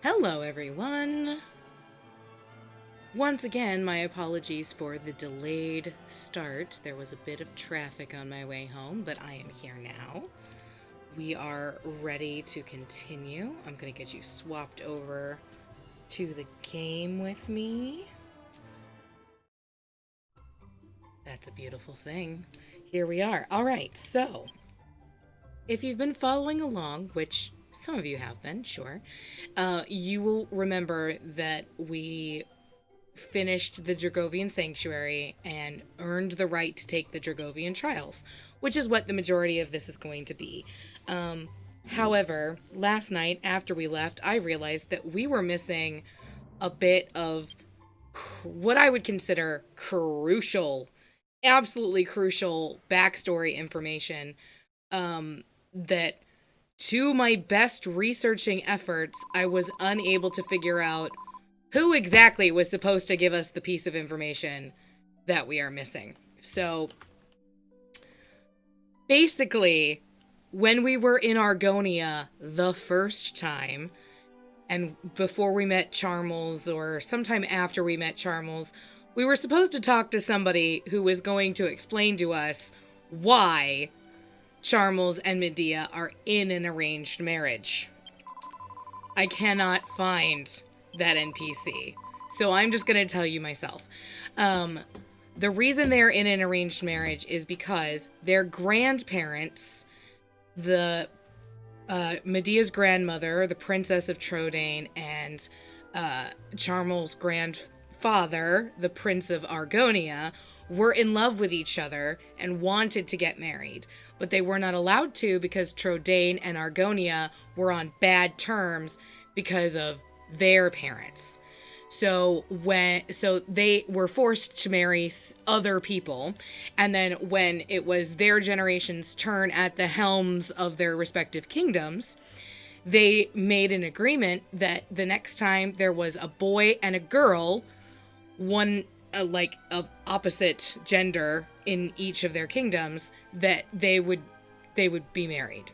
Hello, everyone. Once again, my apologies for the delayed start. There was a bit of traffic on my way home, but I am here now. We are ready to continue. I'm going to get you swapped over to the game with me. That's a beautiful thing. Here we are. All right, so if you've been following along, which some of you have been, sure, you will remember that we finished the Dragovian Sanctuary and earned the right to take the Dragovian Trials, which is what the majority of this is going to be. However, last night after we left, I realized that we were missing a bit of what I would consider crucial, absolutely crucial backstory information that to my best researching efforts, I was unable to figure out who exactly was supposed to give us the piece of information that we are missing. So, basically, when we were in Argonia the first time, and before we met Charmels, or sometime after we met Charmels, we were supposed to talk to somebody who was going to explain to us why Charmels and Medea are in an arranged marriage. I cannot find that NPC, so I'm just going to tell you myself. The reason they're in an arranged marriage is because their grandparents, the Medea's grandmother, the Princess of Trodain, and Charmel's grandfather, the Prince of Argonia, were in love with each other and wanted to get married. But they were not allowed to because Trodain and Argonia were on bad terms because of their parents. So they were forced to marry other people, and then when it was their generation's turn at the helms of their respective kingdoms, they made an agreement that the next time there was a boy and a girl, one of opposite gender in each of their kingdoms, that they would be married.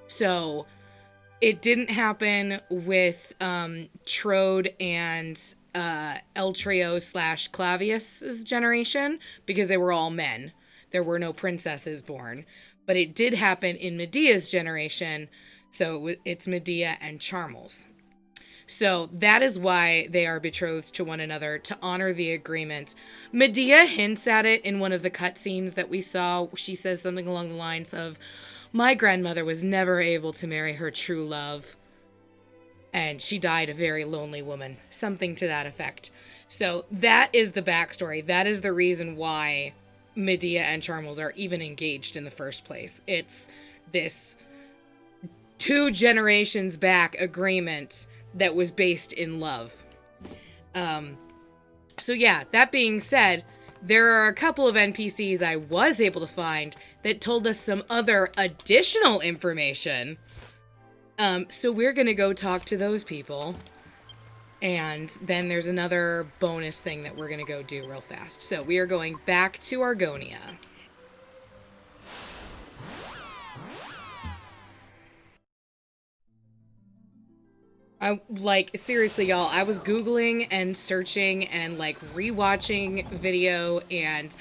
So it didn't happen with Trode and Eltrio / Clavius's generation because they were all men. There were no princesses born. But it did happen in Medea's generation, so it's Medea and Charmels. So that is why they are betrothed to one another, to honor the agreement. Medea hints at it in one of the cutscenes that we saw. She says something along the lines of, "My grandmother was never able to marry her true love, and she died a very lonely woman." Something to that effect. So that is the backstory. That is the reason why Medea and Charmels are even engaged in the first place. It's this 2 generations back agreement that was based in love. So yeah, that being said, there are a couple of NPCs I was able to find that told us some other additional information. So we're going to go talk to those people. And then there's another bonus thing that we're going to go do real fast. So we are going back to Argonia. Seriously, y'all, I was Googling and searching and, rewatching video and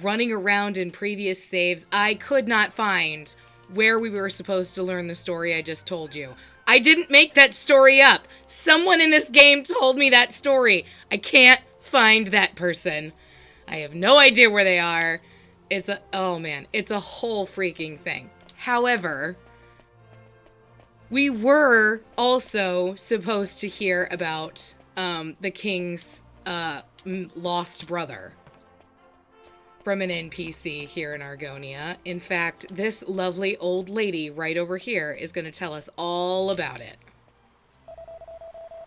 running around in previous saves. I could not find where we were supposed to learn the story I just told you. I didn't make that story up. Someone in this game told me that story. I can't find that person. I have no idea where they are. It's a whole freaking thing. However, we were also supposed to hear about the king's lost brother from an NPC here in Argonia. In fact, this lovely old lady right over here is going to tell us all about it.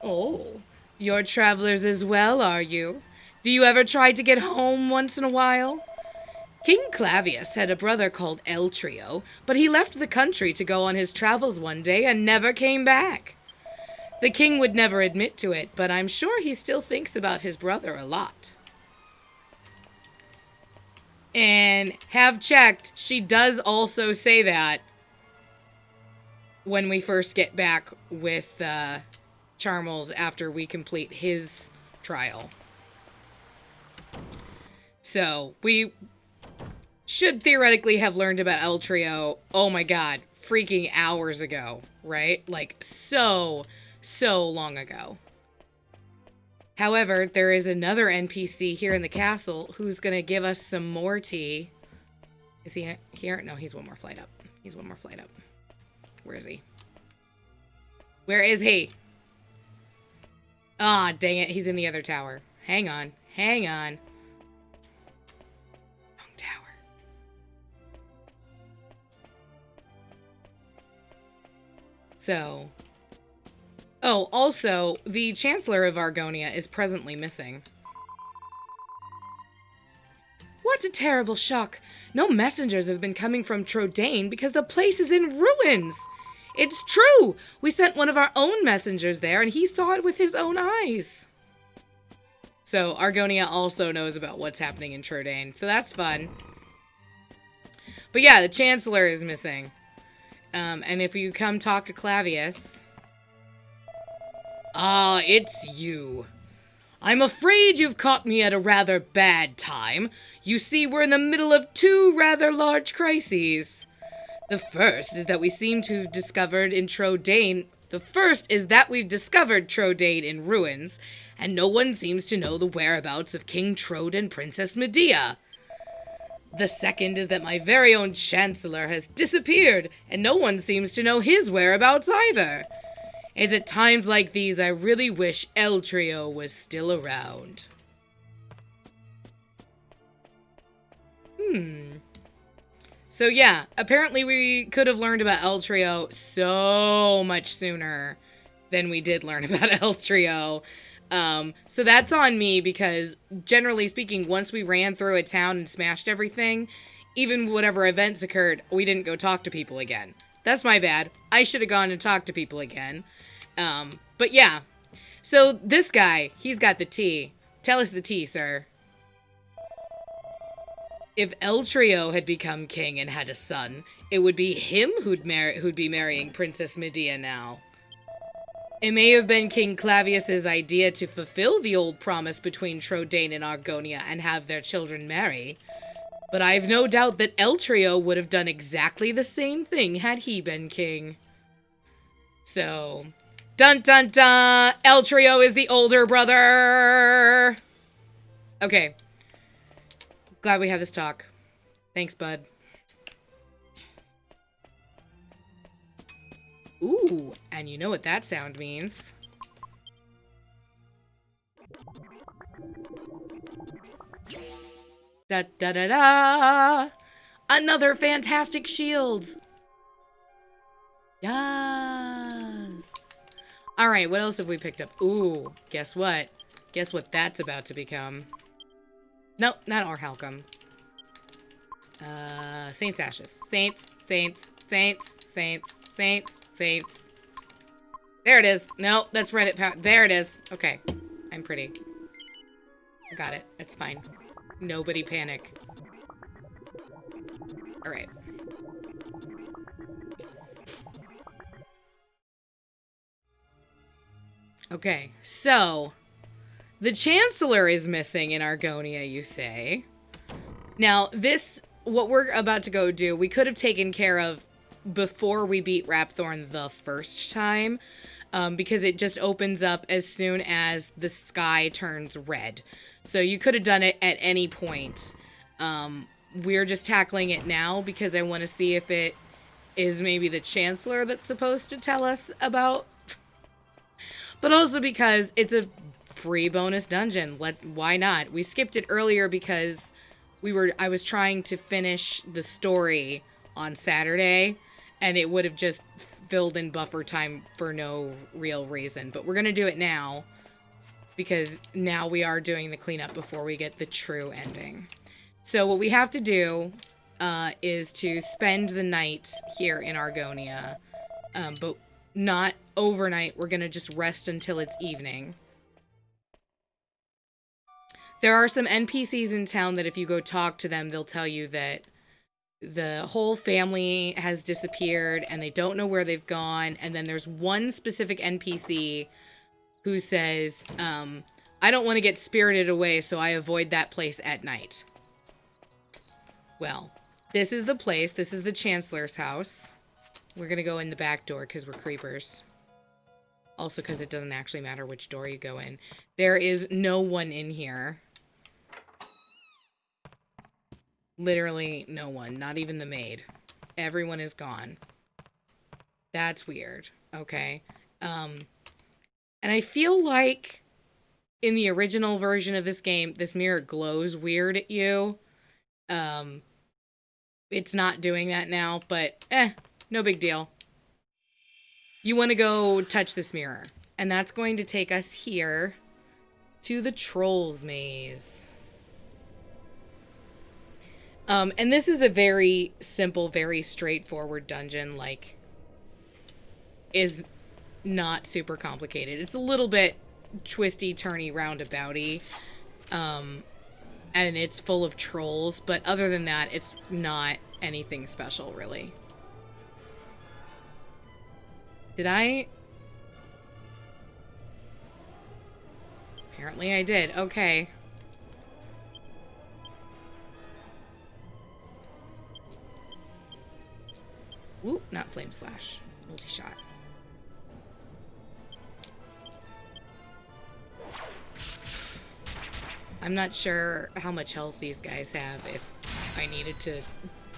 Oh, you're travelers as well, are you? Do you ever try to get home once in a while? King Clavius had a brother called Eltrio, but he left the country to go on his travels one day and never came back. The king would never admit to it, but I'm sure he still thinks about his brother a lot. And have checked, she does also say that when we first get back with Charmels after we complete his trial. So, we should theoretically have learned about El Trio, oh my god, freaking hours ago, right? Like, so long ago. However, there is another NPC here in the castle who's gonna give us some more tea. Is he here? No, he's one more flight up. He's one more flight up. Where is he? Where is he? Ah, dang it. He's in the other tower. Hang on. Hang on. Wrong tower. So. Oh, also, the Chancellor of Argonia is presently missing. What a terrible shock. No messengers have been coming from Trodain because the place is in ruins. It's true. We sent one of our own messengers there and he saw it with his own eyes. So Argonia also knows about what's happening in Trodain. So that's fun. But yeah, the Chancellor is missing. And if you come talk to Clavius... Ah, it's you. I'm afraid you've caught me at a rather bad time. You see, we're in the middle of two rather large crises. The first is that we seem to have discovered in Trodain... The first is that we've discovered Trodain in ruins, and no one seems to know the whereabouts of King Trode and Princess Medea. The second is that my very own Chancellor has disappeared, and no one seems to know his whereabouts either. It's at times like these I really wish El Trio was still around. So yeah, apparently we could have learned about El Trio so much sooner than we did learn about El Trio. So that's on me because, generally speaking, once we ran through a town and smashed everything, even whatever events occurred, we didn't go talk to people again. That's my bad. I should have gone and talked to people again. But yeah. So this guy, he's got the tea. Tell us the tea, sir. If El Trio had become king and had a son, it would be him who'd be marrying Princess Medea now. It may have been King Clavius's idea to fulfill the old promise between Trodain and Argonia and have their children marry, but I've no doubt that El Trio would have done exactly the same thing had he been king. So, dun dun dun! El Trio is the older brother! Okay. Glad we had this talk. Thanks, bud. Ooh, and you know what that sound means. Da da da da! Another fantastic shield! Yes! Alright, what else have we picked up? Ooh, guess what? Guess what that's about to become? No, not Orhalcum. Saint's Ashes. Saints, Saints, Saints, Saints, Saints, Saints. There it is. No, that's Reddit power. There it is. Okay. I'm pretty. I got it. It's fine. Nobody panic. Alright. Okay, so... the Chancellor is missing in Argonia, you say. Now, this, what we're about to go do, we could have taken care of before we beat Rapthorn the first time, because it just opens up as soon as the sky turns red. So you could have done it at any point. We're just tackling it now because I want to see if it is maybe the Chancellor that's supposed to tell us about. But also because it's a free bonus dungeon. Why not? We skipped it earlier because I was trying to finish the story on Saturday, and it would have just filled in buffer time for no real reason. But we're gonna do it now because now we are doing the cleanup before we get the true ending. So what we have to do is to spend the night here in Argonia, but not overnight. We're gonna just rest until it's evening. There are some NPCs in town that if you go talk to them, they'll tell you that the whole family has disappeared and they don't know where they've gone. And then there's one specific NPC who says, I don't want to get spirited away, so I avoid that place at night. Well, this is the place. This is the Chancellor's house. We're going to go in the back door because we're creepers. Also because it doesn't actually matter which door you go in. There is no one in here. Literally no one. Not even the maid. Everyone is gone. That's weird. Okay. And I feel like in the original version of this game, this mirror glows weird at you. It's not doing that now, but no big deal. You want to go touch this mirror. And that's going to take us here to the Trolls Maze. And this is a very simple, very straightforward dungeon, like, is not super complicated. It's a little bit twisty, turny, roundabouty, and it's full of trolls, but other than that, it's not anything special, really. Did I? Apparently I did. Okay. Ooh, not flame slash. Multi-shot. I'm not sure how much health these guys have if I needed to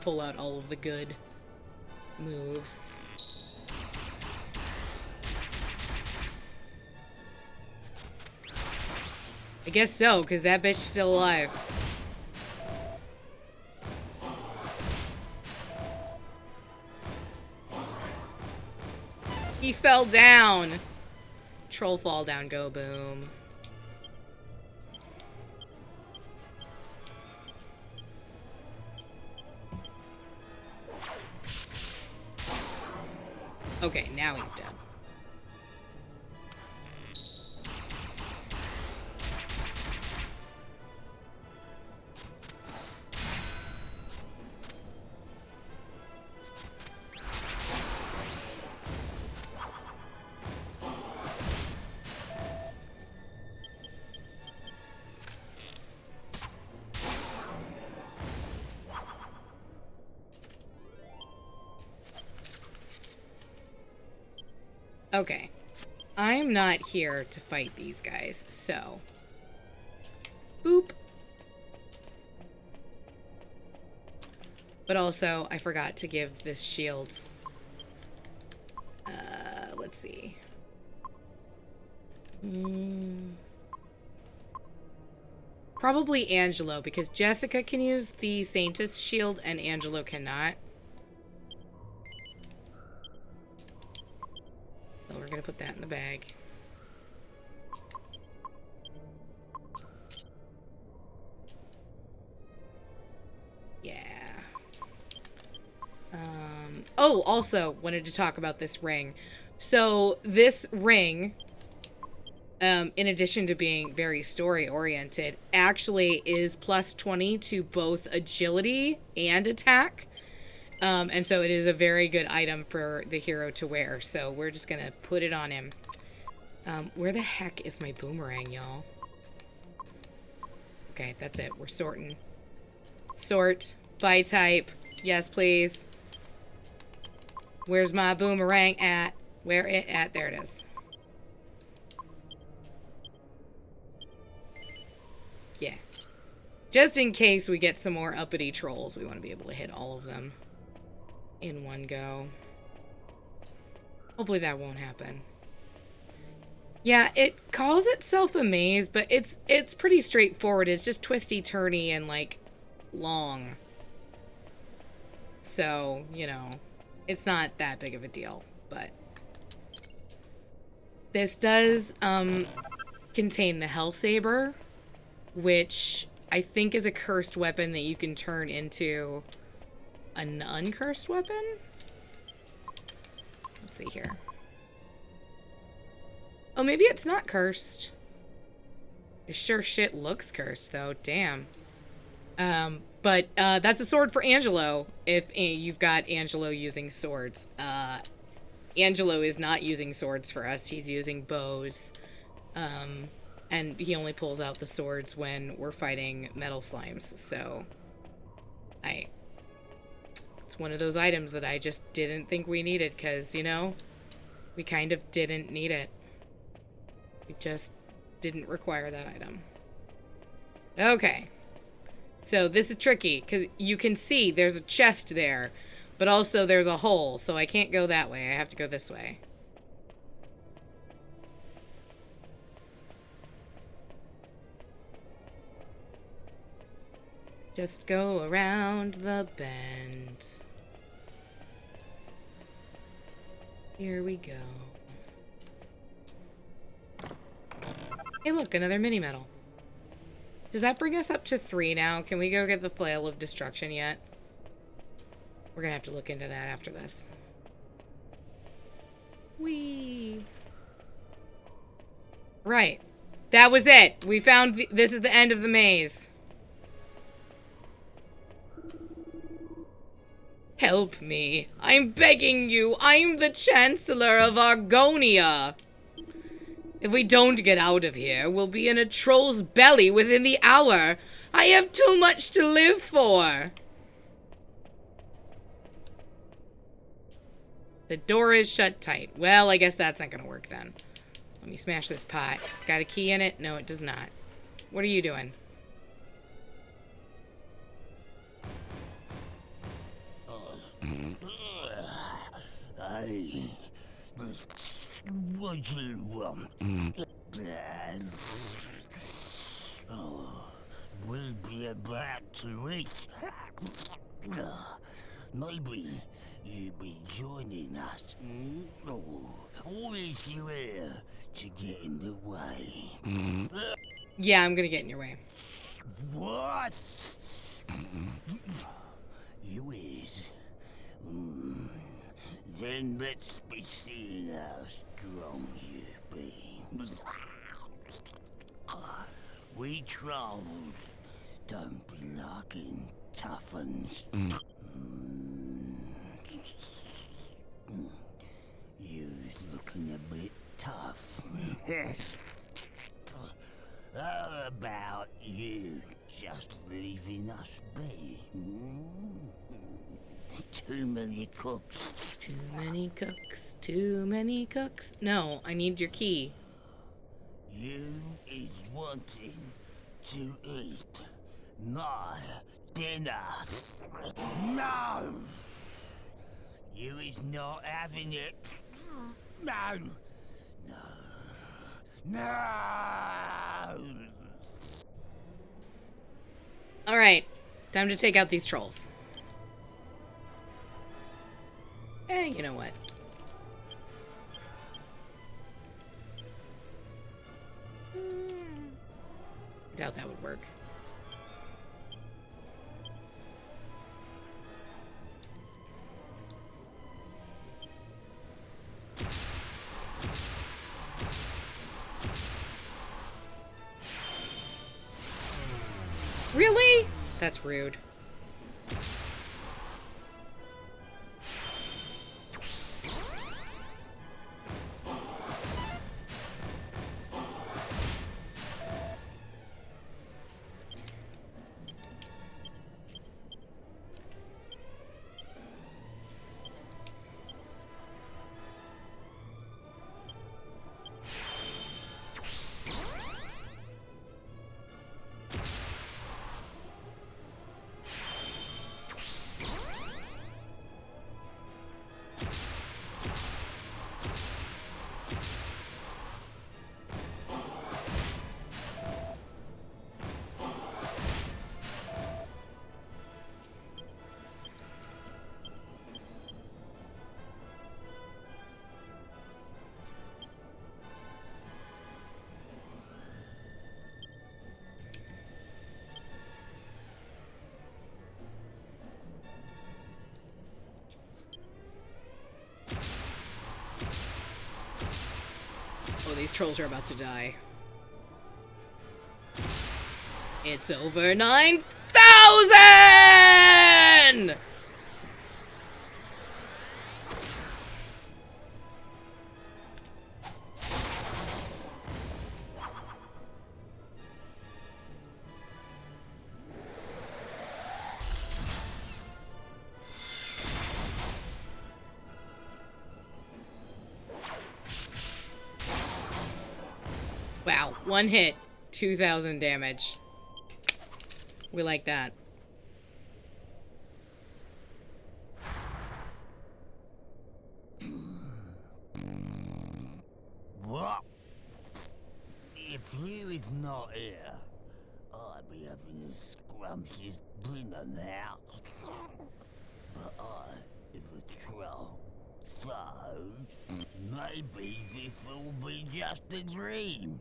pull out all of the good moves. I guess so, because that bitch's still alive. He fell down. Troll fall down, go boom. Okay, now he's dead. Okay. I'm not here to fight these guys, so... Boop. But also, I forgot to give this shield... let's see. Probably Angelo, because Jessica can use the Saintess shield and Angelo cannot. So we're gonna put that in the bag. Yeah. Oh, also wanted to talk about this ring. So this ring, in addition to being very story-oriented, actually is plus 20 to both agility and attack. And so it is a very good item for the hero to wear. So we're just gonna put it on him. Where the heck is my boomerang, y'all? Okay, that's it. We're sorting. Sort. By type. Yes, please. Where's my boomerang at? Where it at? There it is. Yeah. Just in case we get some more uppity trolls, we want to be able to hit all of them in one go. Hopefully that won't happen. Yeah, it calls itself a maze, but it's pretty straightforward. It's just twisty-turny and, like, long. So, you know, it's not that big of a deal, but... This does, contain the Health Saber, which I think is a cursed weapon that you can turn into an uncursed weapon? Let's see here. Oh, maybe it's not cursed. It sure shit looks cursed, though. Damn. But that's a sword for Angelo, if you've got Angelo using swords. Angelo is not using swords for us. He's using bows. And he only pulls out the swords when we're fighting metal slimes, so it's one of those items that I just didn't think we needed, because, you know, we kind of didn't need it. We just didn't require that item. Okay. So this is tricky, because you can see there's a chest there, but also there's a hole, so I can't go that way. I have to go this way. Just go around the bend. Here we go. Hey, look, another mini medal. Does that bring us up to 3 now? Can we go get the Flail of Destruction yet? We're gonna have to look into that after this. Whee! Right. That was it. We found this is the end of the maze. Help me. I'm begging you. I'm the Chancellor of Argonia. If we don't get out of here, we'll be in a troll's belly within the hour. I have too much to live for. The door is shut tight. Well, I guess that's not gonna work then. Let me smash this pot. It's got a key in it? No, it does not. What are you doing? What you want? We'll be about to eat. Maybe you'll be joining us. Or is you here to get in the way? Yeah, I'm gonna get in your way. What? You is? Then let's be seeing how strong you be. We trolls don't be liking tough uns. You's looking a bit tough. How about you just leaving us be? Too many cooks. Too many cooks. Too many cooks. No, I need your key. You is wanting to eat my dinner. No! You is not having it. No! No! No! Alright, time to take out these trolls. You know what? I doubt that would work. Really? That's rude. Oh, these trolls are about to die. It's over 9,000! One hit, 2,000 damage. We like that. What? If you is not here, I'd be having a scrumptious dinner now. But I is a troll, so maybe this will be just a dream.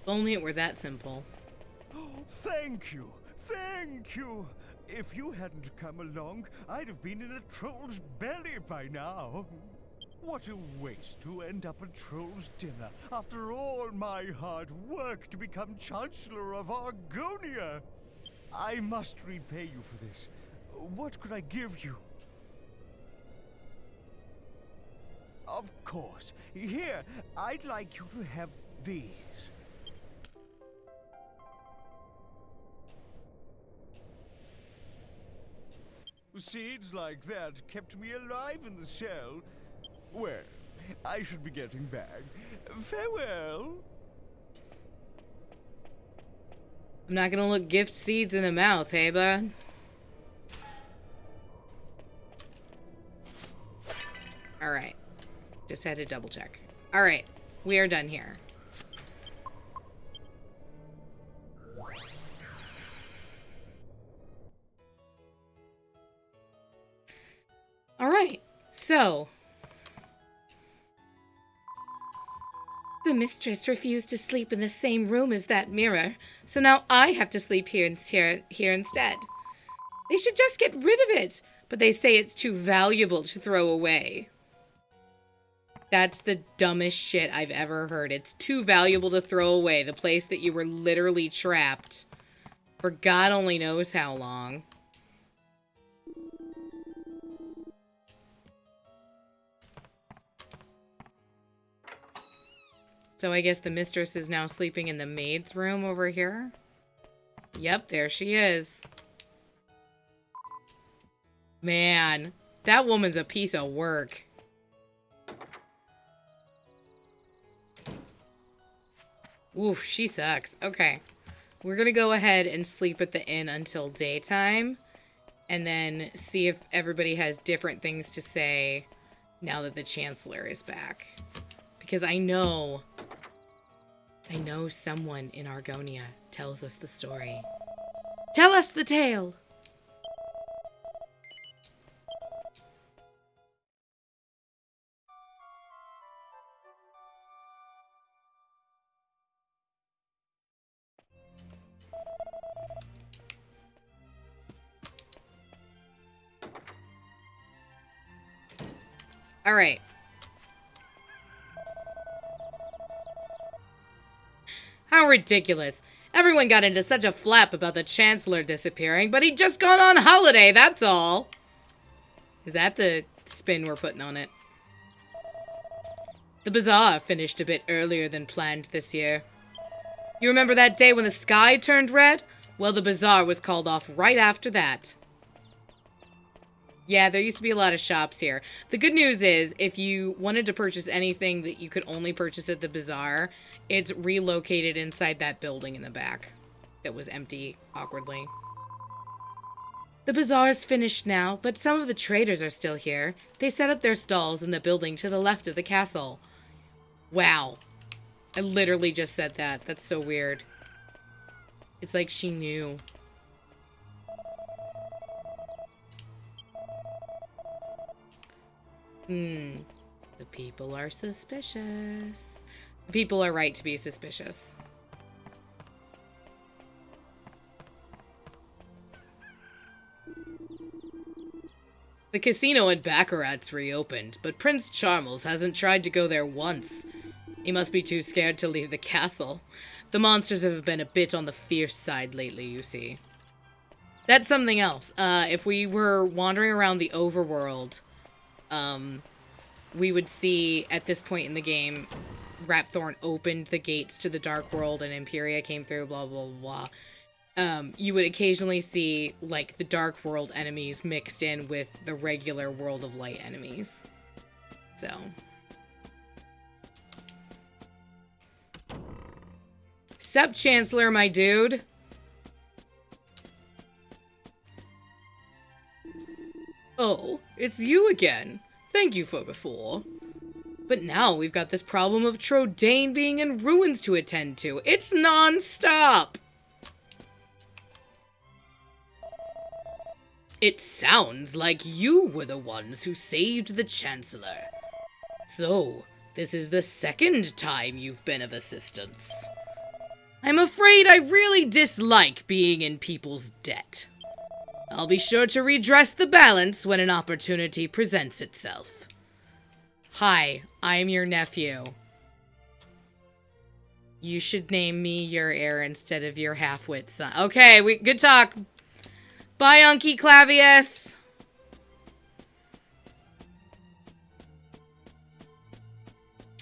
If only it were that simple. Thank you, thank you. If you hadn't come along, I'd have been in a troll's belly by now. What a waste to end up at troll's dinner after all my hard work to become Chancellor of Argonia. I must repay you for this. What could I give you? Of course. Here, I'd like you to have these. Seeds like that kept me alive in the cell. Well, I should be getting back. Farewell. I'm not gonna look gift seeds in the mouth, hey, bud? Alright. Just had to double check. Alright. We are done here. Alright. So. The mistress refused to sleep in the same room as that mirror, so now I have to sleep here instead. They should just get rid of it, but they say it's too valuable to throw away. That's the dumbest shit I've ever heard. It's too valuable to throw away, the place that you were literally trapped for God only knows how long. So I guess the mistress is now sleeping in the maid's room over here. Yep, there she is. Man, that woman's a piece of work. Oof, she sucks. Okay. We're gonna go ahead and sleep at the inn until daytime. And then see if everybody has different things to say now that the Chancellor is back. Because I know someone in Argonia tells us the story. Tell us the tale! Alright. How ridiculous. Everyone got into such a flap about the Chancellor disappearing, but he'd just gone on holiday, that's all. Is that the spin we're putting on it? The bazaar finished a bit earlier than planned this year. You remember that day when the sky turned red? Well, the bazaar was called off right after that. Yeah, there used to be a lot of shops here. The good news is, if you wanted to purchase anything that you could only purchase at the bazaar, it's relocated inside that building in the back that was empty, awkwardly. The bazaar's finished now, but some of the traders are still here. They set up their stalls in the building to the left of the castle. Wow. I literally just said that. That's so weird. It's like she knew. The people are suspicious. The people are right to be suspicious. The casino and Baccarat's reopened, but Prince Charles hasn't tried to go there once. He must be too scared to leave the castle. The monsters have been a bit on the fierce side lately, you see. That's something else. If we were wandering around the overworld, we would see, at this point in the game, Rapthorn opened the gates to the Dark World and Imperia came through, blah, blah, blah. you would occasionally see, like, the Dark World enemies mixed in with the regular World of Light enemies. So. Sup, Chancellor, my dude? Oh, it's you again. Thank you for before. But now we've got this problem of Trodain being in ruins to attend to. It's non-stop! It sounds like you were the ones who saved the Chancellor. So, this is the second time you've been of assistance. I'm afraid I really dislike being in people's debt. I'll be sure to redress the balance when an opportunity presents itself. Hi, I'm your nephew. You should name me your heir instead of your half-wit son. Okay, good talk. Bye, Unky Clavius.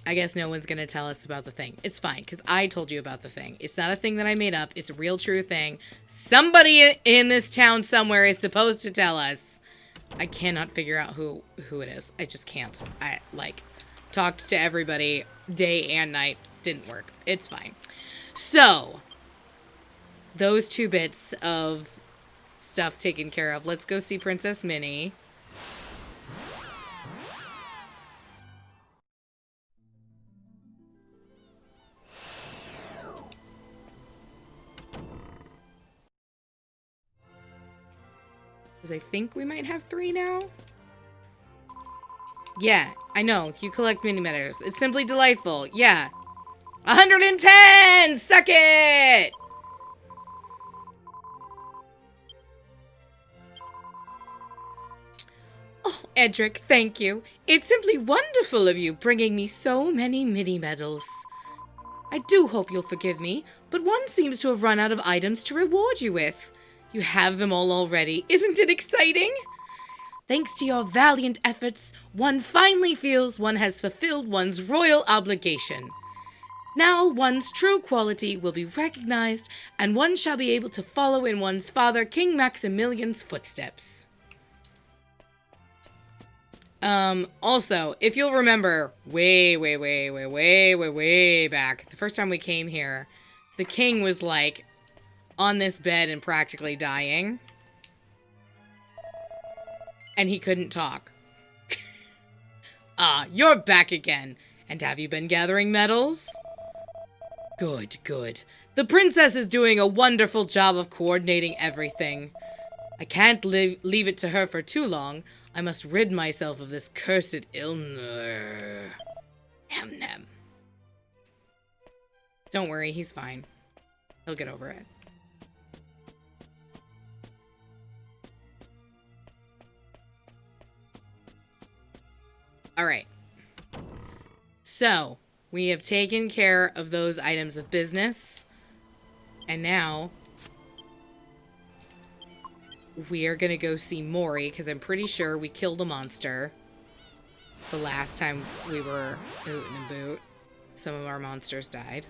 I guess no one's gonna tell us about the thing. It's fine, because I told you about the thing. It's not a thing that I made up. It's a real, true thing. Somebody in this town somewhere is supposed to tell us. I cannot figure out who it is. I just can't. I, like, talked to everybody day and night. Didn't work. It's fine. So, those 2 bits of stuff taken care of. Let's go see Princess Minnie. Because I think we might have 3 now. Yeah, I know. You collect mini-meters. It's simply delightful. Yeah. 110! Suck it! Oh, Edric, thank you. It's simply wonderful of you bringing me so many mini-medals. I do hope you'll forgive me, but one seems to have run out of items to reward you with. You have them all already. Isn't it exciting? Thanks to your valiant efforts, one finally feels one has fulfilled one's royal obligation. Now one's true quality will be recognized, and one shall be able to follow in one's father, King Maximilian's footsteps. Also, if you'll remember, way back, the first time we came here, the king was, like, on this bed and practically dying. And he couldn't talk. Ah, you're back again. And have you been gathering medals? Good, good. The princess is doing a wonderful job of coordinating everything. I can't leave it to her for too long. I must rid myself of this cursed illness. Nam. Don't worry, he's fine. He'll get over it. Alright. So, we have taken care of those items of business. And now, we are gonna go see Mori, because I'm pretty sure we killed a monster the last time we were out and about. Some of our monsters died.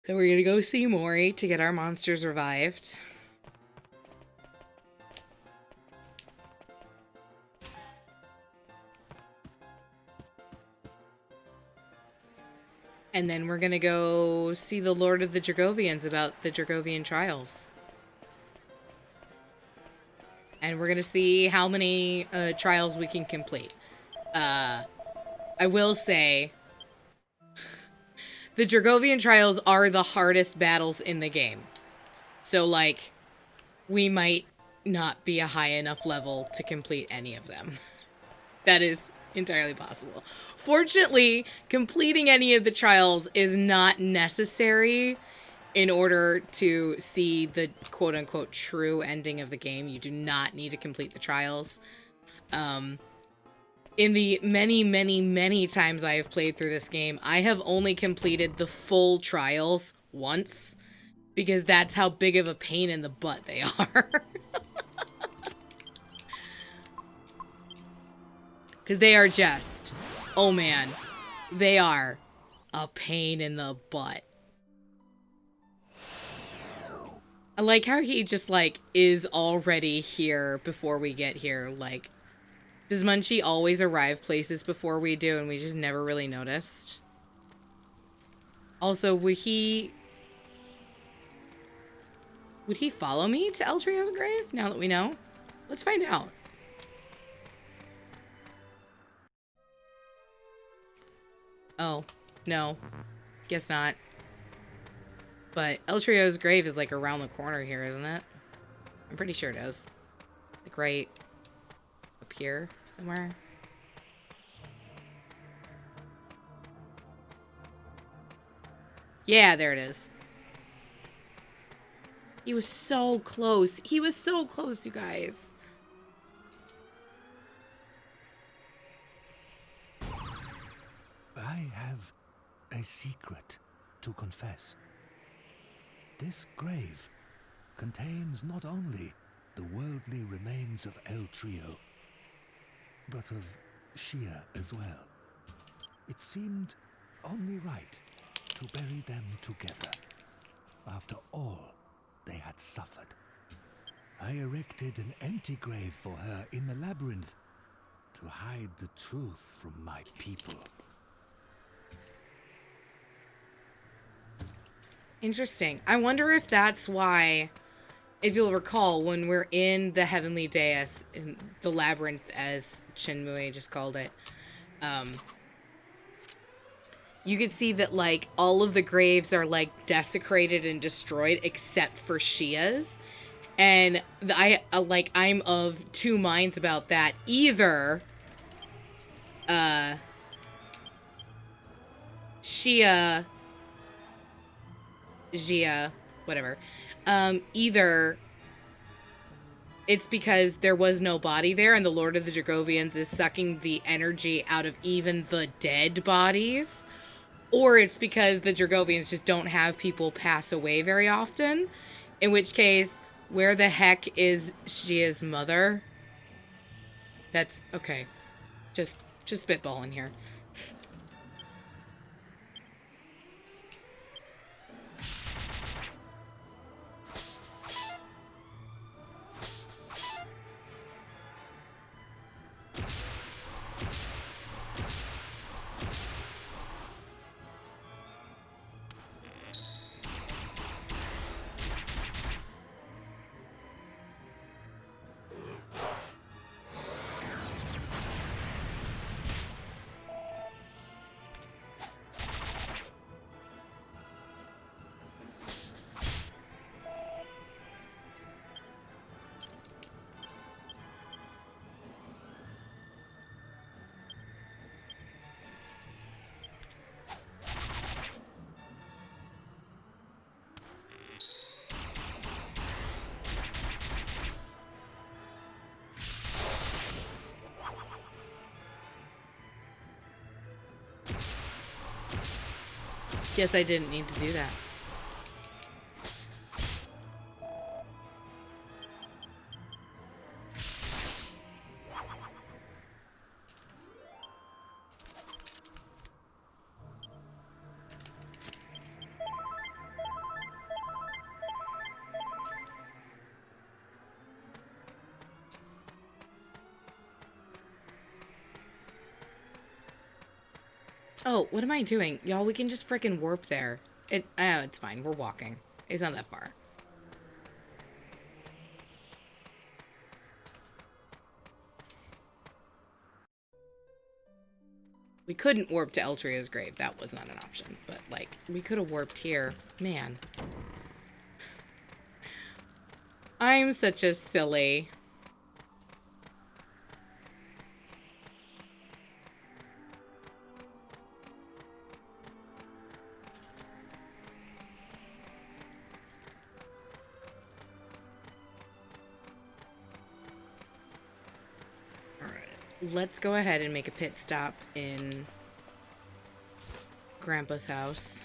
So we're gonna go see Mori to get our monsters revived. And then we're gonna go see the Lord of the Dragovians about the Dragovian trials. And we're gonna see how many trials we can complete. I will say, the Dragovian trials are the hardest battles in the game. So, like, we might not be a high enough level to complete any of them. That is entirely possible. Fortunately, completing any of the trials is not necessary in order to see the quote-unquote true ending of the game. You do not need to complete the trials. In the many times I have played through this game, I have only completed the full trials once, because that's how big of a pain in the butt they are. Because they are just, oh man, they are a pain in the butt. I like how he just, like, is already here before we get here. Like, does Munchie always arrive places before we do and we just never really noticed? Also, would he follow me to Eltrio's grave now that we know? Let's find out. Oh, no. Guess not. But Eltrio's grave is like around the corner here, isn't it? I'm pretty sure it is. Like right up here somewhere. Yeah, there it is. He was so close. He was so close, you guys. I have a secret to confess. This grave contains not only the worldly remains of El Trio, but of Shia as well. It seemed only right to bury them together after all they had suffered. I erected an empty grave for her in the labyrinth to hide the truth from my people. Interesting. I wonder if that's why, if you'll recall, when we're in the Heavenly Dais, in the labyrinth, as Chinmue just called it, you could see that, like, all of the graves are, like, desecrated and destroyed except for Shia's. And I'm of two minds about that. Either, Jia, whatever. Either it's because there was no body there and the Lord of the Dragovians is sucking the energy out of even the dead bodies, or it's because the Dragovians just don't have people pass away very often, in which case, where the heck is Shia's mother? That's okay. Just spitballing here. Guess I didn't need to do that. Oh, what am I doing? Y'all, we can just frickin' warp there. It's fine. We're walking. It's not that far. We couldn't warp to Eltrio's grave. That was not an option. But, like, we could have warped here. Man. I'm such a silly. Let's go ahead and make a pit stop in Grandpa's house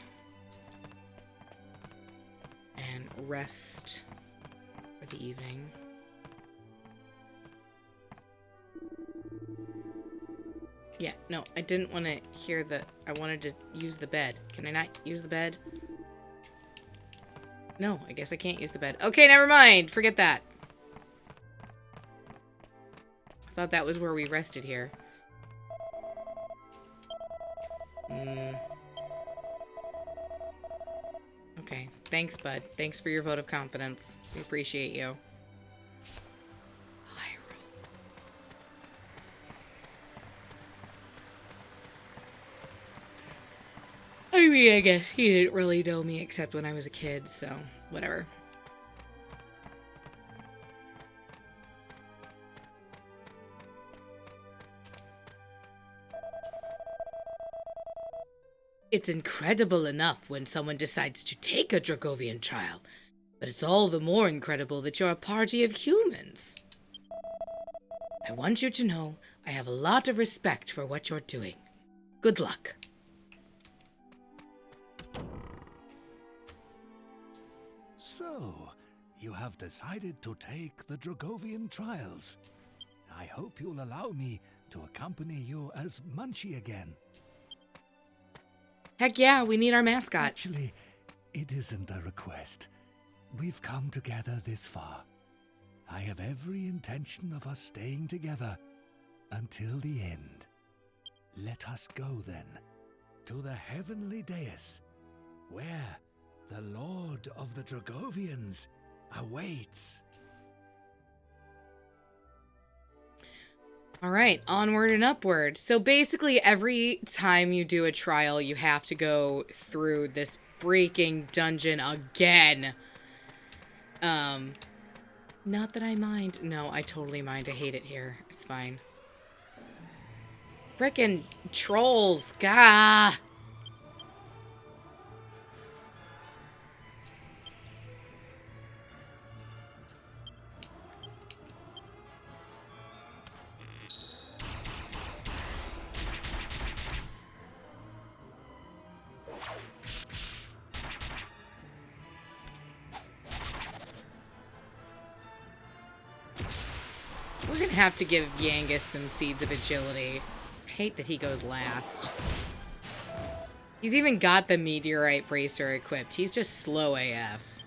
and rest for the evening. Yeah, no, I didn't want to hear the... I wanted to use the bed. Can I not use the bed? No, I guess I can't use the bed. Okay, never mind. Forget that. I thought that was where we rested here. Okay, thanks, bud. Thanks for your vote of confidence. We appreciate you. I mean, I guess he didn't really know me except when I was a kid, so whatever. It's incredible enough when someone decides to take a Dragovian child, but it's all the more incredible that you're a party of humans. I want you to know I have a lot of respect for what you're doing. Good luck. So, you have decided to take the Dragovian trials. I hope you'll allow me to accompany you as Munchie again. Heck yeah, we need our mascot. Actually, it isn't a request. We've come together this far. I have every intention of us staying together until the end. Let us go then to the heavenly dais, where the Lord of the Dragovians awaits. All right, onward and upward. So basically every time you do a trial, you have to go through this freaking dungeon again. Not that I mind. No, I totally mind. I hate it here. It's fine. Frickin' trolls. Gah! We're gonna have to give Yangus some seeds of agility. I hate that he goes last. He's even got the meteorite bracer equipped. He's just slow AF.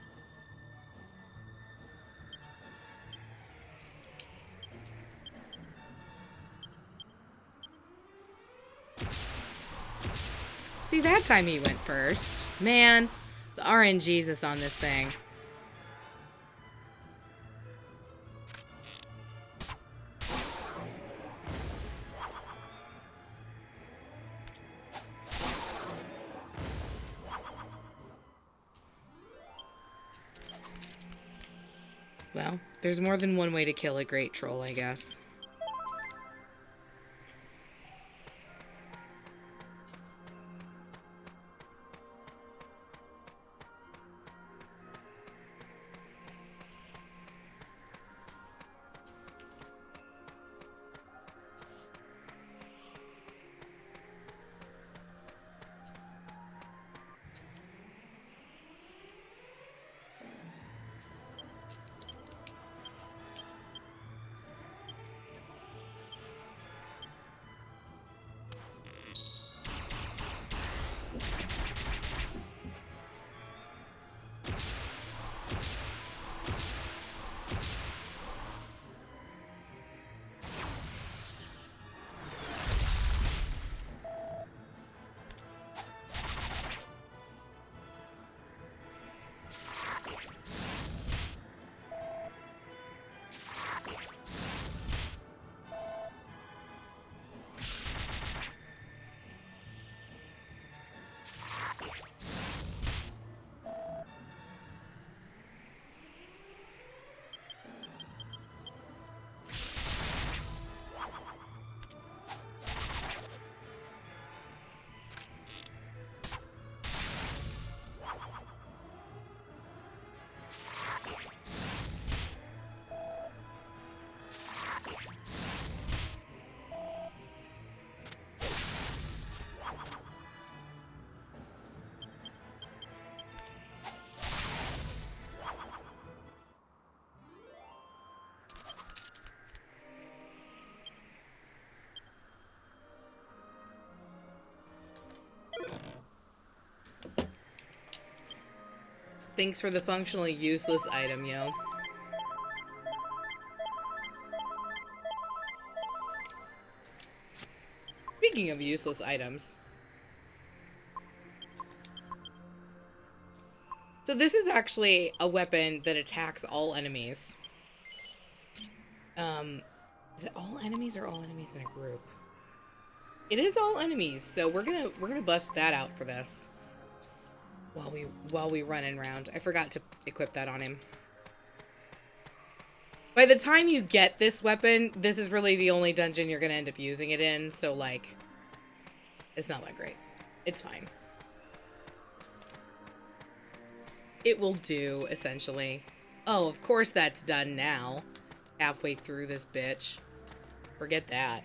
See, that time he went first. Man, the RNGesus on this thing. Well, there's more than one way to kill a great troll, I guess. Thanks for the functionally useless item, yo. Speaking of useless items. So this is actually a weapon that attacks all enemies. Is it all enemies or all enemies in a group? It is all enemies, so we're gonna bust that out for this. While we running around. I forgot to equip that on him. By the time you get this weapon, this is really the only dungeon you're gonna end up using it in, so like it's not that great. It's fine. It will do, essentially. Oh, of course that's done now. Halfway through this bitch. Forget that.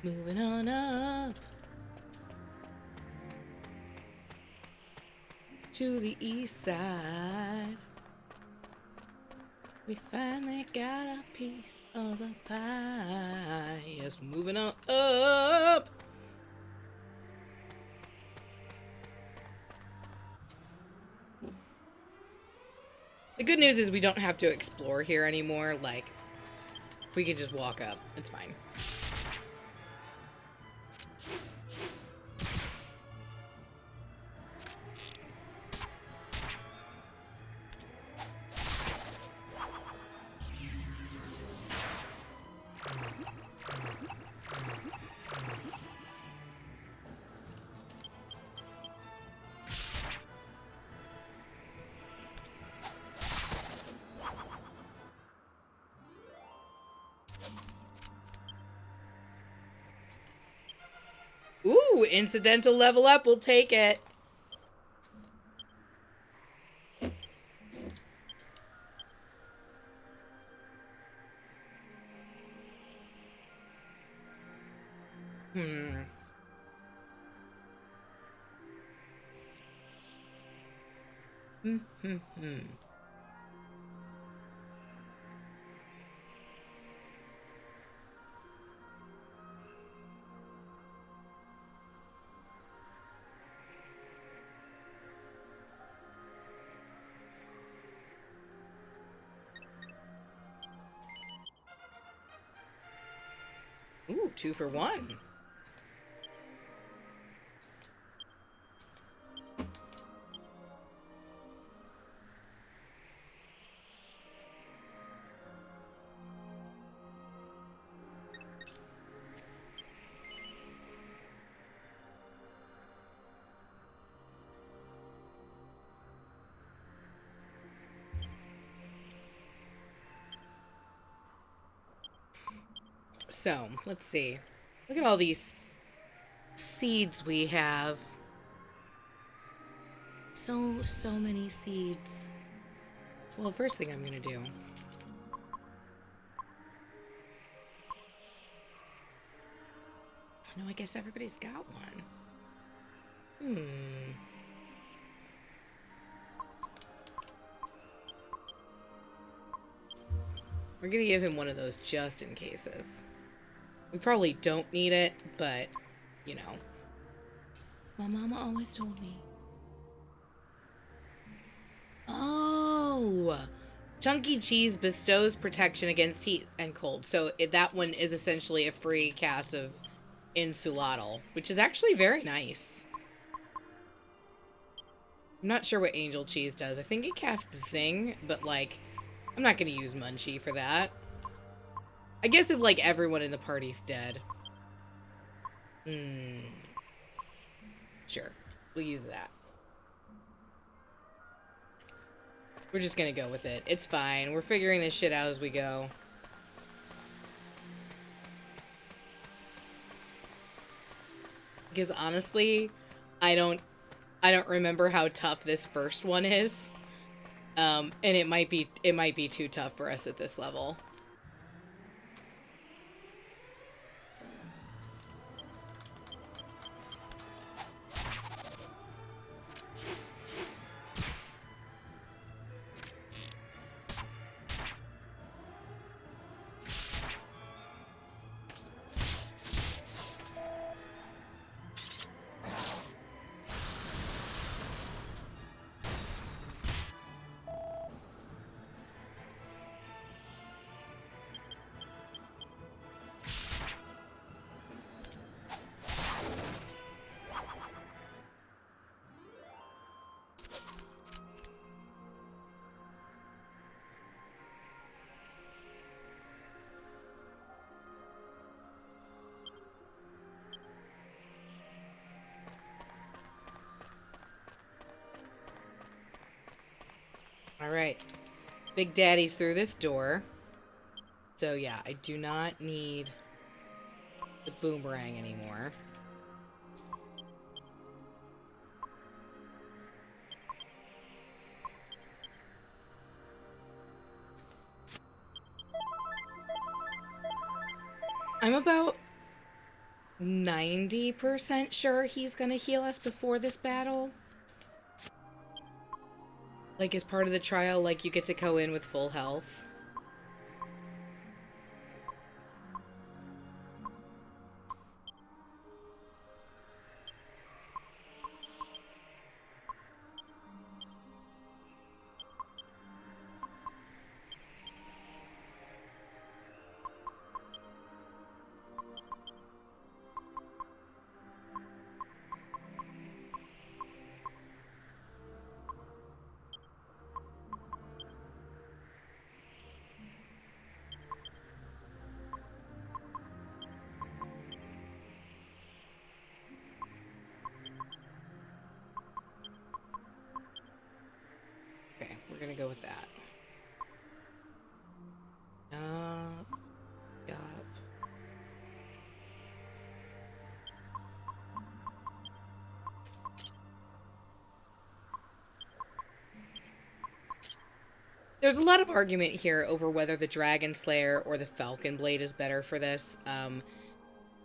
Moving on up to the east side. We finally got a piece of the pie. Yes, moving on up. The good news is we don't have to explore here anymore. Like, we can just walk up. It's fine. Ooh, incidental level up. We'll take it. Ooh, 2 for 1. So, let's see. Look at all these seeds we have. So many seeds. Well, first thing I'm gonna do. No, I guess everybody's got one. We're gonna give him one of those just in cases. We probably don't need it, but, you know. My mama always told me. Oh! Chunky Cheese bestows protection against heat and cold. So that one is essentially a free cast of Insulatl, which is actually very nice. I'm not sure what Angel Cheese does. I think it casts Zing, but like, I'm not gonna use Munchie for that. I guess if, like, everyone in the party's dead. Sure. We'll use that. We're just gonna go with it. It's fine. We're figuring this shit out as we go. Because honestly, I don't remember how tough this first one is. And it might be too tough for us at this level. Alright. Big Daddy's through this door. So yeah, I do not need the boomerang anymore. I'm about 90% sure he's gonna heal us before this battle. Like, as part of the trial, like, you get to go in with full health. Okay, we're gonna go with that. Yup. There's a lot of argument here over whether the Dragon Slayer or the Falcon Blade is better for this.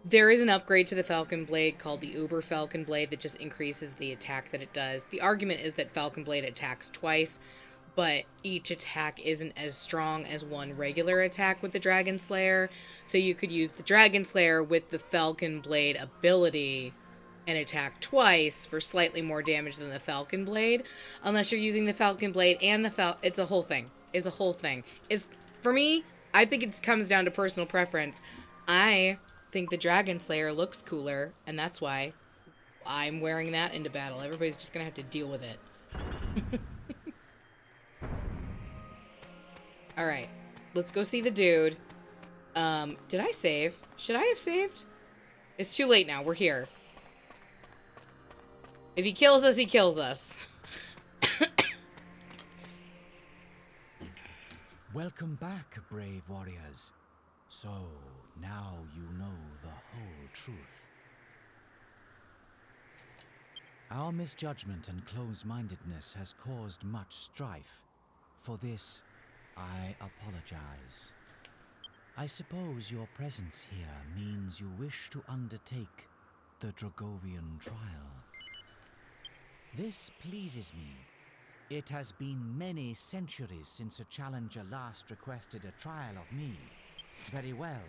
There is an upgrade to the Falcon Blade called the Uber Falcon Blade that just increases the attack that it does. The argument is that Falcon Blade attacks twice, but each attack isn't as strong as one regular attack with the Dragon Slayer. So you could use the Dragon Slayer with the Falcon Blade ability and attack twice for slightly more damage than the Falcon Blade. Unless you're using the Falcon Blade and the it's a whole thing. It's a whole thing. For me, I think it comes down to personal preference. I think the Dragon Slayer looks cooler, and that's why I'm wearing that into battle. Everybody's just gonna have to deal with it. Alright, let's go see the dude. Did I save? Should I have saved? It's too late now, we're here. If he kills us, he kills us. Welcome back, brave warriors. So, now you know the whole truth. Our misjudgment and close-mindedness has caused much strife. For this, I apologize. I suppose your presence here means you wish to undertake the Dragovian trial. This pleases me. It has been many centuries since a challenger last requested a trial of me. Very well,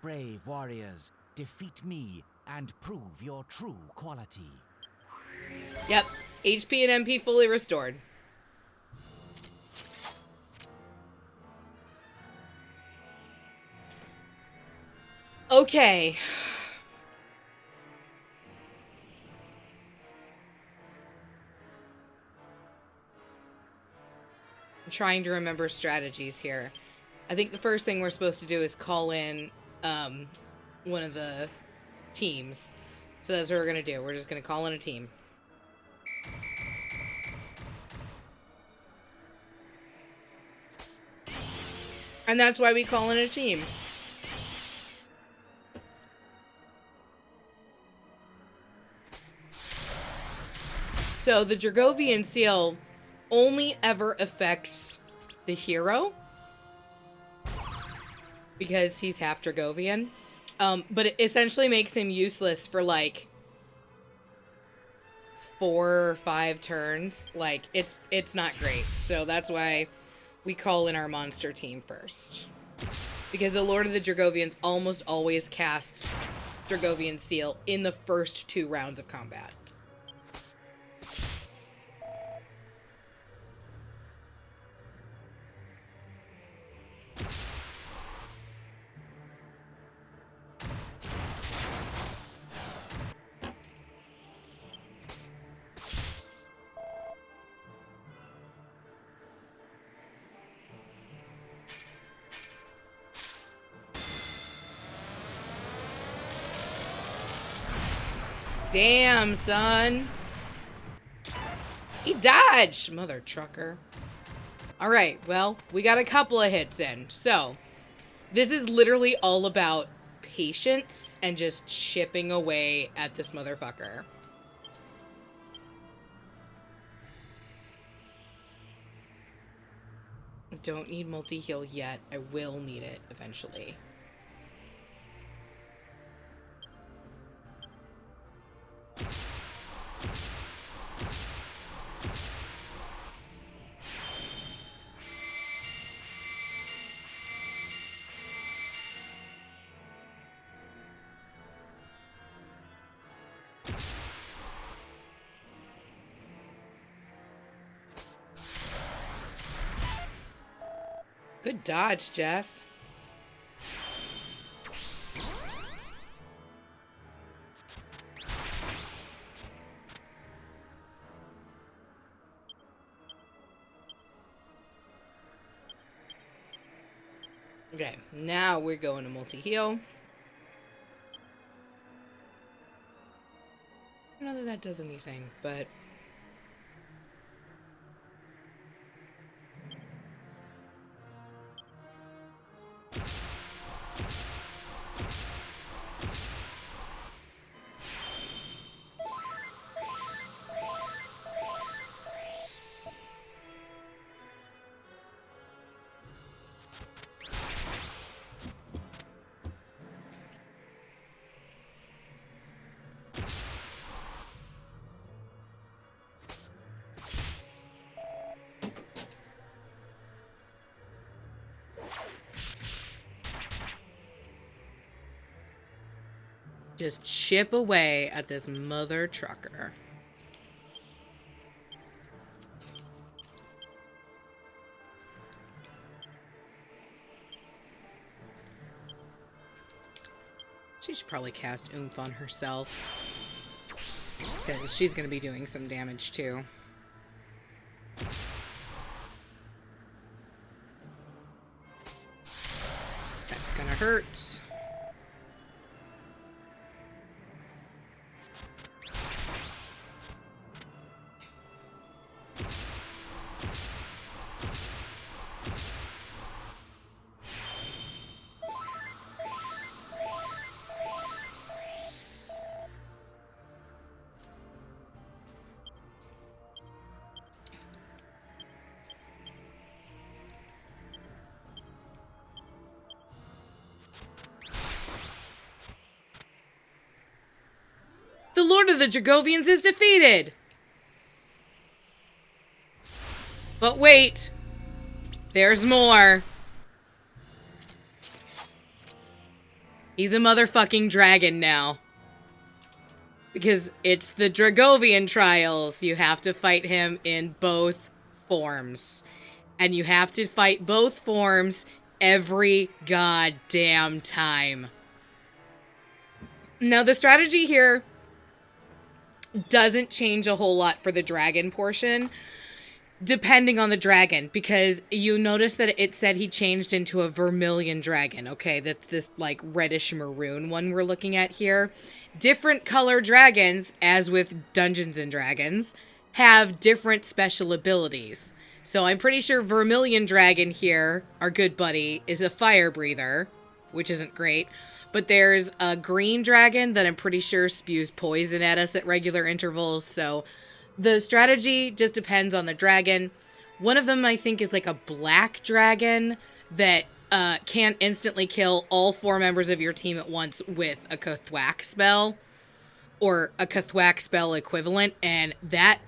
brave warriors, defeat me and prove your true quality. Yep, HP and MP fully restored. Okay. I'm trying to remember strategies here. I think the first thing we're supposed to do is call in one of the teams. So that's what we're going to do. We're just going to call in a team. And that's why we call in a team. So the Dragovian seal only ever affects the hero because he's half Dragovian. But it essentially makes him useless for like 4 or 5 turns. Like it's not great. So that's why we call in our monster team first. Because the Lord of the Dragovians almost always casts Dragovian seal in the first 2 rounds of combat. Damn, son. He dodged, mother trucker. All right, well, we got a couple of hits in. So, this is literally all about patience and just chipping away at this motherfucker. I don't need multi-heal yet. I will need it eventually. Good dodge, Jess. Okay, now we're going to multi-heal. I don't know that that does anything, but... just chip away at this mother trucker. She should probably cast Oomph on herself, because she's going to be doing some damage too. That's going to hurt. The Lord of the Dragovians is defeated! But wait! There's more! He's a motherfucking dragon now. Because it's the Dragovian trials. You have to fight him in both forms. And you have to fight both forms every goddamn time. Now, the strategy here doesn't change a whole lot for the dragon portion. Depending on the dragon, because you notice that it said he changed into a vermilion dragon. Okay, that's this like reddish maroon one we're looking at here. Different color dragons, as with Dungeons and Dragons, have different special abilities. So I'm pretty sure vermilion dragon here, our good buddy, is a fire breather, which isn't great. But there's a green dragon that I'm pretty sure spews poison at us at regular intervals. So the strategy just depends on the dragon. One of them, I think, is like a black dragon that can instantly kill all 4 members of your team at once with a Kathwak spell. Or a Kathwak spell equivalent. And that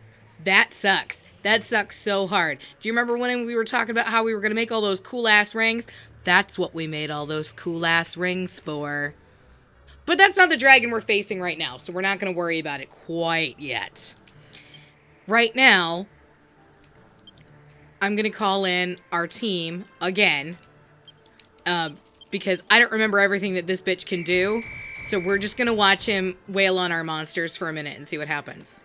sucks. That sucks so hard. Do you remember when we were talking about how we were going to make all those cool-ass rings? That's what we made all those cool-ass rings for. But that's not the dragon we're facing right now, so we're not going to worry about it quite yet. Right now, I'm going to call in our team again, because I don't remember everything that this bitch can do, so we're just going to watch him wail on our monsters for a minute and see what happens.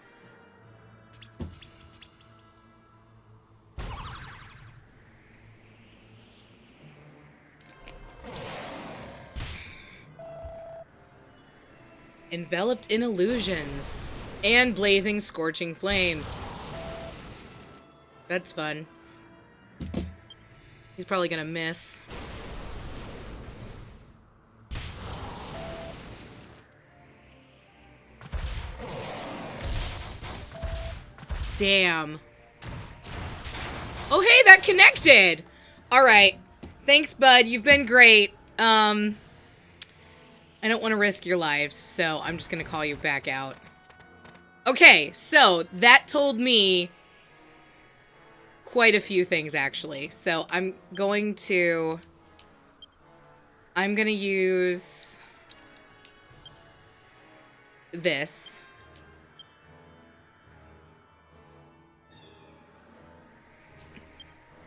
Enveloped in illusions. And blazing, scorching flames. That's fun. He's probably gonna miss. Damn. Oh, hey, that connected! Alright. Thanks, bud. You've been great. I don't want to risk your lives, so I'm just gonna call you back out. Okay, so that told me quite a few things, actually. So I'm gonna use this.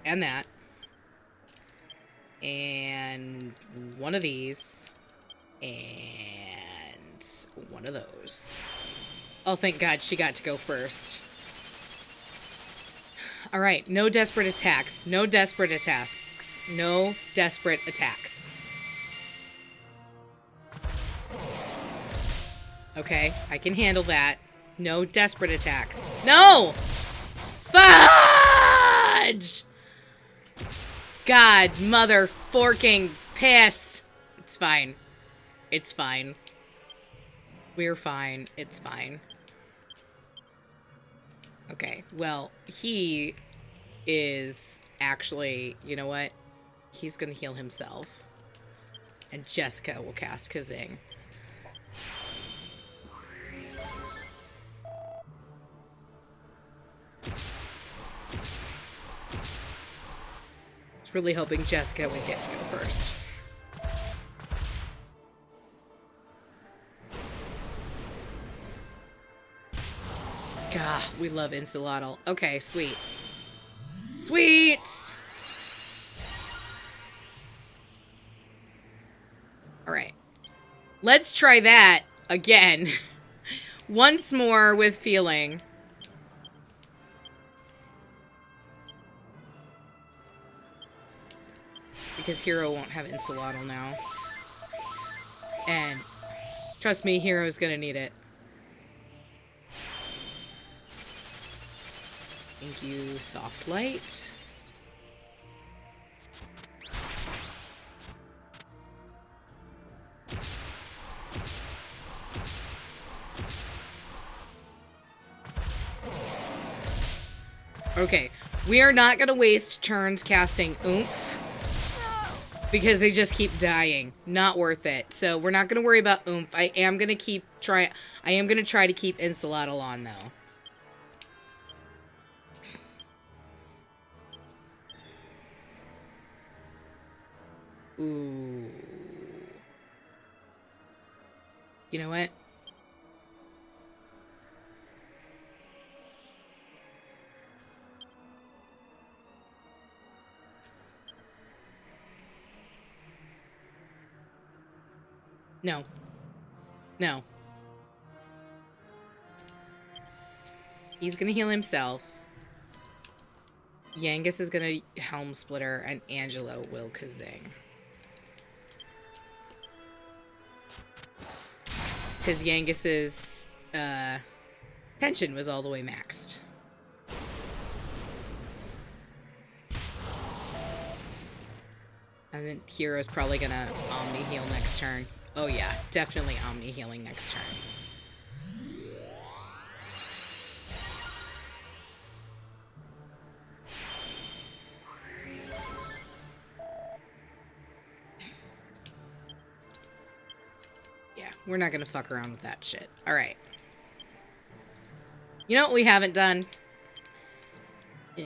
And that. And one of these. And one of those. Oh, thank God she got to go first. Alright, no desperate attacks. No desperate attacks. No desperate attacks. Okay, I can handle that. No desperate attacks. No! Fudge! God, mother forking piss. It's fine. It's fine. We're fine. It's fine. Okay, well, he is actually, you know what? He's gonna heal himself. And Jessica will cast Kazing. I was really hoping Jessica would get to go first. God, we love Insulotl. Okay, sweet. Sweet! Alright. Let's try that again. Once more with feeling. Because Hero won't have Insulotl now. And trust me, Hero's gonna need it. Thank you, Soft Light. Okay, we are not going to waste turns casting Oomph, because they just keep dying. Not worth it. So we're not going to worry about Oomph. I am going to try to keep Insulotl on, though. Ooh. You know what? No. No. He's gonna heal himself. Yangus is gonna Helm Splitter, and Angelo will Kazing. Because Yangus's tension was all the way maxed. And then Hero's probably gonna Omni heal next turn. Oh yeah, definitely Omni healing next turn. Yeah, we're not gonna fuck around with that shit. Alright. You know what we haven't done? Do.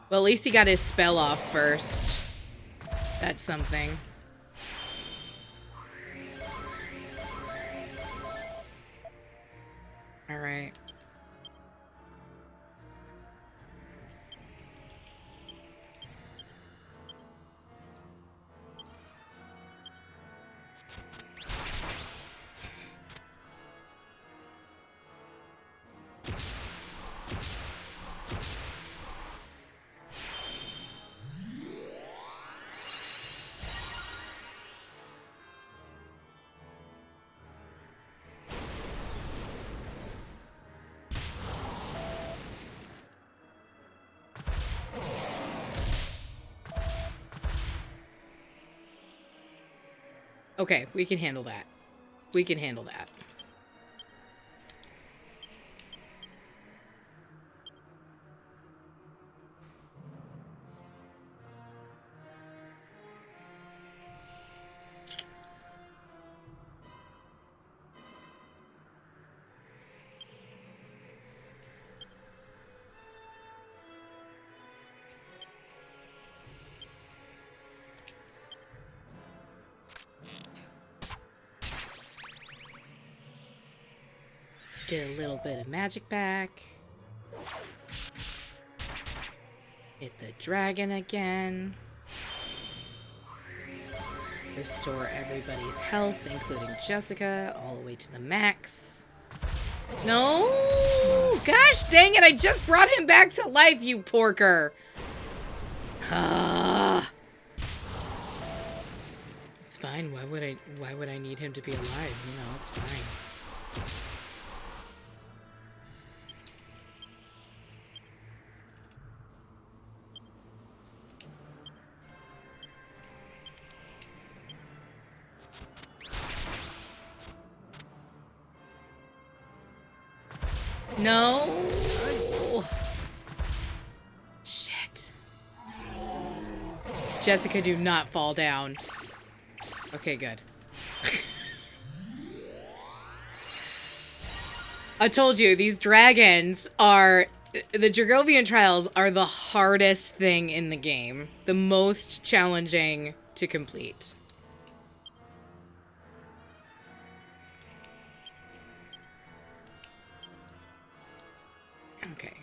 Well, at least he got his spell off first. That's something. All right. Okay, we can handle that. We can handle that. Get a little bit of magic back. Hit the dragon again. Restore everybody's health, including Jessica, all the way to the max. No! Gosh dang it, I just brought him back to life, you porker! It's fine, why would I need him to be alive? You know, it's fine. No. Shit. Jessica, do not fall down. Okay, good. I told you, these dragons are... The Dragovian trials are the hardest thing in the game. The most challenging to complete. Okay.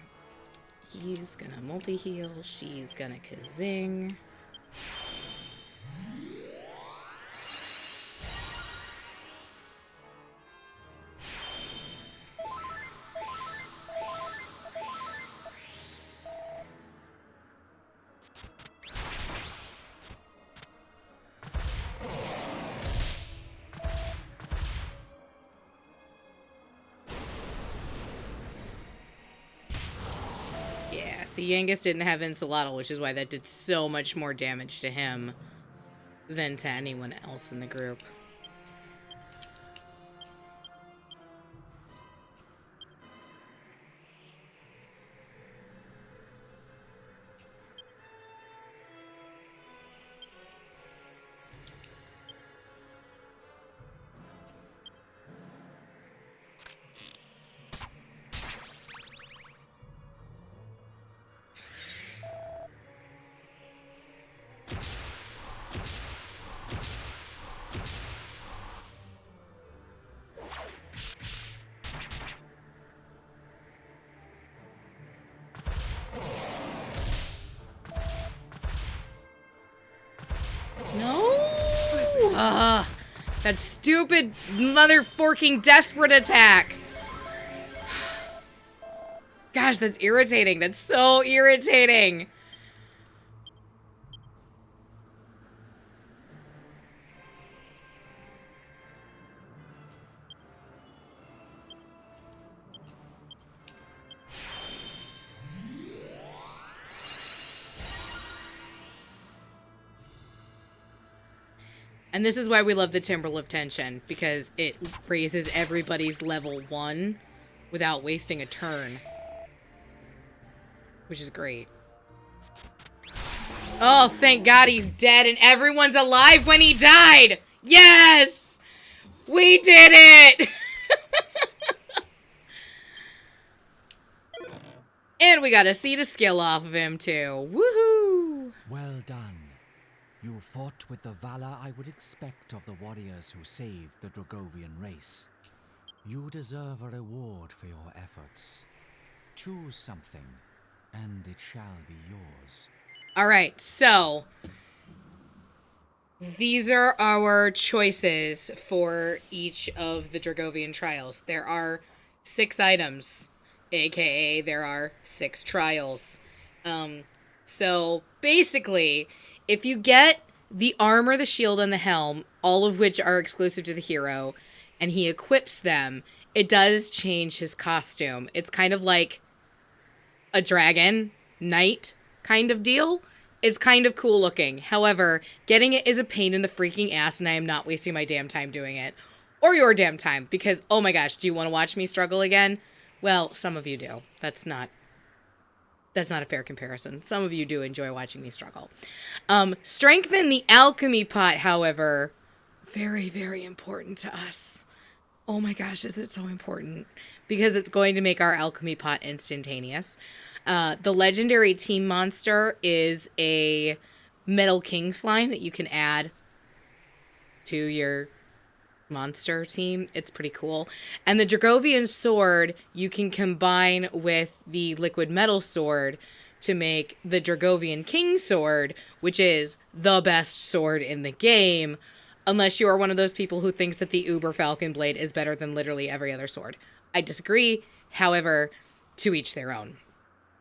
He's gonna multi-heal. She's gonna Kazing. See, Yangus didn't have Insulattle, which is why that did so much more damage to him than to anyone else in the group. No! That stupid mother-forking desperate attack! Gosh, that's irritating. That's so irritating. And this is why we love the Timbrel of Tension, because it raises everybody's level 1 without wasting a turn. Which is great. Oh, thank God he's dead and everyone's alive when he died! Yes! We did it! And we got a seed of skill off of him, too. Woohoo! Well done. You fought with the valor I would expect of the warriors who saved the Dragovian race. You deserve a reward for your efforts. Choose something, and it shall be yours. Alright, so these are our choices for each of the Dragovian trials. There are 6 items, aka there are 6 trials. So basically, if you get the armor, the shield, and the helm, all of which are exclusive to the hero, and he equips them, it does change his costume. It's kind of like a dragon knight kind of deal. It's kind of cool looking. However, getting it is a pain in the freaking ass, and I am not wasting my damn time doing it. Or your damn time, because, oh my gosh, do you want to watch me struggle again? Well, some of you do. That's not a fair comparison. Some of you do enjoy watching me struggle. Strengthen the alchemy pot, however, very, very important to us. Oh my gosh, is it so important? Because it's going to make our alchemy pot instantaneous. The legendary team monster is a metal king slime that you can add to your monster team. It's pretty cool. And the Dragovian sword you can combine with the liquid metal sword to make the Dragovian king sword, which is the best sword in the game, unless you are one of those people who thinks that the Uber Falcon blade is better than literally every other sword. I disagree. However, to each their own.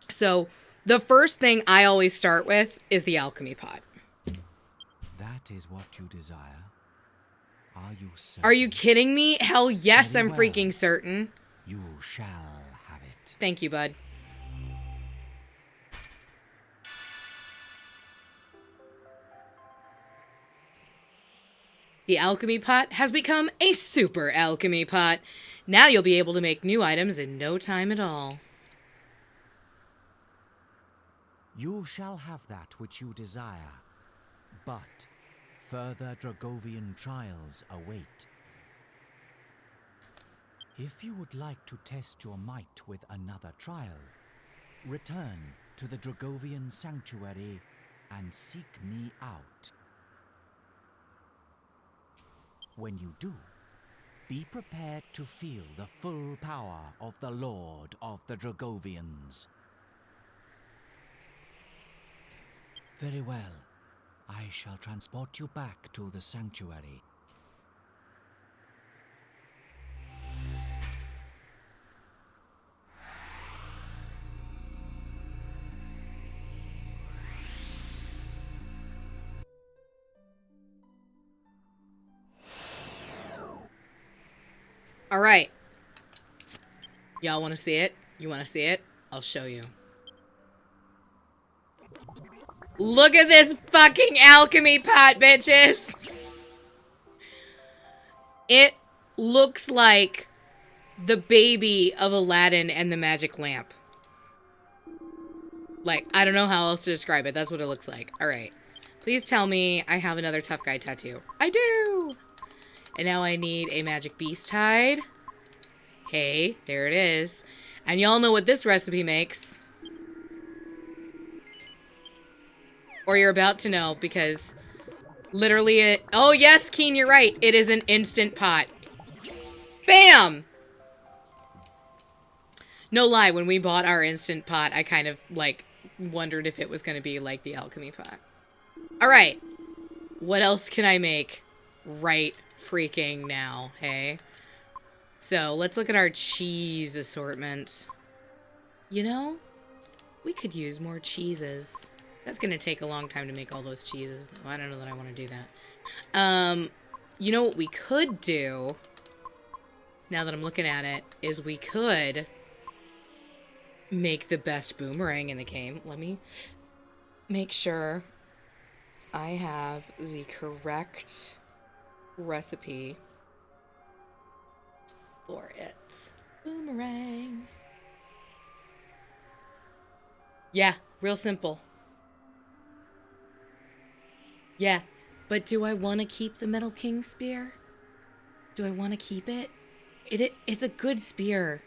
So the first thing I always start with is the alchemy pot. That is what you desire. Are you certain? Are you kidding me? Hell yes, Very I'm well. freaking certain. You shall have it. Thank you, bud. The alchemy pot has become a super alchemy pot. Now you'll be able to make new items in no time at all. You shall have that which you desire, but further Dragovian trials await. If you would like to test your might with another trial, return to the Dragovian sanctuary and seek me out. When you do, be prepared to feel the full power of the Lord of the Dragovians. Very well. I shall transport you back to the sanctuary. All right. Y'all want to see it? You want to see it? I'll show you. Look at this fucking alchemy pot, bitches! It looks like the baby of Aladdin and the magic lamp. Like, I don't know how else to describe it. That's what it looks like. Alright. Please tell me I have another tough guy tattoo. I do! And now I need a magic beast hide. Hey, there it is. And y'all know what this recipe makes. Or you're about to know, because literally it... Oh, yes, Keen, you're right. It is an instant pot. Bam! No lie, when we bought our instant pot, I kind of, like, wondered if it was going to be like the alchemy pot. Alright. What else can I make right freaking now, hey? So, let's look at our cheese assortment. You know, we could use more cheeses. That's gonna take a long time to make all those cheeses, though. I don't know that I want to do that. You know what we could do, now that I'm looking at it, is we could make the best boomerang in the game. Let me make sure I have the correct recipe for it. Boomerang. Yeah, real simple. Yeah, but do I want to keep the Metal King spear? Do I want to keep it? It's a good spear.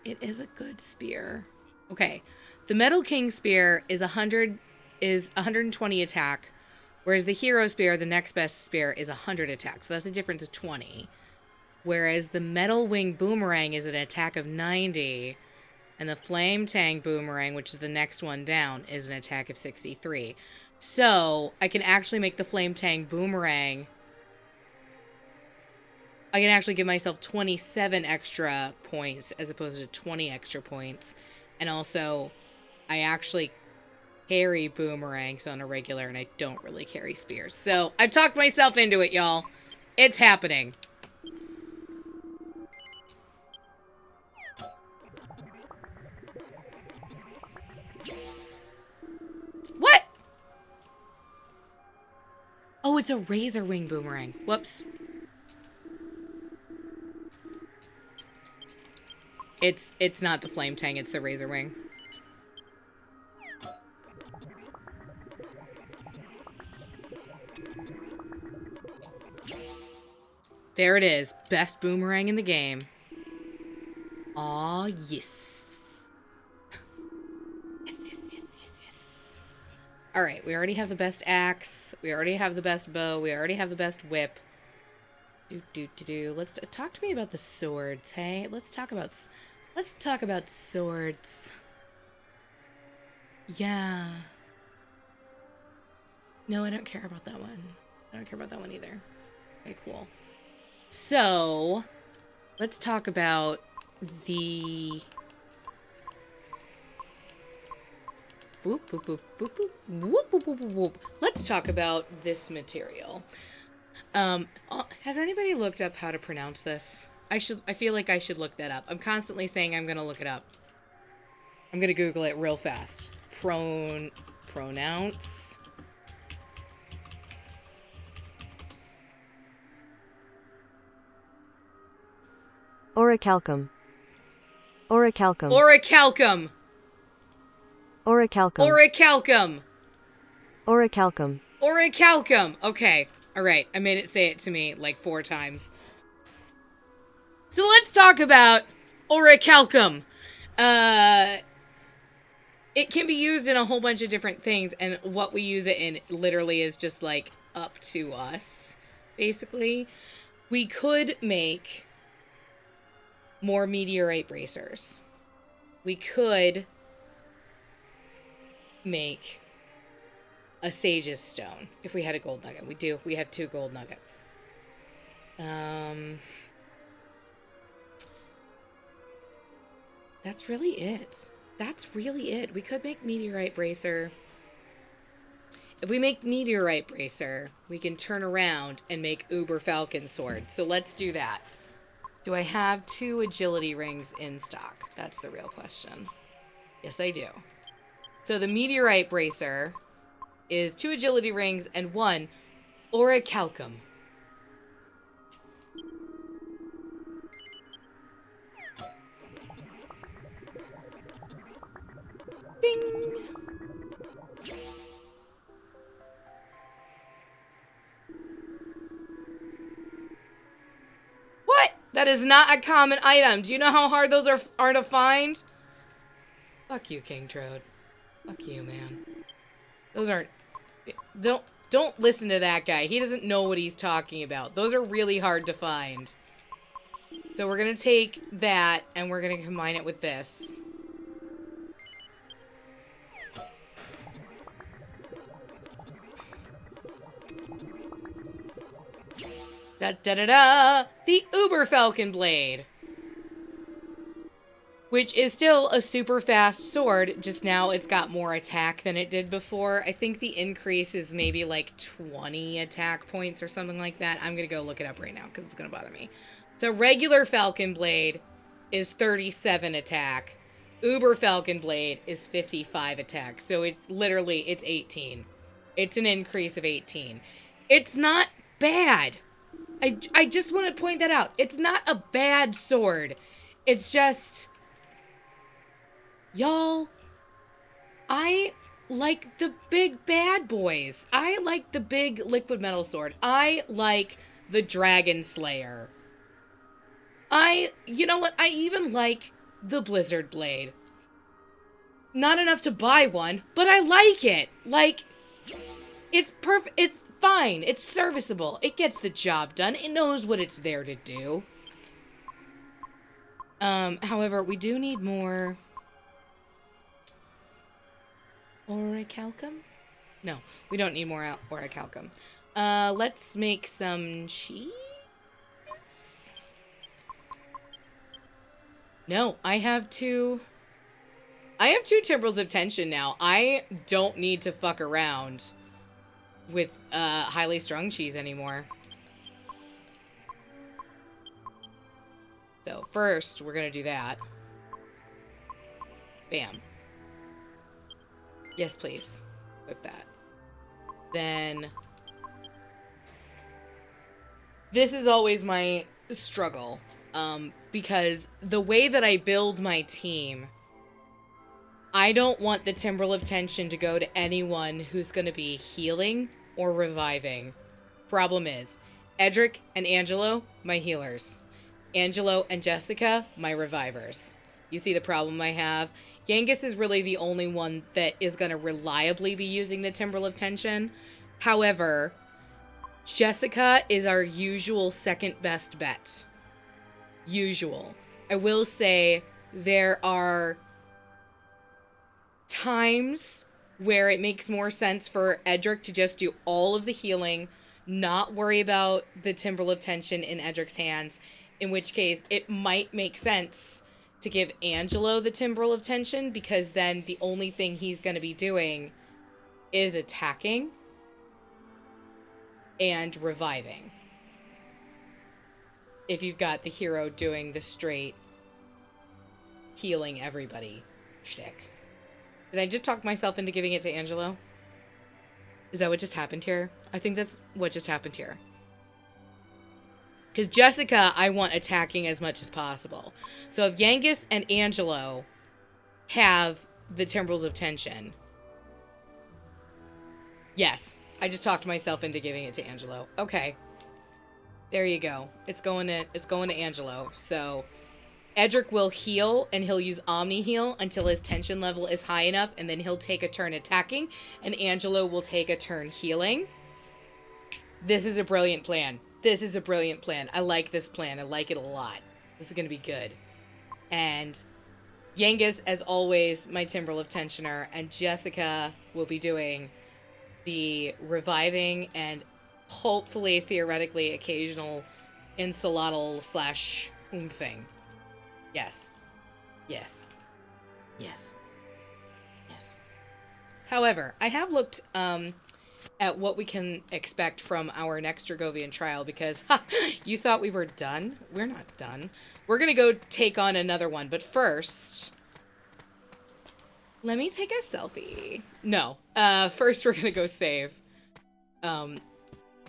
It is a good spear. Okay, the Metal King spear is 120 attack, whereas the Hero spear, the next best spear, is 100 attack. So that's a difference of 20. Whereas the Metal Wing boomerang is an attack of 90. And the Flame Tang boomerang, which is the next one down, is an attack of 63. So, I can actually make the Flame Tang boomerang. I can actually give myself 27 extra points as opposed to 20 extra points. And also, I actually carry boomerangs on a regular, and I don't really carry spears. So, I've talked myself into it, y'all. It's happening. What? Oh, it's a razor wing boomerang. Whoops. It's not the Flame Tang, it's the razor wing. There it is. Best boomerang in the game. Aw, yes. Alright, we already have the best axe. We already have the best bow. We already have the best whip. Let's talk to me about the swords, hey? Let's talk about swords. Yeah. No, I don't care about that one. I don't care about that one either. Okay, cool. So, let's talk about the... Boop, boop, boop, boop, boop. Whoop, whoop, whoop, whoop. Let's talk about this material. Has anybody looked up how to pronounce this? I feel like I should look that up. I'm constantly saying I'm gonna look it up. I'm gonna Google it real fast. Pronounce. Orichalcum. Orichalcum. Orichalcum. Orichalcum. Orichalcum. Orichalcum. Orichalcum. Okay. All right. I made it say it to me like 4 times. So let's talk about orichalcum. It can be used in a whole bunch of different things, and what we use it in literally is just like up to us, basically. We could make more meteorite bracers. We could make a sage's stone if we had a gold nugget. We have 2 gold nuggets. That's really it. We could make meteorite bracer. If we make meteorite bracer, we can turn around and make Uber Falcon sword. So let's do that. Do I have 2 agility rings in stock? That's the real question. Yes, I do. So the meteorite bracer is 2 agility rings and 1 orichalcum. Ding! What? That is not a common item. Do you know how hard those are to find? Fuck you, King Trode. Fuck you, man. Those aren't... Don't listen to that guy. He doesn't know what he's talking about. Those are really hard to find. So we're gonna take that, and we're gonna combine it with this. Da-da-da-da! The Uber Falcon Blade. Which is still a super fast sword, just now it's got more attack than it did before. I think the increase is maybe like 20 attack points or something like that. I'm going to go look it up right now because it's going to bother me. So regular Falcon Blade is 37 attack. Uber Falcon Blade is 55 attack. So it's 18. It's an increase of 18. It's not bad. I just want to point that out. It's not a bad sword. It's just... Y'all, I like the big bad boys. I like the big liquid metal sword. I like the Dragon Slayer. You know what? I even like the Blizzard Blade. Not enough to buy one, but I like it. Like, it's perfect. It's fine. It's serviceable. It gets the job done. It knows what it's there to do. However, we do need more... Orichalcum? No, we don't need more orichalcum. Let's make some cheese? No, I have two Timbrels of Tension now. I don't need to fuck around with highly strung cheese anymore. So first, we're gonna do that. Bam. Yes, please. Whip that. Then... This is always my struggle. Because the way that I build my team... I don't want the Timbrel of Tension to go to anyone who's going to be healing or reviving. Problem is, Edric and Angelo, my healers. Angelo and Jessica, my revivers. You see the problem I have? Genghis is really the only one that is going to reliably be using the Timbrel of Tension. However, Jessica is our usual second best bet. Usual. I will say there are times where it makes more sense for Edric to just do all of the healing, not worry about the Timbrel of Tension in Edric's hands, in which case it might make sense to give Angelo the Timbrel of Tension, because then the only thing he's going to be doing is attacking and reviving. If you've got the hero doing the straight healing everybody shtick. Did I just talk myself into giving it to Angelo? Is that what just happened here? I think that's what just happened here. Because Jessica, I want attacking as much as possible. So if Yangus and Angelo have the Timbrels of Tension... Yes, I just talked myself into giving it to Angelo. Okay. There you go. It's going to Angelo. So Edric will heal, and he'll use Omni Heal until his tension level is high enough, and then he'll take a turn attacking, and Angelo will take a turn healing. This is a brilliant plan. This is a brilliant plan. I like this plan. I like it a lot. This is going to be good. And Yangus, as always, my Timbrel of Tensioner, and Jessica will be doing the reviving and hopefully, theoretically, occasional insulatl / thing. Yes. Yes. Yes. Yes. However, I have looked at what we can expect from our next Dragovian trial, because you thought we were done? We're not done. We're going to go take on another one, but first... Let me take a selfie. No. First, we're going to go save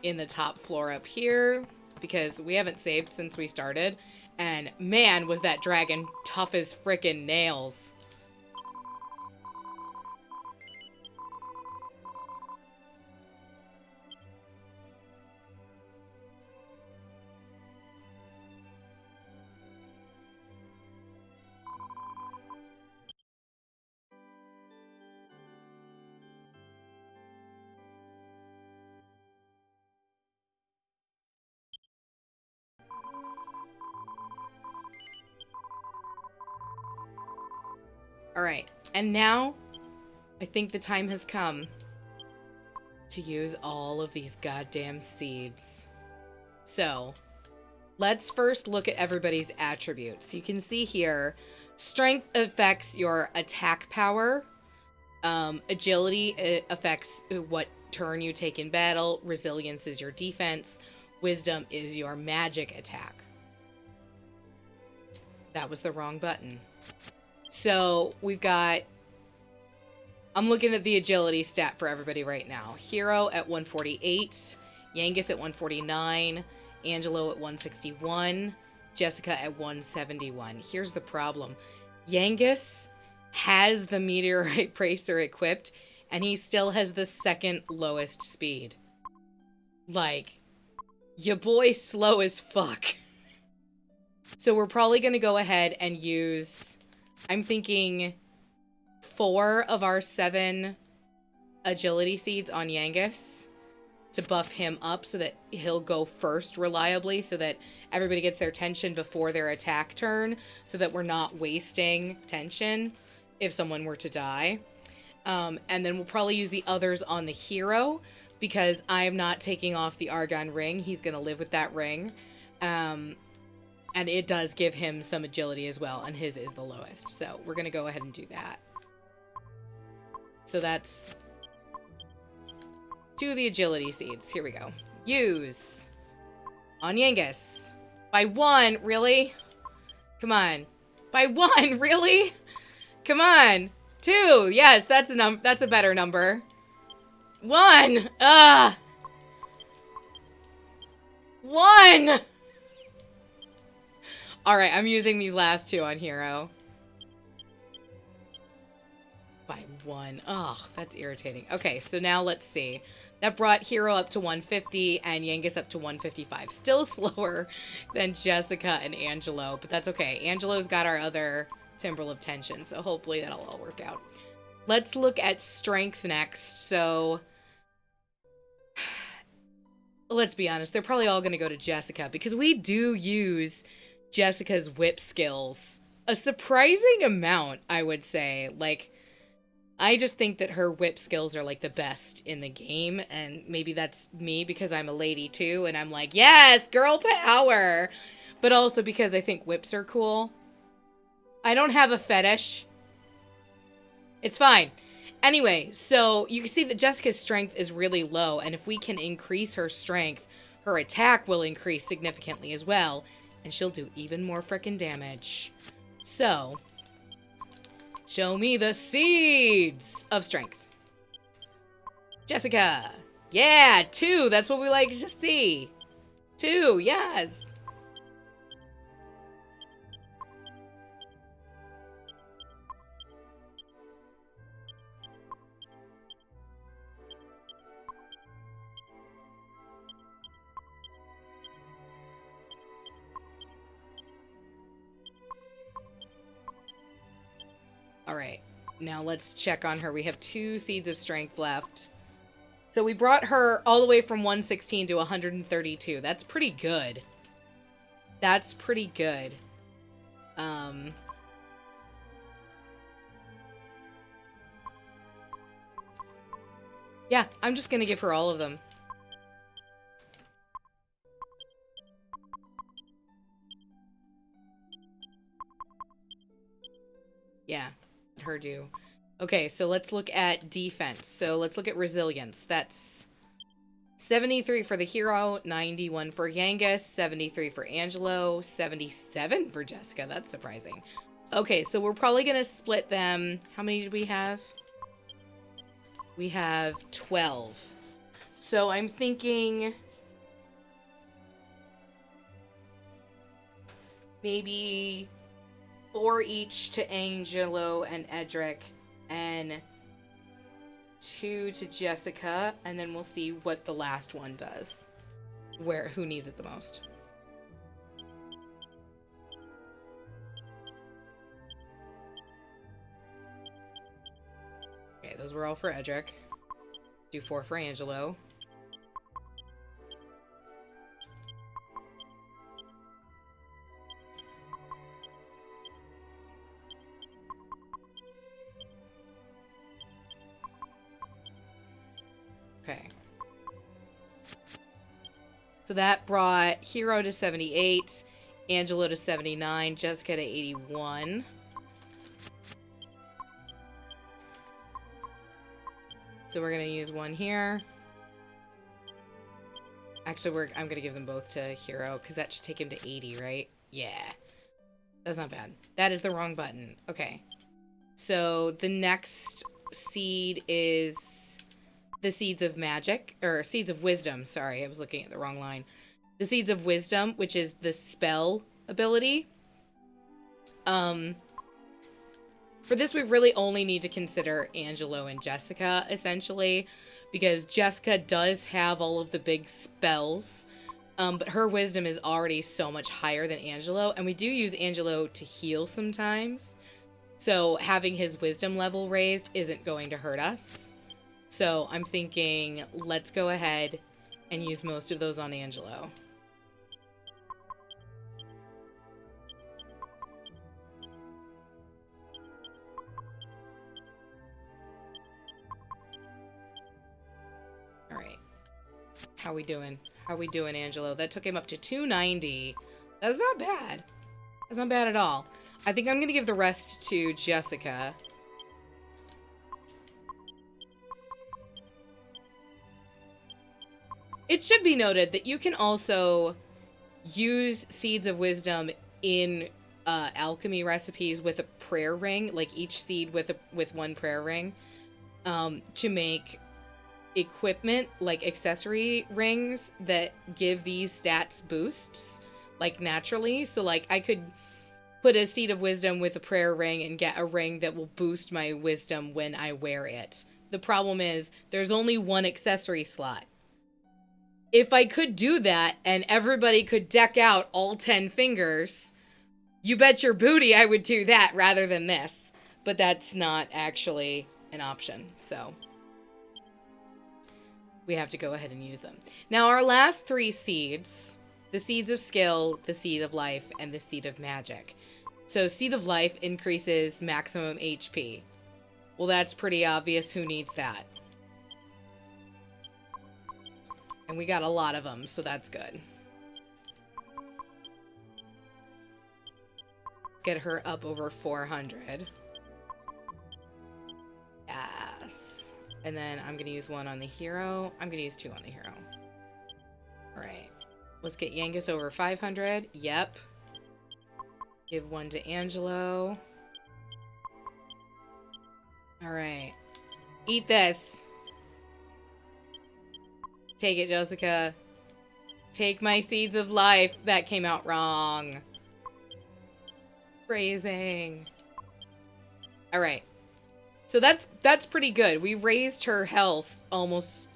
in the top floor up here, because we haven't saved since we started. And man, was that dragon tough as frickin' nails. Alright, and now I think the time has come to use all of these goddamn seeds. So let's first look at everybody's attributes. You can see here, strength affects your attack power. Agility affects what turn you take in battle. Resilience is your defense. Wisdom is your magic attack. That was the wrong button. So we've got, I'm looking at the agility stat for everybody right now. Hero at 148, Yangus at 149, Angelo at 161, Jessica at 171. Here's the problem. Yangus has the meteorite bracer equipped, and he still has the second lowest speed. Like, your boy's slow as fuck. So we're probably going to go ahead and use, I'm thinking, 4 of our 7 agility seeds on Yangus to buff him up so that he'll go first reliably, so that everybody gets their tension before their attack turn, so that we're not wasting tension if someone were to die. And then we'll probably use the others on the hero, because I'm not taking off the Argon ring. He's going to live with that ring. And it does give him some agility as well, and his is the lowest. So we're going to go ahead and do that. So that's 2 of the agility seeds. Here we go. Use on Yangus. By 1, really? Come on. By 1, really? Come on. 2. Yes, that's a better number. 1. 1. All right, I'm using these last 2 on hero. By 1. Oh, that's irritating. Okay, so now let's see. That brought hero up to 150 and Yangus up to 155. Still slower than Jessica and Angelo, but that's okay. Angelo's got our other Timbrel of Tension, so hopefully that'll all work out. Let's look at strength next. So let's be honest, they're probably all going to go to Jessica, because we do use Jessica's whip skills a surprising amount, I would say. Like, I just think that her whip skills are, like, the best in the game, and maybe that's me because I'm a lady, too, and I'm like, yes, girl power! But also because I think whips are cool. I don't have a fetish. It's fine. Anyway, so you can see that Jessica's strength is really low, and if we can increase her strength, her attack will increase significantly as well, and she'll do even more frickin' damage. So, show me the seeds of strength. Jessica. Yeah, 2. That's what we like to see. 2, yes. All right, now let's check on her. We have 2 seeds of strength left. So we brought her all the way from 116 to 132. That's pretty good. That's pretty good. Yeah, I'm just gonna give her all of them. Yeah. Her do. Okay, so let's look at defense. So let's look at resilience. That's 73 for the hero, 91 for Yangus, 73 for Angelo, 77 for Jessica. That's surprising. Okay, so we're probably going to split them. How many did we have? We have 12. So I'm thinking maybe 4 each to Angelo and Edric, and 2 to Jessica, and then we'll see what the last one does. Who needs it the most. Okay, those were all for Edric. Do 4 for Angelo. Okay. So that brought Hero to 78, Angelo to 79, Jessica to 81. So we're going to use one here. Actually, I'm going to give them both to Hero, because that should take him to 80, right? Yeah. That's not bad. That is the wrong button. Okay. So the next seed is the Seeds of Magic, or Seeds of Wisdom. Sorry, I was looking at the wrong line. The Seeds of Wisdom, which is the spell ability. For this, we really only need to consider Angelo and Jessica, essentially, because Jessica does have all of the big spells, but her wisdom is already so much higher than Angelo, and we do use Angelo to heal sometimes, so having his wisdom level raised isn't going to hurt us. So I'm thinking, let's go ahead and use most of those on Angelo. Alright. How we doing? How we doing, Angelo? That took him up to 290. That's not bad. That's not bad at all. I think I'm going to give the rest to Jessica. It should be noted that you can also use Seeds of Wisdom in alchemy recipes with a prayer ring, like each seed with one prayer ring, to make equipment, like accessory rings that give these stats boosts, like naturally. So like I could put a Seed of Wisdom with a prayer ring and get a ring that will boost my wisdom when I wear it. The problem is there's only one accessory slot. If I could do that and everybody could deck out all 10 fingers, you bet your booty I would do that rather than this. But that's not actually an option, so we have to go ahead and use them. Now our last three seeds, the Seeds of Skill, the Seed of Life, and the Seed of Magic. So Seed of Life increases maximum HP. Well, that's pretty obvious. Who needs that? And we got a lot of them, so that's good. Get her up over 400. Yes. And then I'm going to use one on the hero. I'm going to use two on the hero. Alright. Let's get Yangus over 500. Yep. Give one to Angelo. Alright. Eat this. Take it, Jessica. Take my Seeds of Life. That came out wrong. Phrasing. Alright. So that's pretty good. We raised her health almost...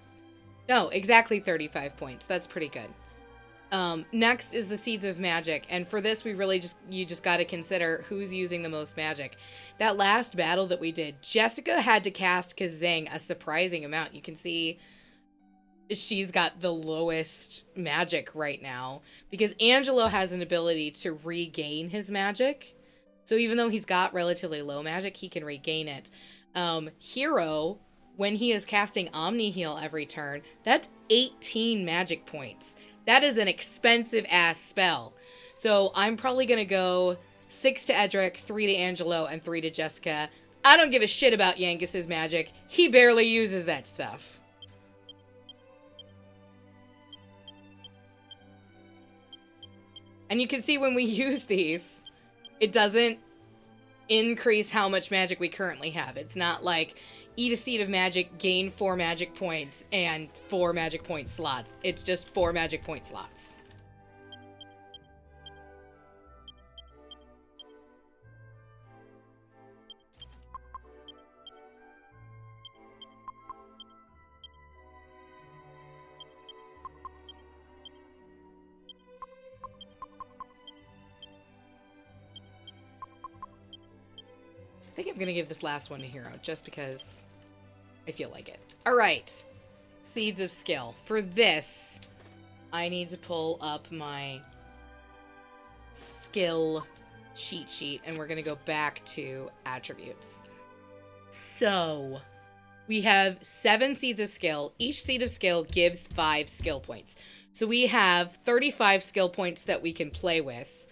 No, exactly 35 points. That's pretty good. Next is the Seeds of Magic. And for this, you just got to consider who's using the most magic. That last battle that we did, Jessica had to cast Kazang a surprising amount. You can see... she's got the lowest magic right now because Angelo has an ability to regain his magic. So even though he's got relatively low magic, he can regain it. Hero, when he is casting Omni Heal every turn, that's 18 magic points. That is an expensive ass spell. So I'm probably going to go 6 to Edric, 3 to Angelo, and 3 to Jessica. I don't give a shit about Yangus's magic. He barely uses that stuff. And you can see when we use these, it doesn't increase how much magic we currently have. It's not like eat a Seed of Magic, gain 4 magic points, and 4 magic point slots. It's just 4 magic point slots. I think I'm going to give this last one to Hero, just because I feel like it. Alright. Seeds of Skill. For this, I need to pull up my skill cheat sheet, and we're going to go back to attributes. So, we have 7 Seeds of Skill. Each Seed of Skill gives 5 skill points. So we have 35 skill points that we can play with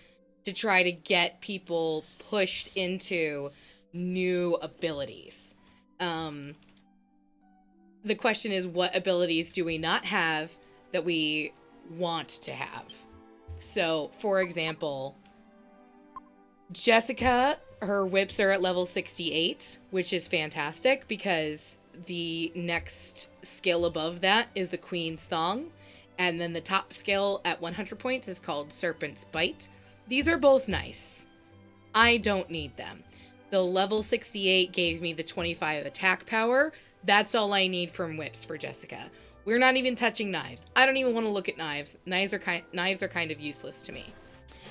to try to get people pushed into new abilities. The question is, what abilities do we not have that we want to have? So, for example, Jessica, her whips are at level 68, which is fantastic because the next skill above that is the Queen's Thong. And then the top skill at 100 points is called Serpent's Bite. These are both nice. I don't need them. The level 68 gave me the 25 attack power. That's all I need from whips for Jessica. We're not even touching knives. I don't even want to look at knives. Knives are kind of useless to me.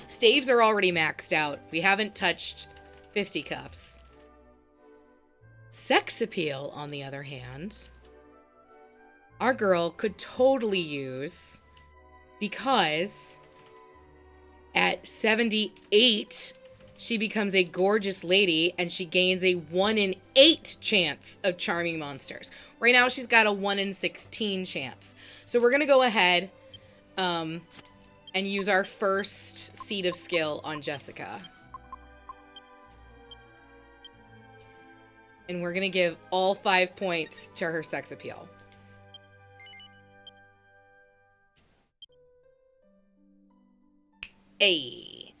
Staves are already maxed out. We haven't touched fisticuffs. Sex appeal, on the other hand, our girl could totally use, because at 78, she becomes a gorgeous lady and she gains a 1 in 8 chance of charming monsters. Right now, she's got a 1 in 16 chance. So we're going to go ahead and use our first seed of skill on Jessica. And we're going to give all 5 points to her sex appeal. Ay.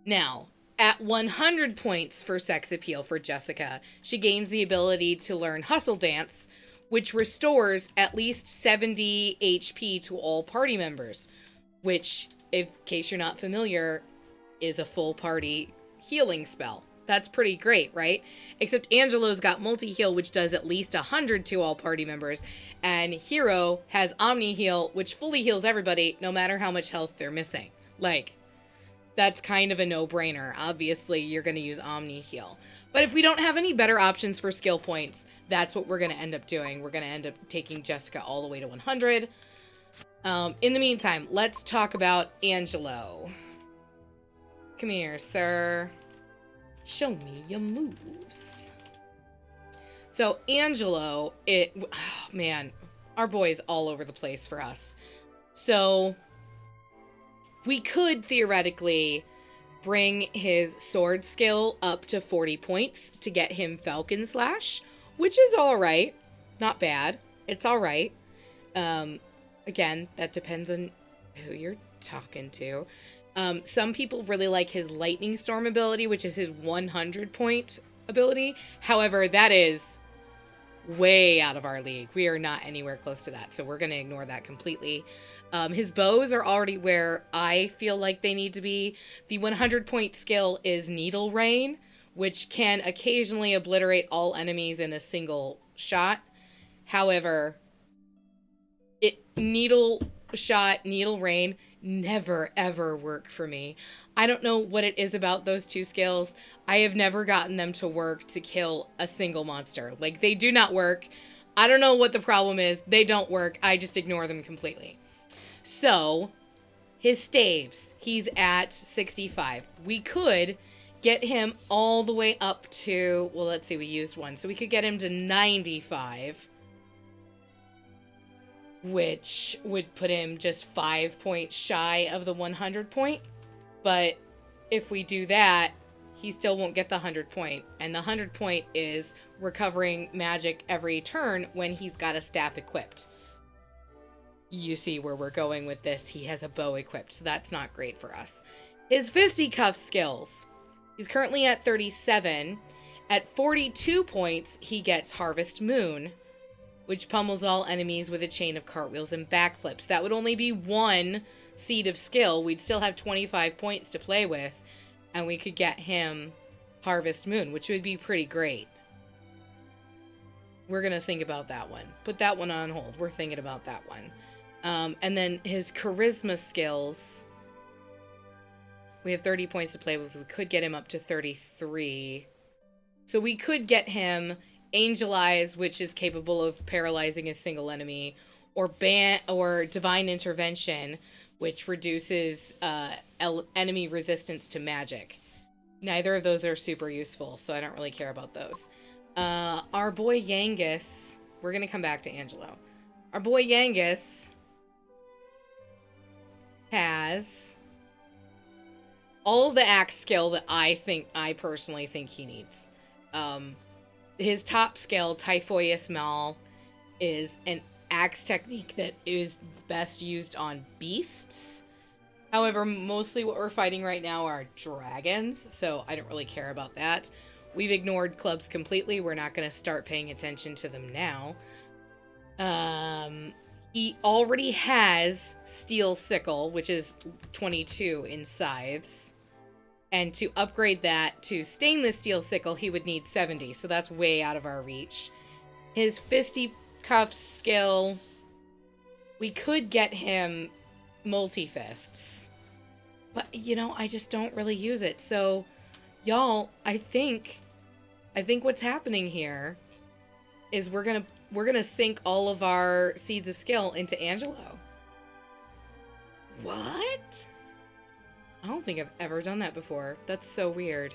Now, at 100 points for sex appeal for Jessica, she gains the ability to learn Hustle Dance, which restores at least 70 HP to all party members, which, in case you're not familiar, is a full party healing spell. That's pretty great, right? Except Angelo's got multi-heal, which does at least 100 to all party members, and Hero has Omni-Heal, which fully heals everybody, no matter how much health they're missing. Like, that's kind of a no-brainer. Obviously, you're going to use Omni-Heal. But if we don't have any better options for skill points, that's what we're going to end up doing. We're going to end up taking Jessica all the way to 100. In the meantime, let's talk about Angelo. Come here, sir. Show me your moves. So, Angelo, oh, man, our boy's all over the place for us. So, we could theoretically bring his sword skill up to 40 points to get him Falcon Slash, which is all right. Not bad. It's all right. Again, that depends on who you're talking to. Some people really like his Lightning Storm ability, which is his 100-point ability. However, that is way out of our league. We are not anywhere close to that, so we're going to ignore that completely. His bows are already where I feel like they need to be. The 100-point skill is Needle Rain, which can occasionally obliterate all enemies in a single shot. However, Needle Rain never ever work for me. I don't know what it is about those two skills. I have never gotten them to work to kill a single monster. Like, they do not work. I don't know what the problem is. They don't work. I just ignore them completely. So, his staves, he's at 65. We could get him all the way up to, well, let's see, we used one. So we could get him to 95. Which would put him just 5 points shy of the 100 point. But if we do that, he still won't get the 100 point. And the 100 point is recovering magic every turn when he's got a staff equipped. You see where we're going with this. He has a bow equipped, so that's not great for us. His fisticuff skills. He's currently at 37. At 42 points, he gets Harvest Moon, which pummels all enemies with a chain of cartwheels and backflips. That would only be one seed of skill. We'd still have 25 points to play with, and we could get him Harvest Moon, which would be pretty great. We're going to think about that one. Put that one on hold. We're thinking about that one. And then his charisma skills, we have 30 points to play with. We could get him up to 33. So we could get him Angel Eyes, which is capable of paralyzing a single enemy, or Divine Intervention, which reduces enemy resistance to magic. Neither of those are super useful, so I don't really care about those. Our boy Yangus, we're going to come back to Angelo. Our boy Yangus has all of the axe skill that I personally think he needs. His top skill, Typhoeus Mal, is an axe technique that is best used on beasts. However, mostly what we're fighting right now are dragons, so I don't really care about that. We've ignored clubs completely. We're not going to start paying attention to them now. He already has Steel Sickle, which is 22 in scythes. And to upgrade that to Stainless Steel Sickle, he would need 70, so that's way out of our reach. His Fisticuffs skill, we could get him multi-fists. But, you know, I just don't really use it. So, y'all, I think what's happening here is we're gonna sink all of our seeds of skill into Angelo. What? I don't think I've ever done that before. That's so weird.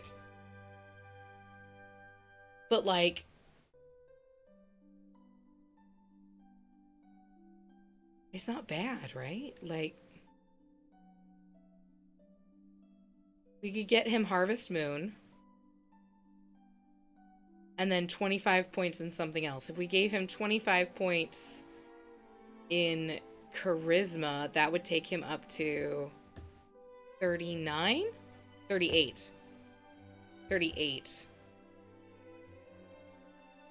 But, like, it's not bad, right? Like, we could get him Harvest Moon. And then 25 points in something else. If we gave him 25 points in Charisma, that would take him up to 39? 38. 38.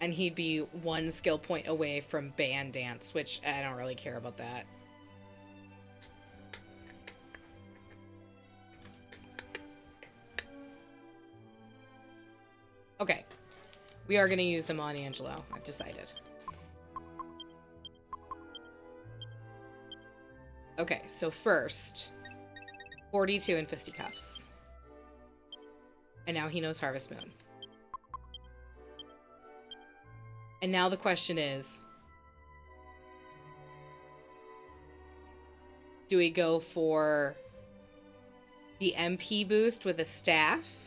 And he'd be one skill point away from Band Dance, which I don't really care about that. Okay. We are going to use them on Angelo. I've decided. Okay, so first, 42 in Fisticuffs. And now he knows Harvest Moon. And now the question is, do we go for the MP boost with a staff?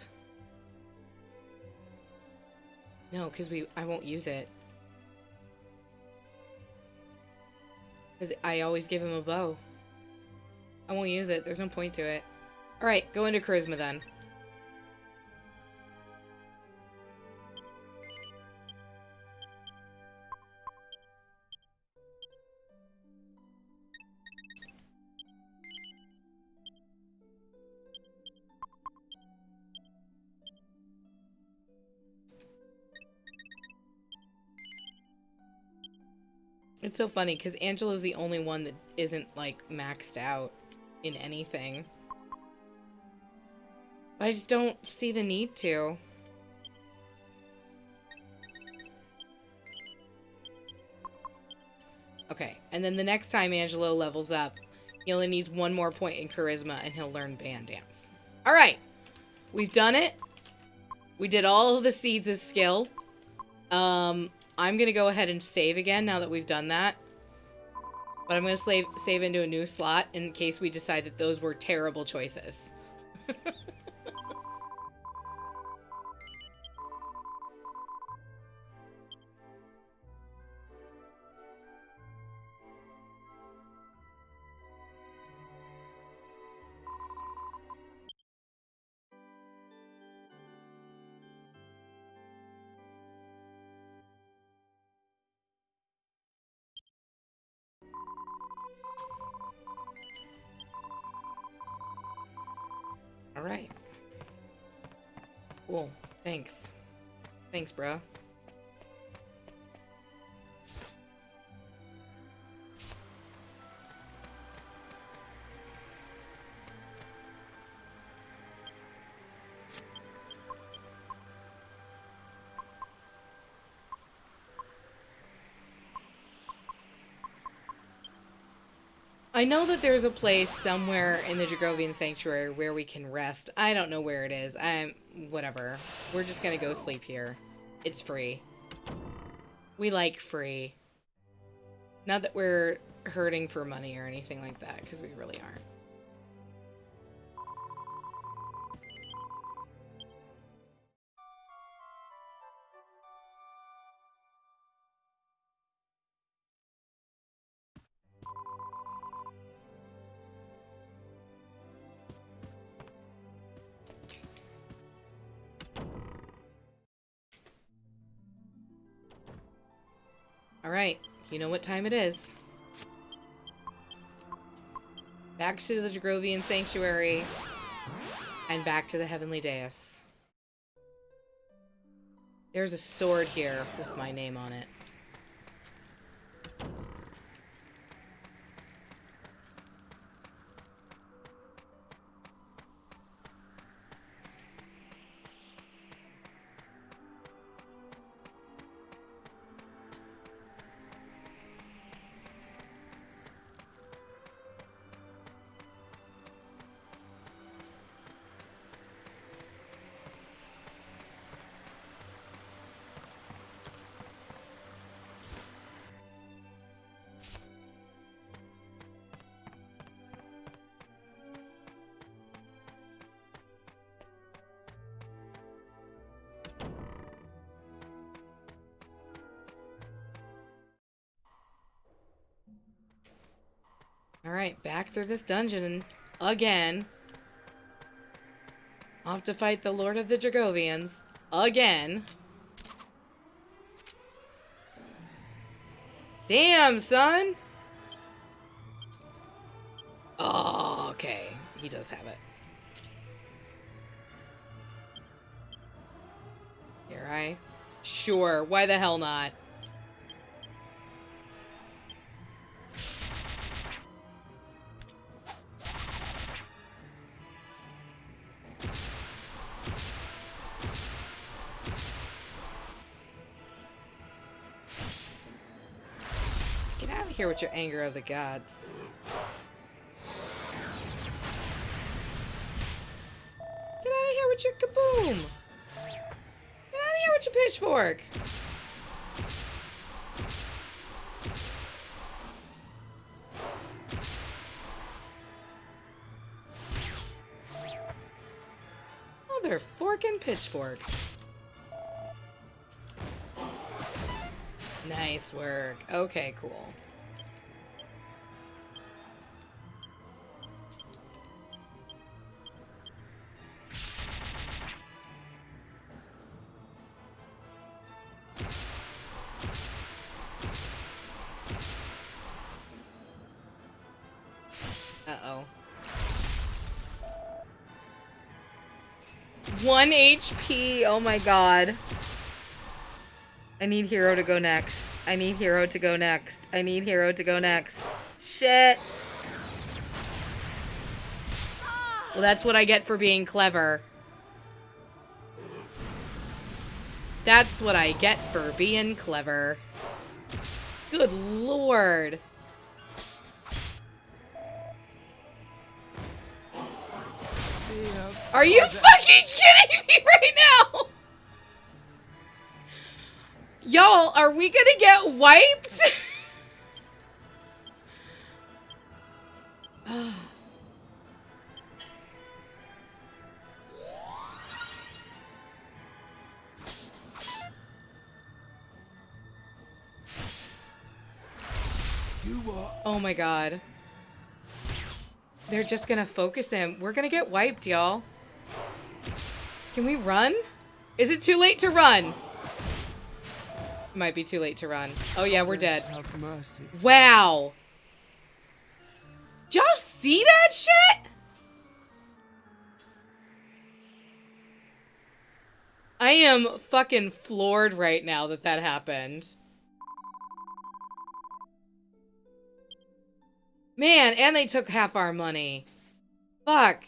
No, because I won't use it. Because I always give him a bow. I won't use it. There's no point to it. Alright, go into Charisma then. It's so funny, because Angelo's the only one that isn't, like, maxed out in anything. But I just don't see the need to. Okay, and then the next time Angelo levels up, he only needs one more point in Charisma, and he'll learn Band Dance. Alright! We've done it. We did all of the seeds of skill. I'm going to go ahead and save again now that we've done that. But I'm going to save into a new slot in case we decide that those were terrible choices. Alright. Cool. Thanks. Thanks, bro. I know that there's a place somewhere in the Dragovian Sanctuary where we can rest. I don't know where it is. Whatever. We're just gonna go sleep here. It's free. We like free. Not that we're hurting for money or anything like that, because we really aren't. Alright, you know what time it is. Back to the Dragovian Sanctuary. And back to the Heavenly Dais. There's a sword here with my name on it. Alright, back through this dungeon again. Off to fight the Lord of the Dragovians again. Damn, son! Oh, okay. He does have it. Here I... Sure, why the hell not? Get out of here with your anger of the gods. Get out of here with your kaboom! Get out of here with your pitchfork! Oh, they're forking pitchforks. Nice work. Okay, cool. Uh-oh. 1 HP. Oh my god. I need Hero to go next. I need Hero to go next. I need Hero to go next. Shit. Well, that's what I get for being clever. That's what I get for being clever. Good lord. Are you fucking kidding me right now? Y'all, are we gonna get wiped? Oh my god. They're just gonna focus him. We're gonna get wiped, y'all. Can we run? Is it too late to run? Might be too late to run. Oh yeah, we're dead. Wow. Did y'all see that shit? I am fucking floored right now that that happened. Man, and they took half our money. Fuck.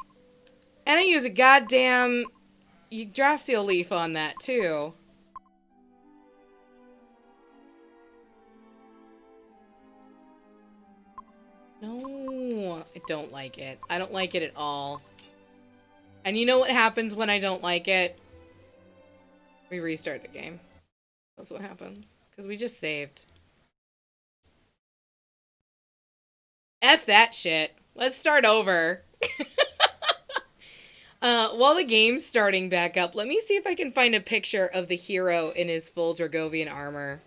And I use a goddamn Yggdrasil leaf on that, too. No, I don't like it. I don't like it at all. And you know what happens when I don't like it? We restart the game. That's what happens. Because we just saved. F that shit. Let's start over. While the game's starting back up, let me see if I can find a picture of the hero in his full Dragovian armor.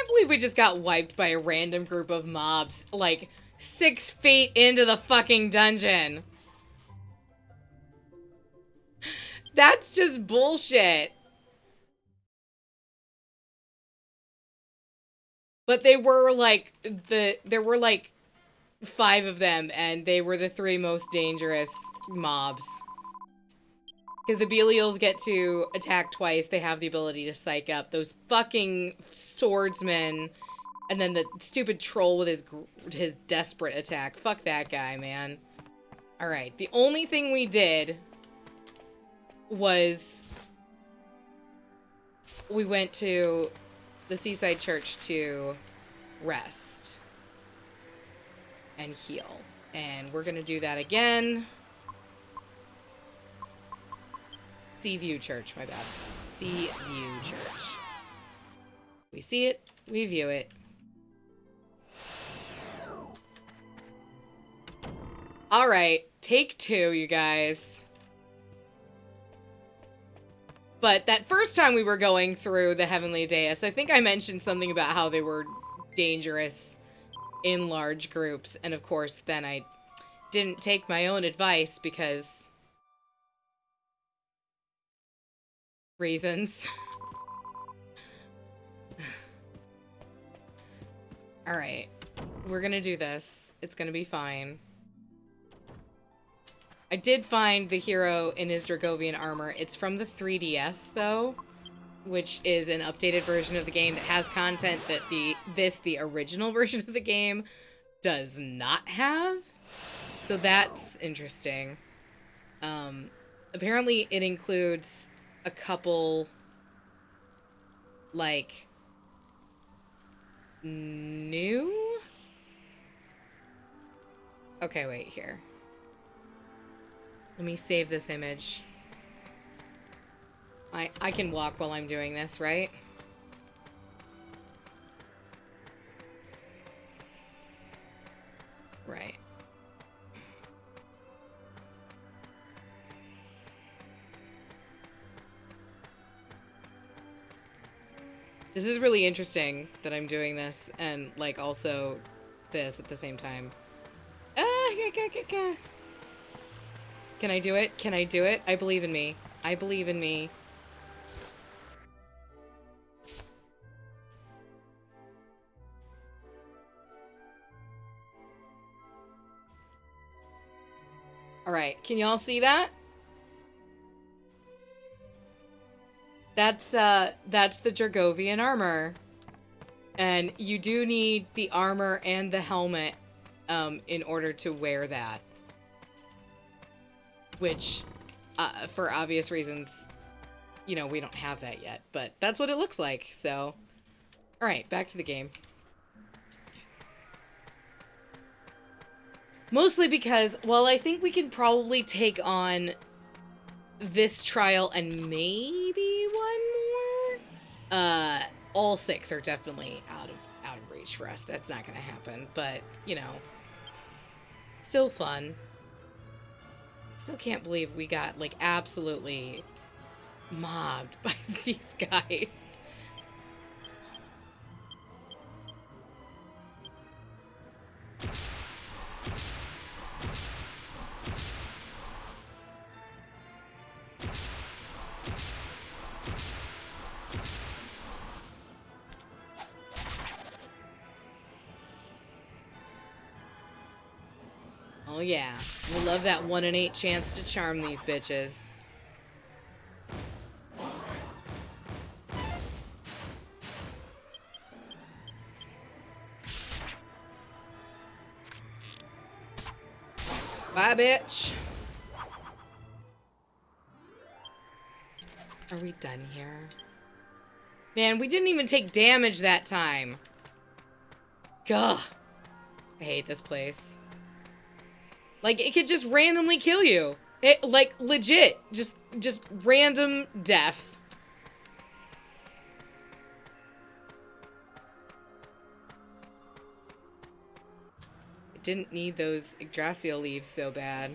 can't believe we just got wiped by a random group of mobs, like, 6 feet into the fucking dungeon. That's just bullshit. But they were, like, there were, like, 5 of them, and they were the 3 most dangerous mobs. Because the Belials get to attack twice. They have the ability to psych up. Those fucking swordsmen. And then the stupid troll with his desperate attack. Fuck that guy, man. Alright, the only thing we did was we went to the seaside church to rest and heal. And we're gonna do that again. Seaview Church, my bad. Seaview Church. We see it, we view it. Alright, take 2, you guys. But that first time we were going through the Heavenly Dais, I think I mentioned something about how they were dangerous in large groups. And of course, then I didn't take my own advice because... reasons. Alright. We're gonna do this. It's gonna be fine. I did find the hero in his Dragovian armor. It's from the 3DS, though, which is an updated version of the game that has content that the original version of the game does not have. So that's interesting. Apparently it includes a couple, like, new? Okay, wait, here. Let me save this image. I can walk while I'm doing this, right? Right. This is really interesting that I'm doing this and, like, also this at the same time. Can I do it? Can I do it? I believe in me. I believe in me. Alright, can y'all see that? That's the Dragovian armor. And you do need the armor and the helmet in order to wear that. Which, for obvious reasons, you know, we don't have that yet. But that's what it looks like, so... Alright, back to the game. Mostly because, well, I think we can probably take on this trial and maybe one more. All 6 are definitely out of reach for us. That's not gonna happen, but, you know, still fun. Still can't believe we got, like, absolutely mobbed by these guys. Oh yeah, we'll love that 1 in 8 chance to charm these bitches. Bye, bitch. Are we done here? Man, we didn't even take damage that time. Gah. I hate this place. Like, it could just randomly kill you. It, like, legit. Just random death. I didn't need those Yggdrasil leaves so bad.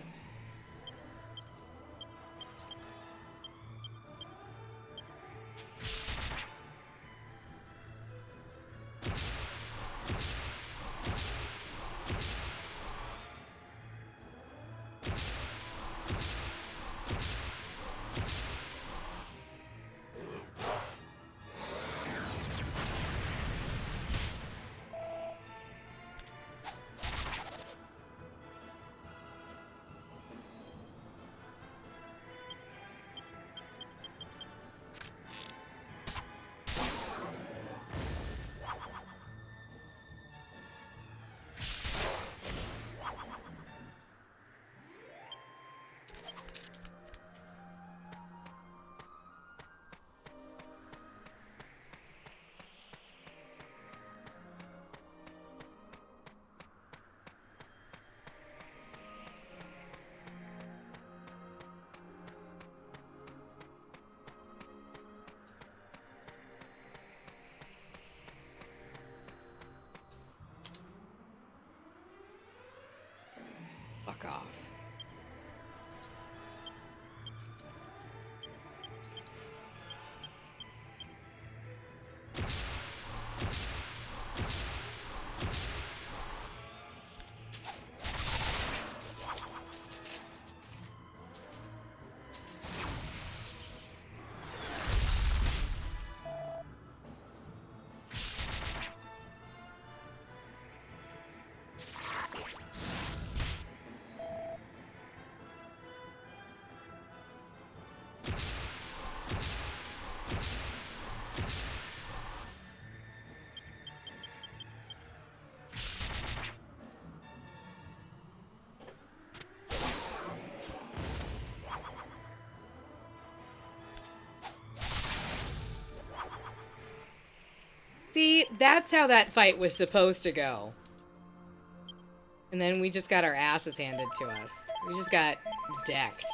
See, that's how that fight was supposed to go. And then we just got our asses handed to us. We just got decked.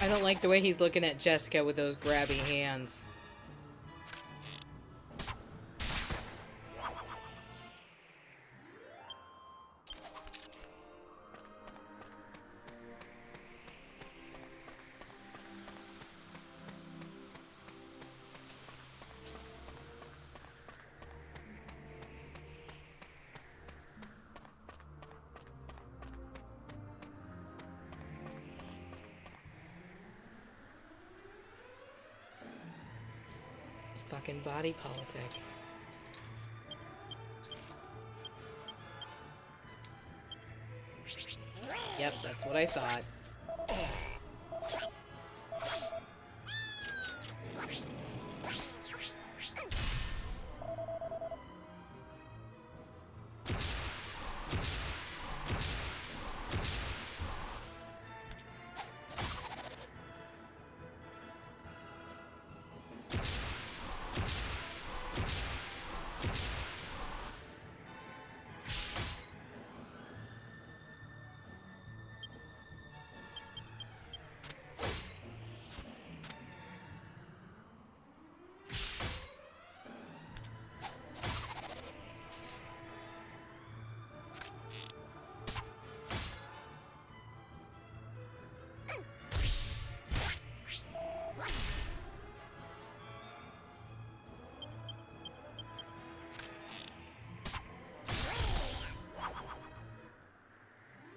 I don't like the way he's looking at Jessica with those grabby hands. Fucking body politic. Yep, that's what I thought.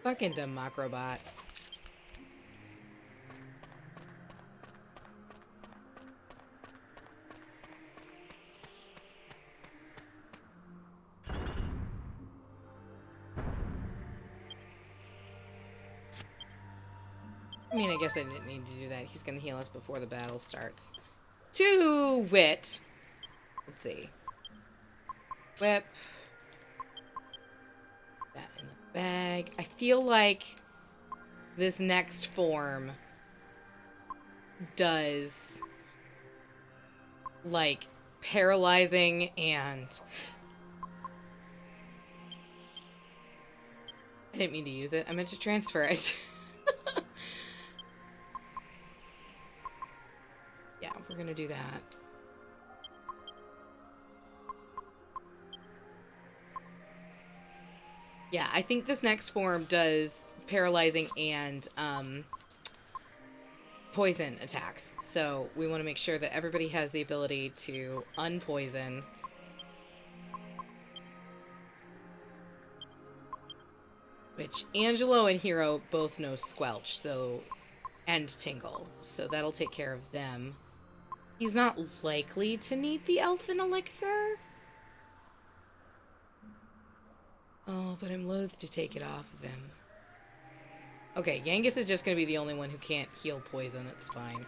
Fucking Democrobot. I mean, I guess I didn't need to do that. He's gonna heal us before the battle starts. To wit. Let's see. Whip. That in the bag. I feel like this next form does like paralyzing and I didn't mean to use it. I meant to transfer it. Yeah, we're gonna do that. Yeah, I think this next form does paralyzing and poison attacks. So we want to make sure that everybody has the ability to unpoison. Which Angelo and Hero both know Squelch, so and Tingle. So that'll take care of them. He's not likely to need the Elfin Elixir. Oh, but I'm loath to take it off of him. Okay, Genghis is just going to be the only one who can't heal poison. It's fine.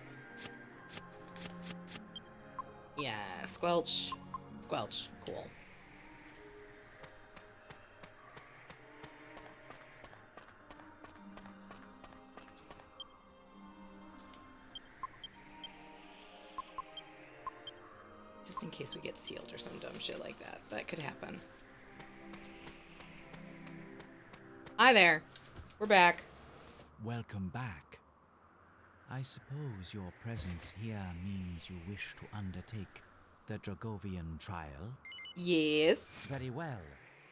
Yeah, Squelch. Squelch. Cool. Just in case we get sealed or some dumb shit like that. That could happen. Hi there. We're back. Welcome back. I suppose your presence here means you wish to undertake the Dragovian trial? Yes. Very well.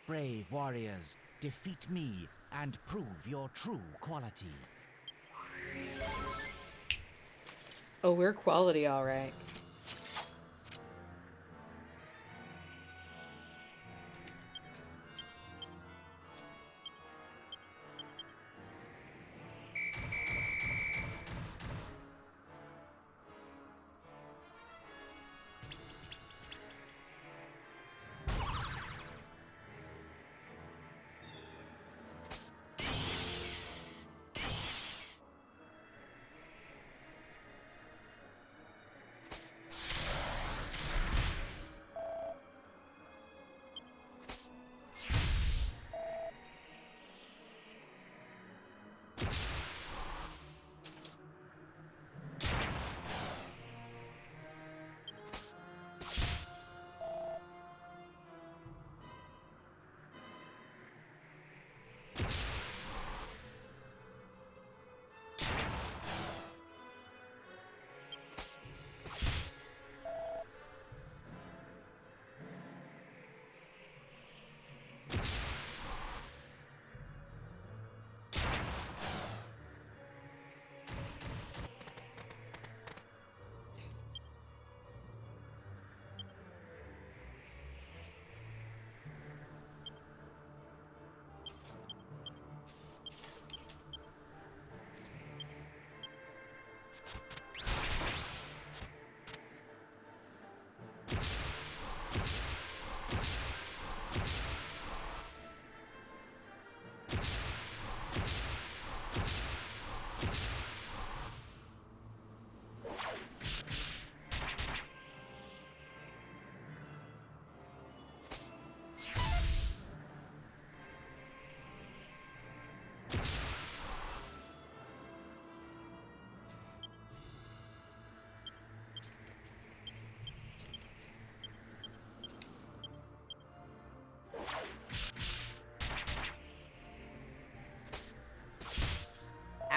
Brave warriors, defeat me and prove your true quality. Oh, we're quality, all right.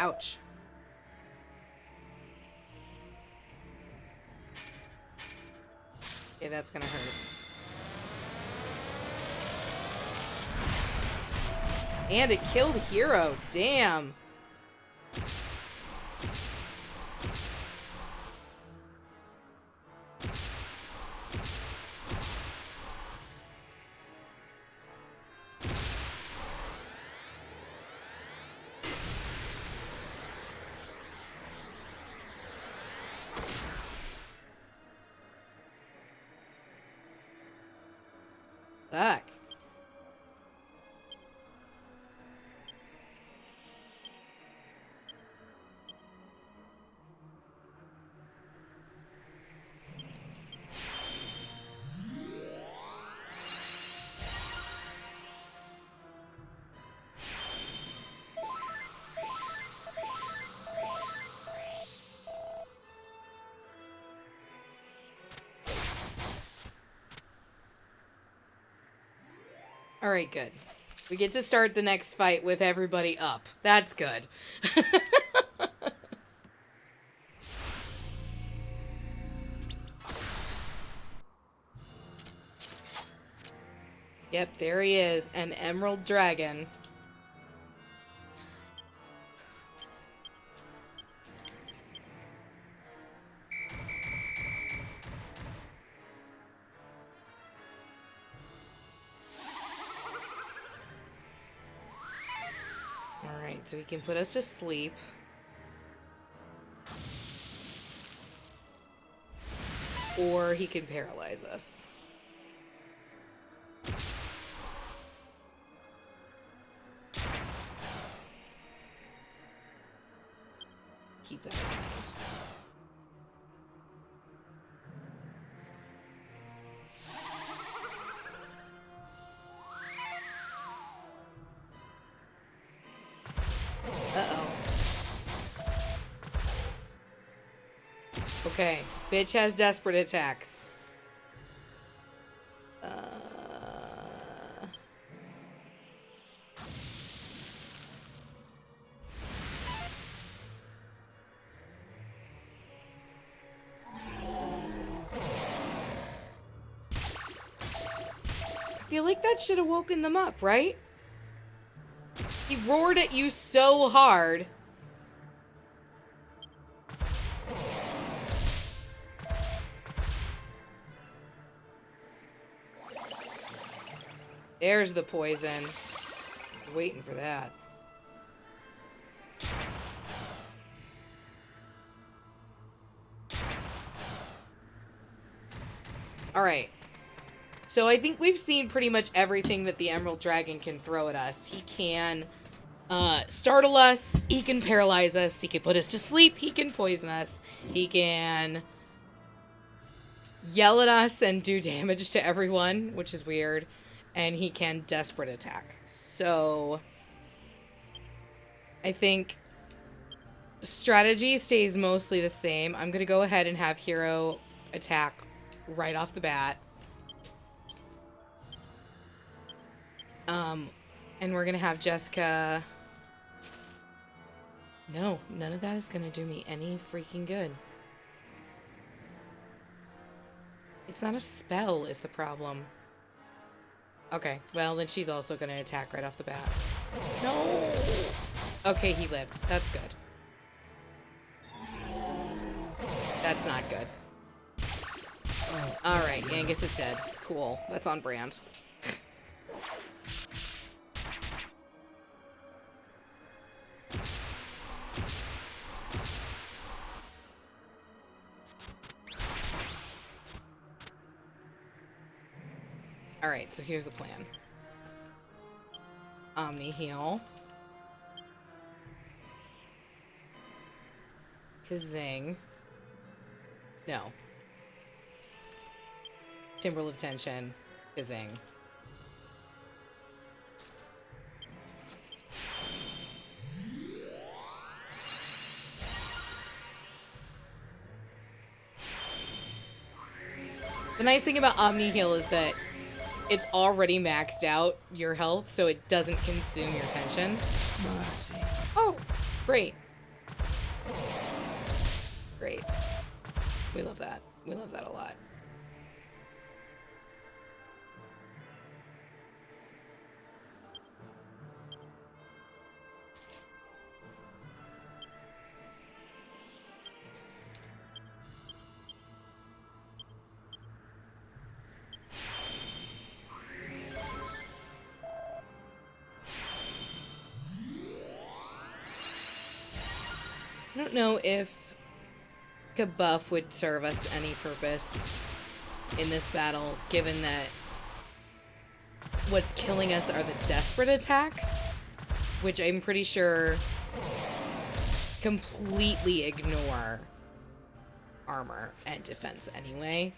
Ouch. Okay, that's gonna hurt. And it killed Hero. Damn. Fuck. Alright, good. We get to start the next fight with everybody up. That's good. Yep, there he is. An emerald dragon. Alright, so he can put us to sleep. Or he can paralyze us. Keep that in mind. Uh-oh. Okay, bitch has desperate attacks. I feel like that should have woken them up, right? He roared at you so hard. There's the poison. I was waiting for that. Alright. So I think we've seen pretty much everything that the Emerald Dragon can throw at us. He can startle us, he can paralyze us, he can put us to sleep, he can poison us, he can yell at us and do damage to everyone, which is weird, and he can desperate attack. So I think strategy stays mostly the same. I'm going to go ahead and have Hero attack right off the bat. And we're gonna have Jessica... No, none of that is gonna do me any freaking good. It's not a spell is the problem. Okay, well then she's also gonna attack right off the bat. No! Okay, he lived. That's good. That's not good. Alright, Angus is dead. Cool. That's on brand. Alright, so here's the plan. Omni heal. Kazing. No. Timberl of Tension. Kazing. The nice thing about Omni heal is that it's already maxed out your health, so it doesn't consume your tension. Mercy. Oh, great. great. We love that. We love that a lot. I don't know if a buff would serve us any purpose in this battle, given that what's killing us are the desperate attacks, which I'm pretty sure completely ignore armor and defense anyway.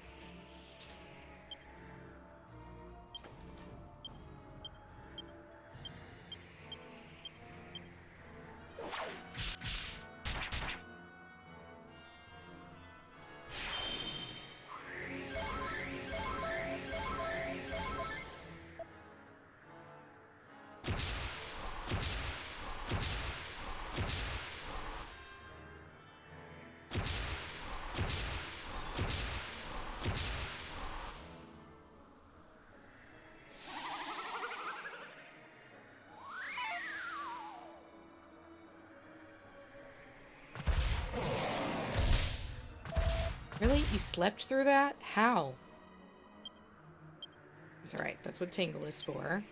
Really? You slept through that? How? It's alright. That's what Tingle is for.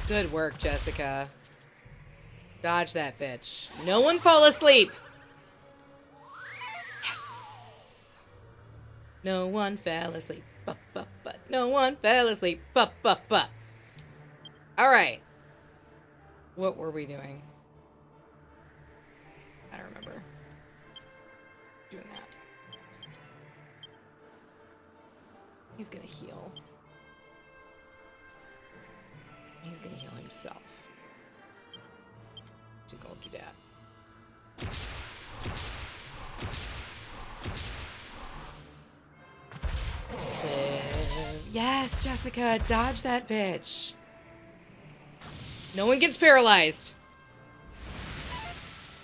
Good work, Jessica. Dodge that bitch. No one fall asleep! Yes! No one fell asleep. But no one fell asleep. But. Alright. What were we doing? I don't remember. Doing that. He's gonna heal. He's gonna heal himself. So go do that. Yes, Jessica, dodge that bitch. No one gets paralyzed.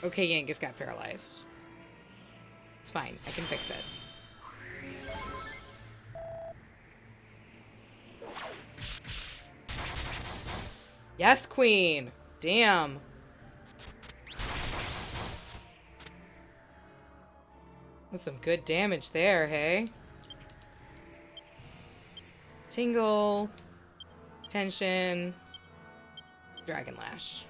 Okay, Yangus got paralyzed. It's fine. I can fix it. Yes, queen. Damn. That's some good damage there, hey? Tingle. Tension. Dragon Lash.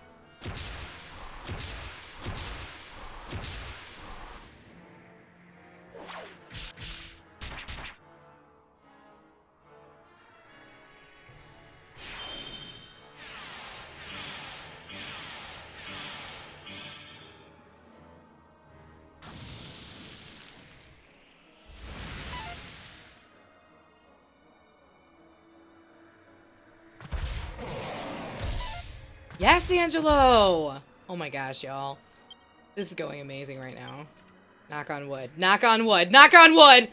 Yes, Angelo! Oh my gosh, y'all. This is going amazing right now. Knock on wood. Knock on wood. Knock on wood!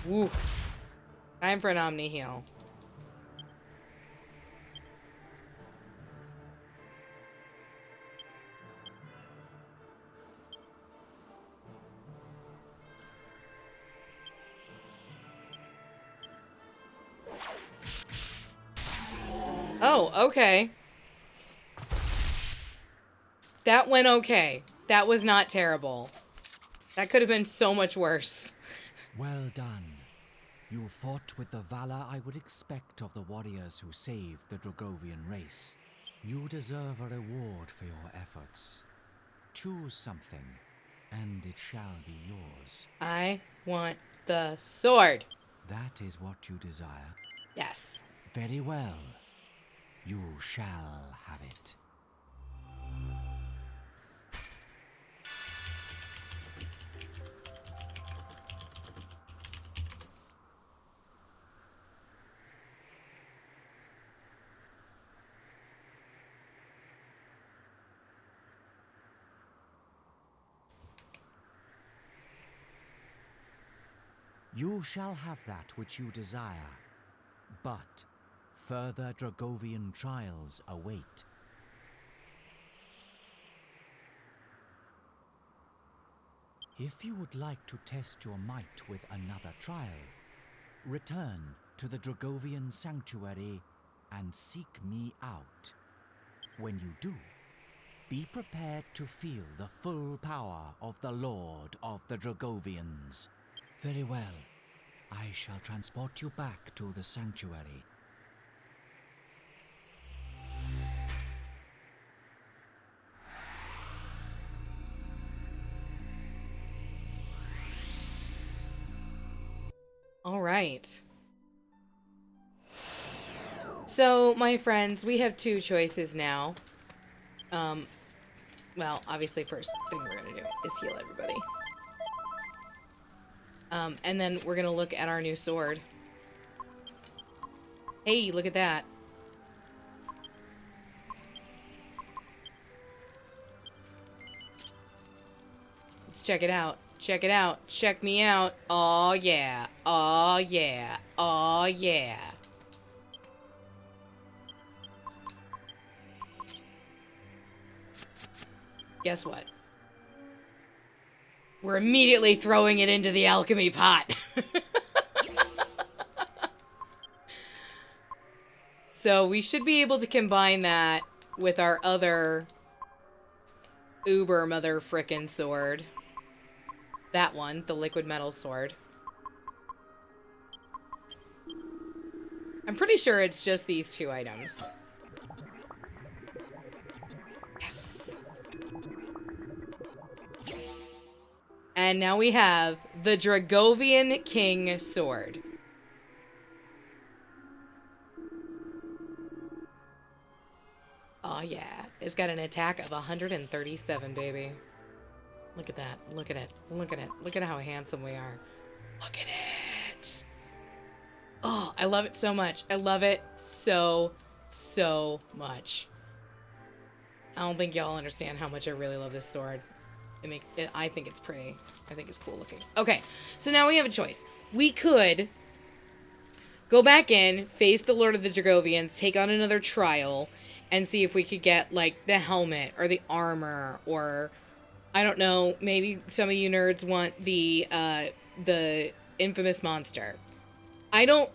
Woof. Time for an Omni heal. Oh, okay. That went okay. That was not terrible. That could have been so much worse. Well done. You fought with the valor I would expect of the warriors who saved the Dragovian race. You deserve a reward for your efforts. Choose something, and it shall be yours. I want the sword. That is what you desire. Yes. Very well. You shall have it. You shall have that which you desire, but further Dragovian trials await. If you would like to test your might with another trial, return to the Dragovian sanctuary and seek me out. When you do, be prepared to feel the full power of the Lord of the Dragovians. Very well. I shall transport you back to the sanctuary. All right. So, my friends, we have two choices now. Well, obviously, first thing we're gonna do is heal everybody. And then we're gonna look at our new sword. Hey, look at that. Let's check it out. Check it out. Check me out. Oh yeah. Oh yeah. Oh yeah. Guess what? We're immediately throwing it into the alchemy pot. So we should be able to combine that with our other uber mother frickin' sword. That one, the liquid metal sword. I'm pretty sure it's just these two items. Yes. And now we have the Dragovian King Sword. Oh yeah, it's got an attack of 137, baby. Look at that. Look at it. Look at it. Look at how handsome we are. Look at it. Oh, I love it so much. I love it so much. I don't think y'all understand how much I really love this sword. I think it's pretty. I think it's cool looking. Okay, so now we have a choice. We could go back in, face the Lord of the Dragovians, take on another trial, and see if we could get, like, the helmet or the armor or, I don't know, maybe some of you nerds want the infamous monster. I don't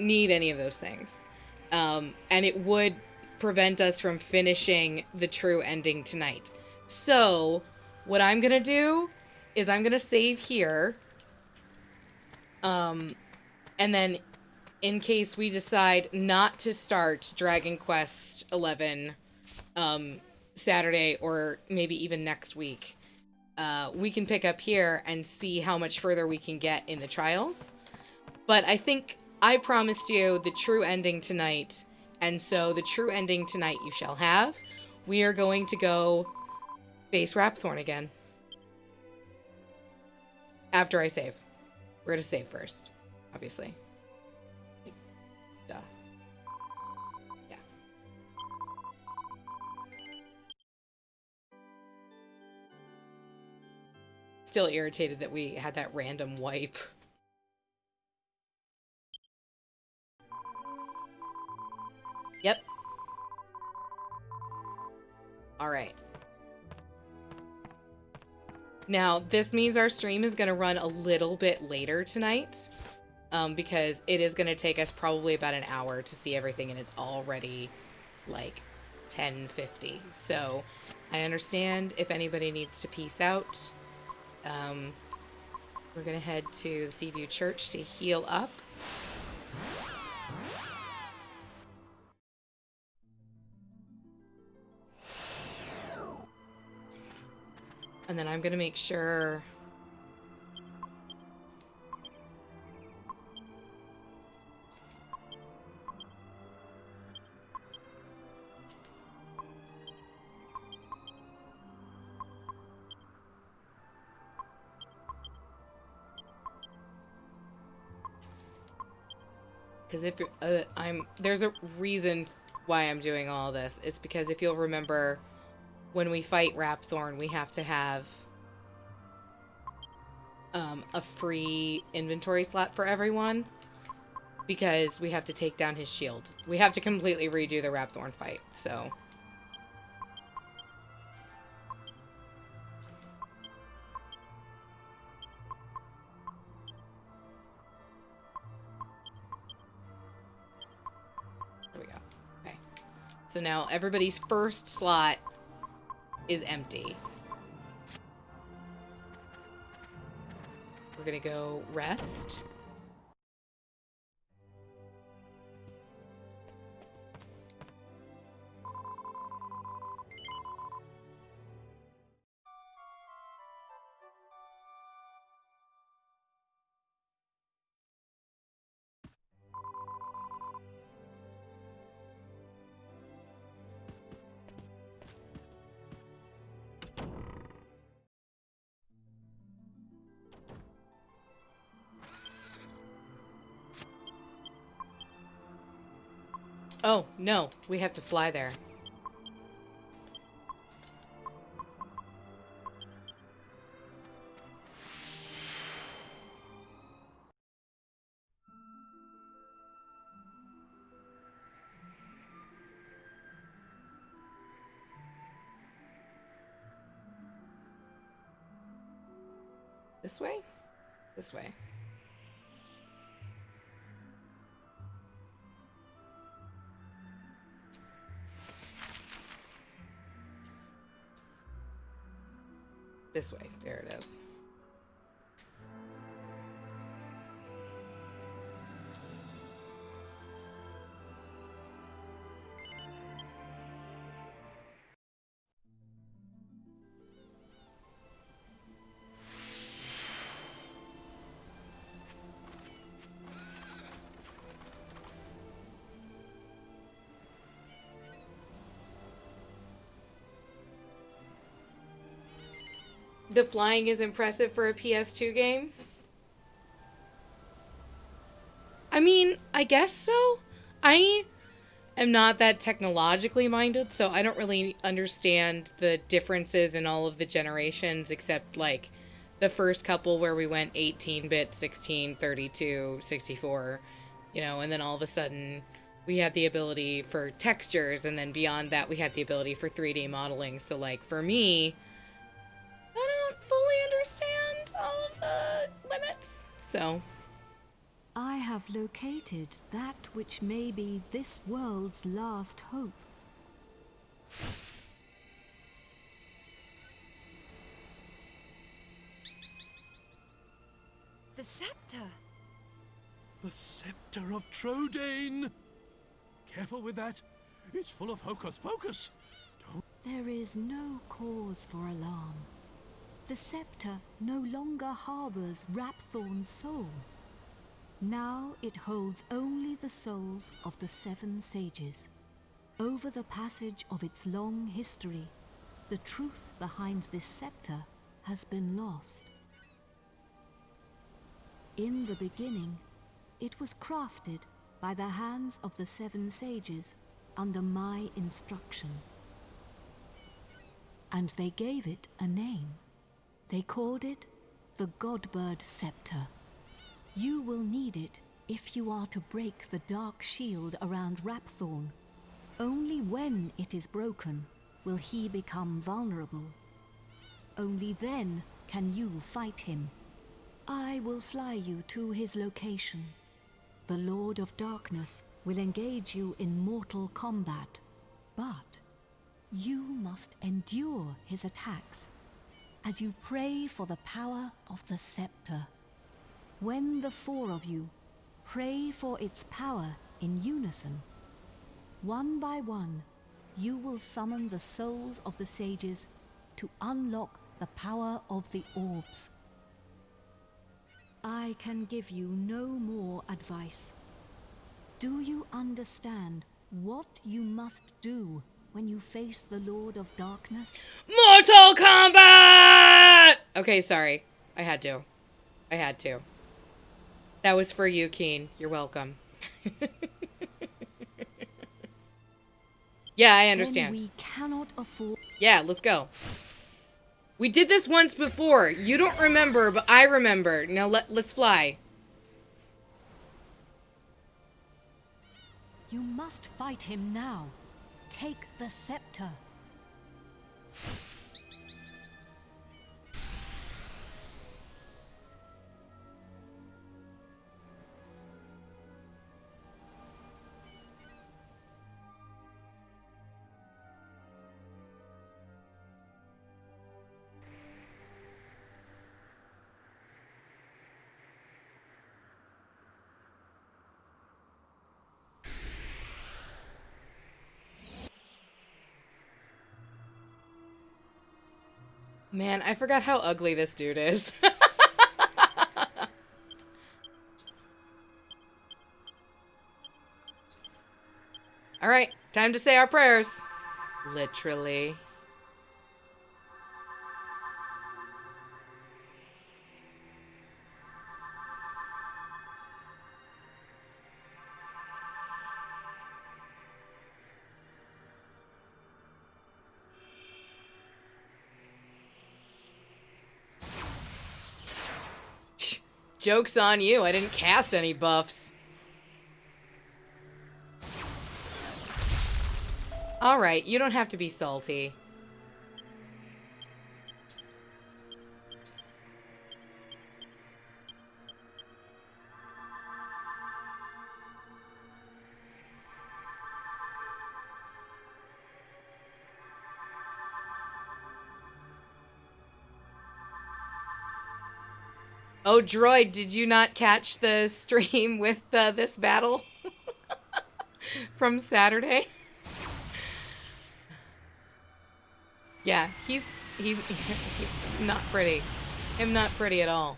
need any of those things. And it would prevent us from finishing the true ending tonight. So, what I'm gonna do is I'm gonna save here. And then, in case we decide not to start Dragon Quest XI Saturday or maybe even next week, we can pick up here and see how much further we can get in the trials. But I think I promised you the true ending tonight, and so the true ending tonight you shall have. We are going to go face Rapthorn again. After I save. We're going to save first, obviously. Duh. Yeah. Still irritated that we had that random wipe. Yep. All right. Now, this means our stream is going to run a little bit later tonight, because it is going to take us probably about an hour to see everything, and it's already, like, 10:50. So, I understand if anybody needs to peace out. We're gonna head to the Seaview Church to heal up. And then I'm gonna make sure because if you're, there's a reason why I'm doing all this. It's because if you'll remember, when we fight Rapthorn, we have to have a free inventory slot for everyone because we have to take down his shield. We have to completely redo the Rapthorn fight, so. There we go. Okay. So now everybody's first slot is empty. We're gonna go rest. Oh, no, we have to fly there. This way? This way. This way. There it is. The flying is impressive for a PS2 game? I mean, I guess so. I am not that technologically minded, so I don't really understand the differences in all of the generations except like the first couple where we went 18-bit, 16, 32, 64, you know, and then all of a sudden we had the ability for textures, and then beyond that we had the ability for 3D modeling. So like for me, I don't fully understand all of the limits. So I have located that which may be this world's last hope. The scepter! The scepter of Trodain! Careful with that. It's full of hocus pocus. There is no cause for alarm. The scepter no longer harbors Rapthorn's soul. Now it holds only the souls of the 7 sages. Over the passage of its long history, the truth behind this scepter has been lost. In the beginning, it was crafted by the hands of the 7 sages under my instruction. And they gave it a name. They called it the Godbird Scepter. You will need it if you are to break the dark shield around Rapthorn. Only when it is broken will he become vulnerable. Only then can you fight him. I will fly you to his location. The Lord of Darkness will engage you in mortal combat, but you must endure his attacks as you pray for the power of the scepter. When the four of you pray for its power in unison, one by one, you will summon the souls of the sages to unlock the power of the orbs. I can give you no more advice. Do you understand what you must do when you face the Lord of Darkness? Mortal Kombat! Okay, sorry. I had to. That was for you, Keen. You're welcome. Yeah, I understand. Then we cannot afford... Yeah, let's go. We did this once before. You don't remember, but I remember. Now let's fly. You must fight him now. Take the scepter. Man, I forgot how ugly this dude is. Alright, time to say our prayers. Literally. Joke's on you, I didn't cast any buffs. Alright, you don't have to be salty. Oh, Droid, did you not catch the stream with this battle from Saturday? Yeah, he's not pretty. Him not pretty at all.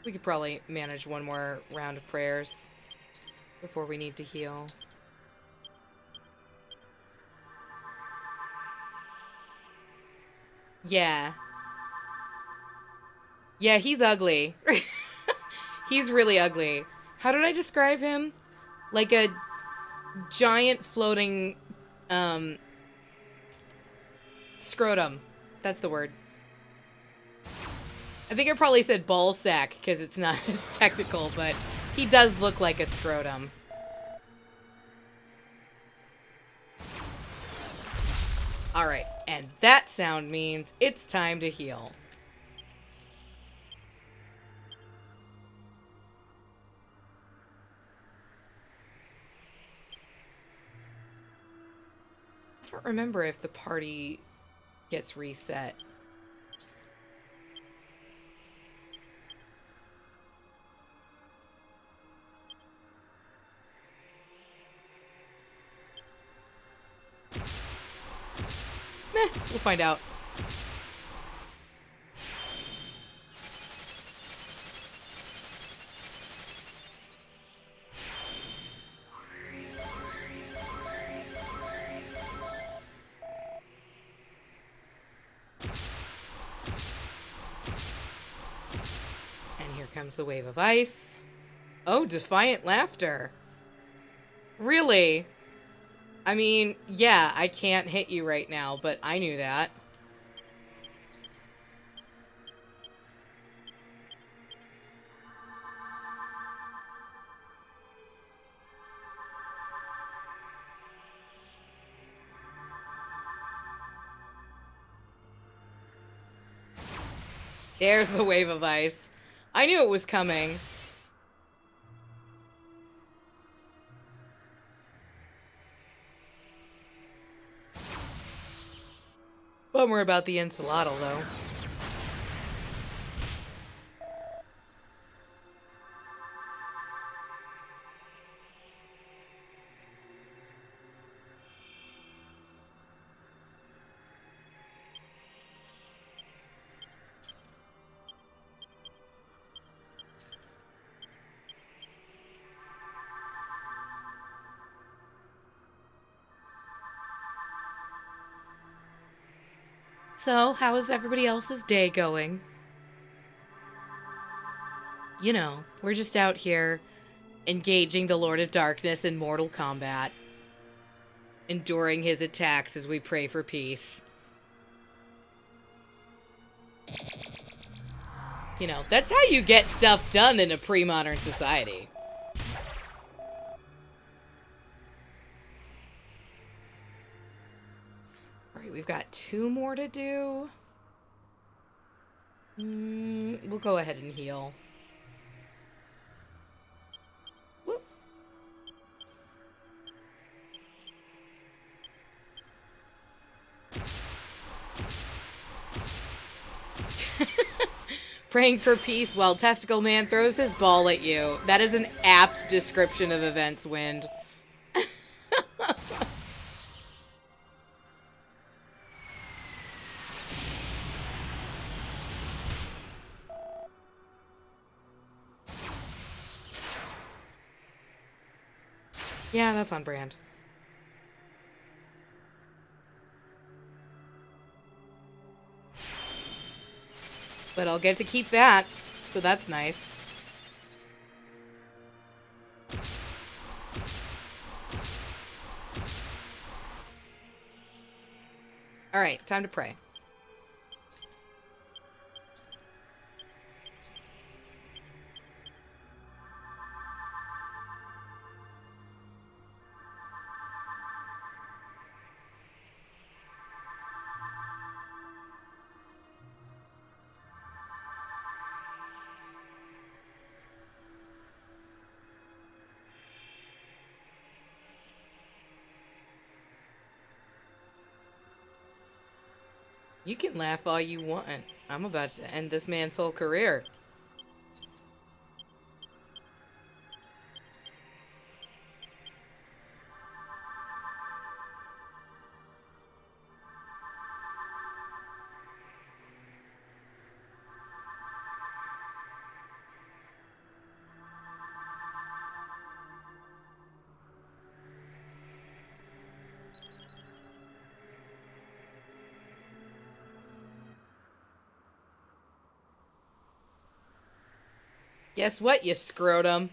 We could probably manage one more round of prayers before we need to heal. Yeah. Yeah, he's ugly. He's really ugly. How did I describe him? Like a giant floating scrotum. That's the word. I think I probably said ball sack because it's not as technical, but he does look like a scrotum. Alright, and that sound means it's time to heal. I don't remember if the party gets reset. Meh, we'll find out. And here comes the wave of ice. Oh, defiant laughter. Really? I mean, yeah, I can't hit you right now, but I knew that. There's the wave of ice. I knew it was coming. Bummer about the enchilada, though. So, how is everybody else's day going? You know, we're just out here engaging the Lord of Darkness in mortal combat, enduring his attacks as we pray for peace. You know, that's how you get stuff done in a pre-modern society. Alright, we've got 2 more to do. We'll go ahead and heal. Whoop. Praying for peace while Testicle Man throws his ball at you. That is an apt description of events, Wind. Yeah, that's on brand. But I'll get to keep that, so that's nice. Alright, time to pray. You can laugh all you want. I'm about to end this man's whole career. Guess what, you scrotum?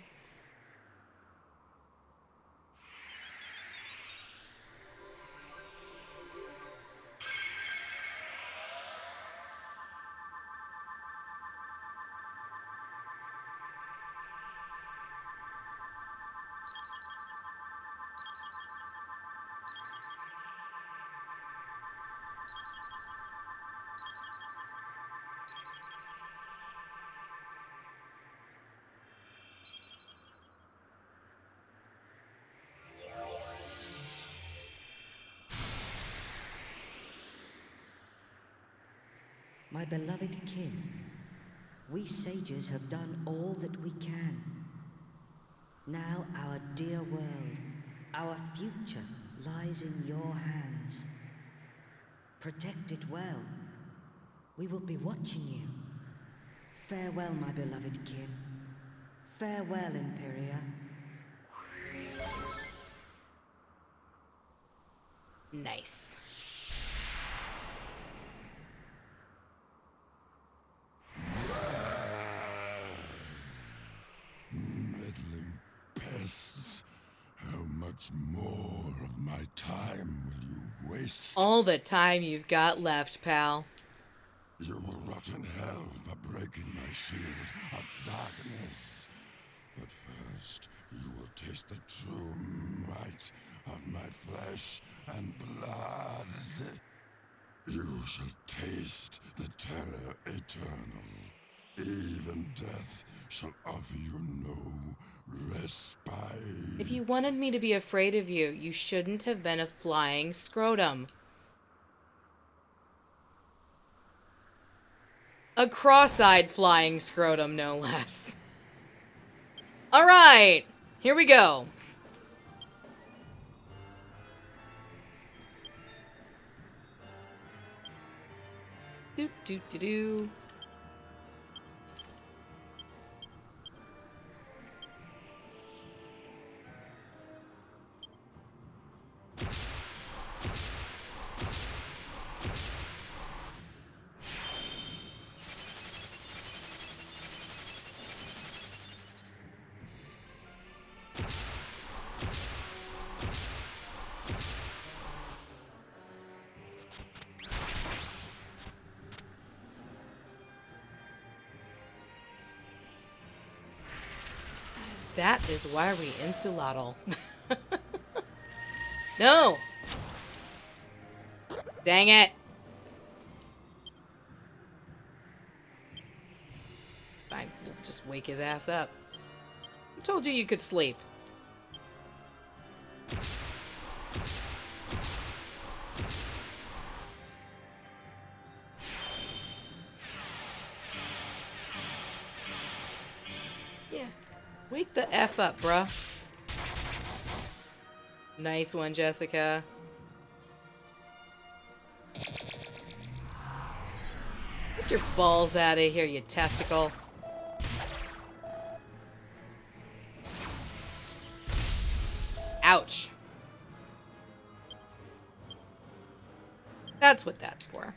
My beloved kin, we sages have done all that we can. Now our dear world, our future lies in your hands. Protect it well. We will be watching you. Farewell, my beloved kin. Farewell, Imperia. Nice. Meddling pests. How much more of my time will you waste? All the time you've got left, pal. You will rot in hell for breaking my shield of darkness. But first, you will taste the true might of my flesh and blood. You shall taste the terror eternal. Even death shall offer you no respite. If you wanted me to be afraid of you, you shouldn't have been a flying scrotum. A cross-eyed flying scrotum, no less. Alright, here we go. Do. That is why we insulattle. No! Dang it! Fine, we'll just wake his ass up. I told you you could sleep. Yeah. Wake the F up, bruh. Nice one, Jessica. Get your balls out of here, you testicle. Ouch. That's what that's for.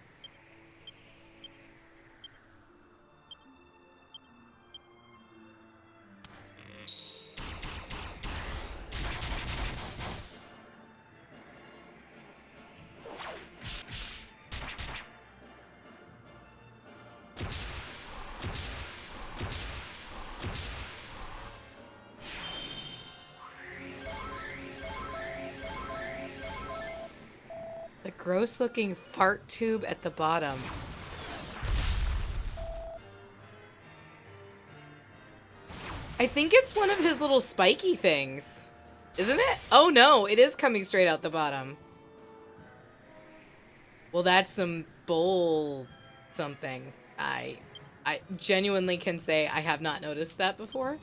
The gross looking fart tube at the bottom. I think it's one of his little spiky things. Isn't it? Oh no, it is coming straight out the bottom. Well, that's some bull something. I genuinely can say I have not noticed that before.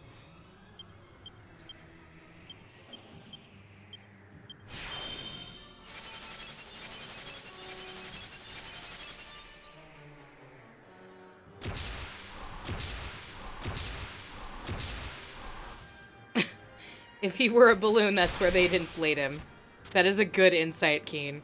If he were a balloon, that's where they'd inflate him. That is a good insight, Keen.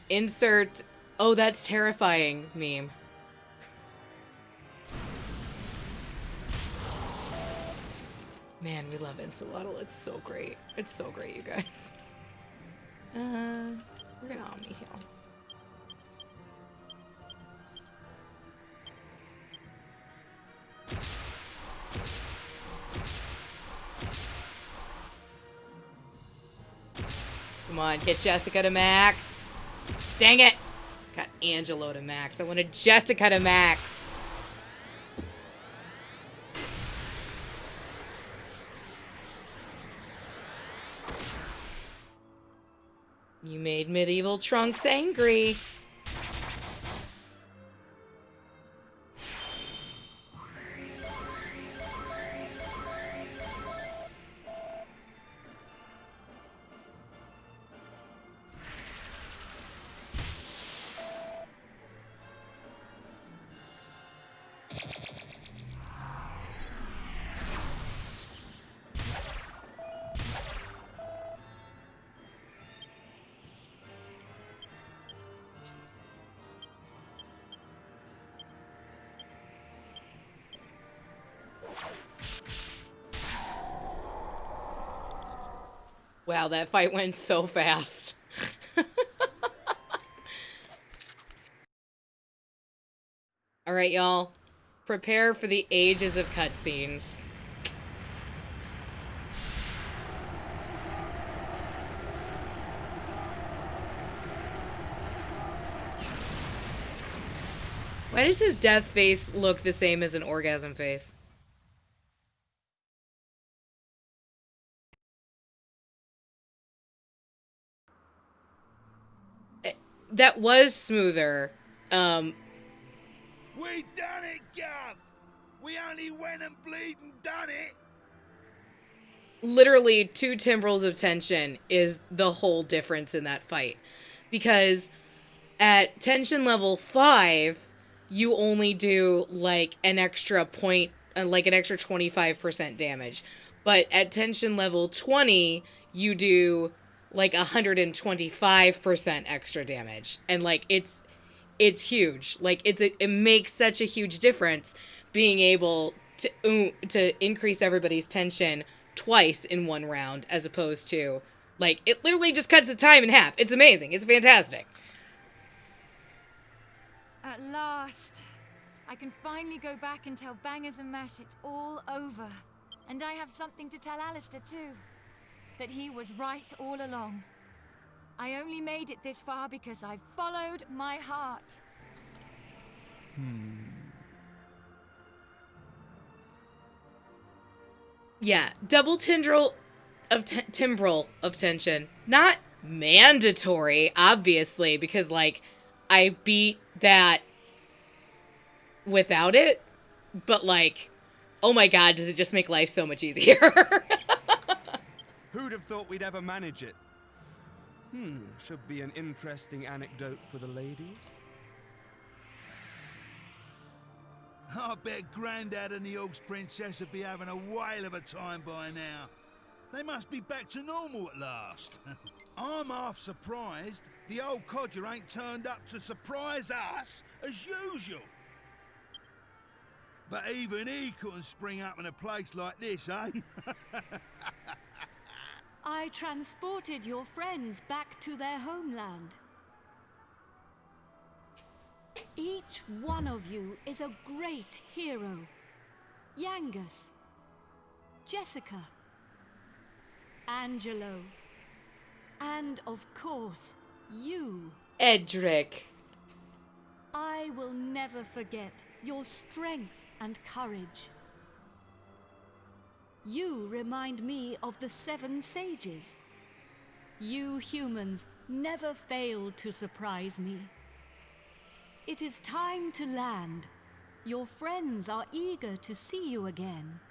Insert, oh, that's terrifying meme. Man, we love Insulatl. It's so great. It's so great, you guys. We're gonna Omni heal. Come on, get Jessica to max. Dang it! Got Angelo to max. I wanted Jessica to max. You made medieval Trunks angry. Wow, that fight went so fast. Alright, y'all. Prepare for the ages of cutscenes. Why does his death face look the same as an orgasm face? that was smoother. We done it, Gov! We only went and bleeding done it! Literally 2 timbrels of tension is the whole difference in that fight. Because at tension level 5, you only do like an extra point, like an extra 25% damage. But at tension level 20, you do like 125% extra damage. And like it's huge. Like it makes such a huge difference being able to increase everybody's tension twice in one round as opposed to like it literally just cuts the time in half. It's amazing. It's fantastic. At last, I can finally go back and tell Bangers and Mash it's all over. And I have something to tell Alistair too. That he was right all along. I only made it this far because I followed my heart. Yeah, double timbrel of tension. Not mandatory, obviously, because like I beat that without it, but like, oh my god, does it just make life so much easier? Who'd have thought we'd ever manage it? Should be an interesting anecdote for the ladies. I bet Grandad and the Orcs Princess would be having a whale of a time by now. They must be back to normal at last. I'm half surprised the old codger ain't turned up to surprise us as usual. But even he couldn't spring up in a place like this, eh? I transported your friends back to their homeland. Each one of you is a great hero. Yangus, Jessica, Angelo, and of course, you. Edric. I will never forget your strength and courage. You remind me of the 7 sages. You humans never failed to surprise me. It is time to land. Your friends are eager to see you again.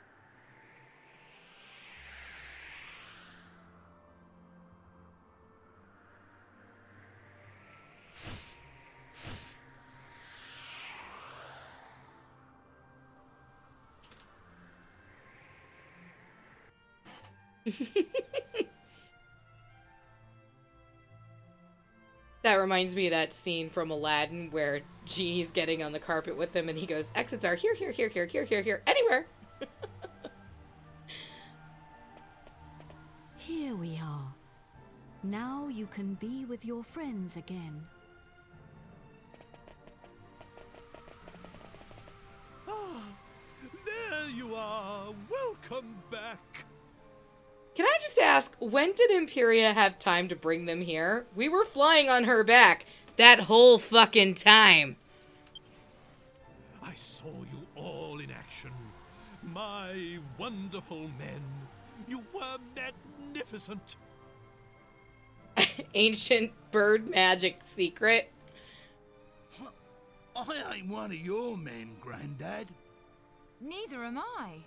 That reminds me of that scene from Aladdin where Genie's getting on the carpet with him and he goes, exits are here, here, here, here, here, here, here, anywhere. Here we are. Now you can be with your friends again. There you are. Welcome back. Can I just ask, when did Imperia have time to bring them here? We were flying on her back that whole fucking time. I saw you all in action. My wonderful men. You were magnificent. Ancient bird magic secret. I ain't one of your men, Grandad. Neither am I.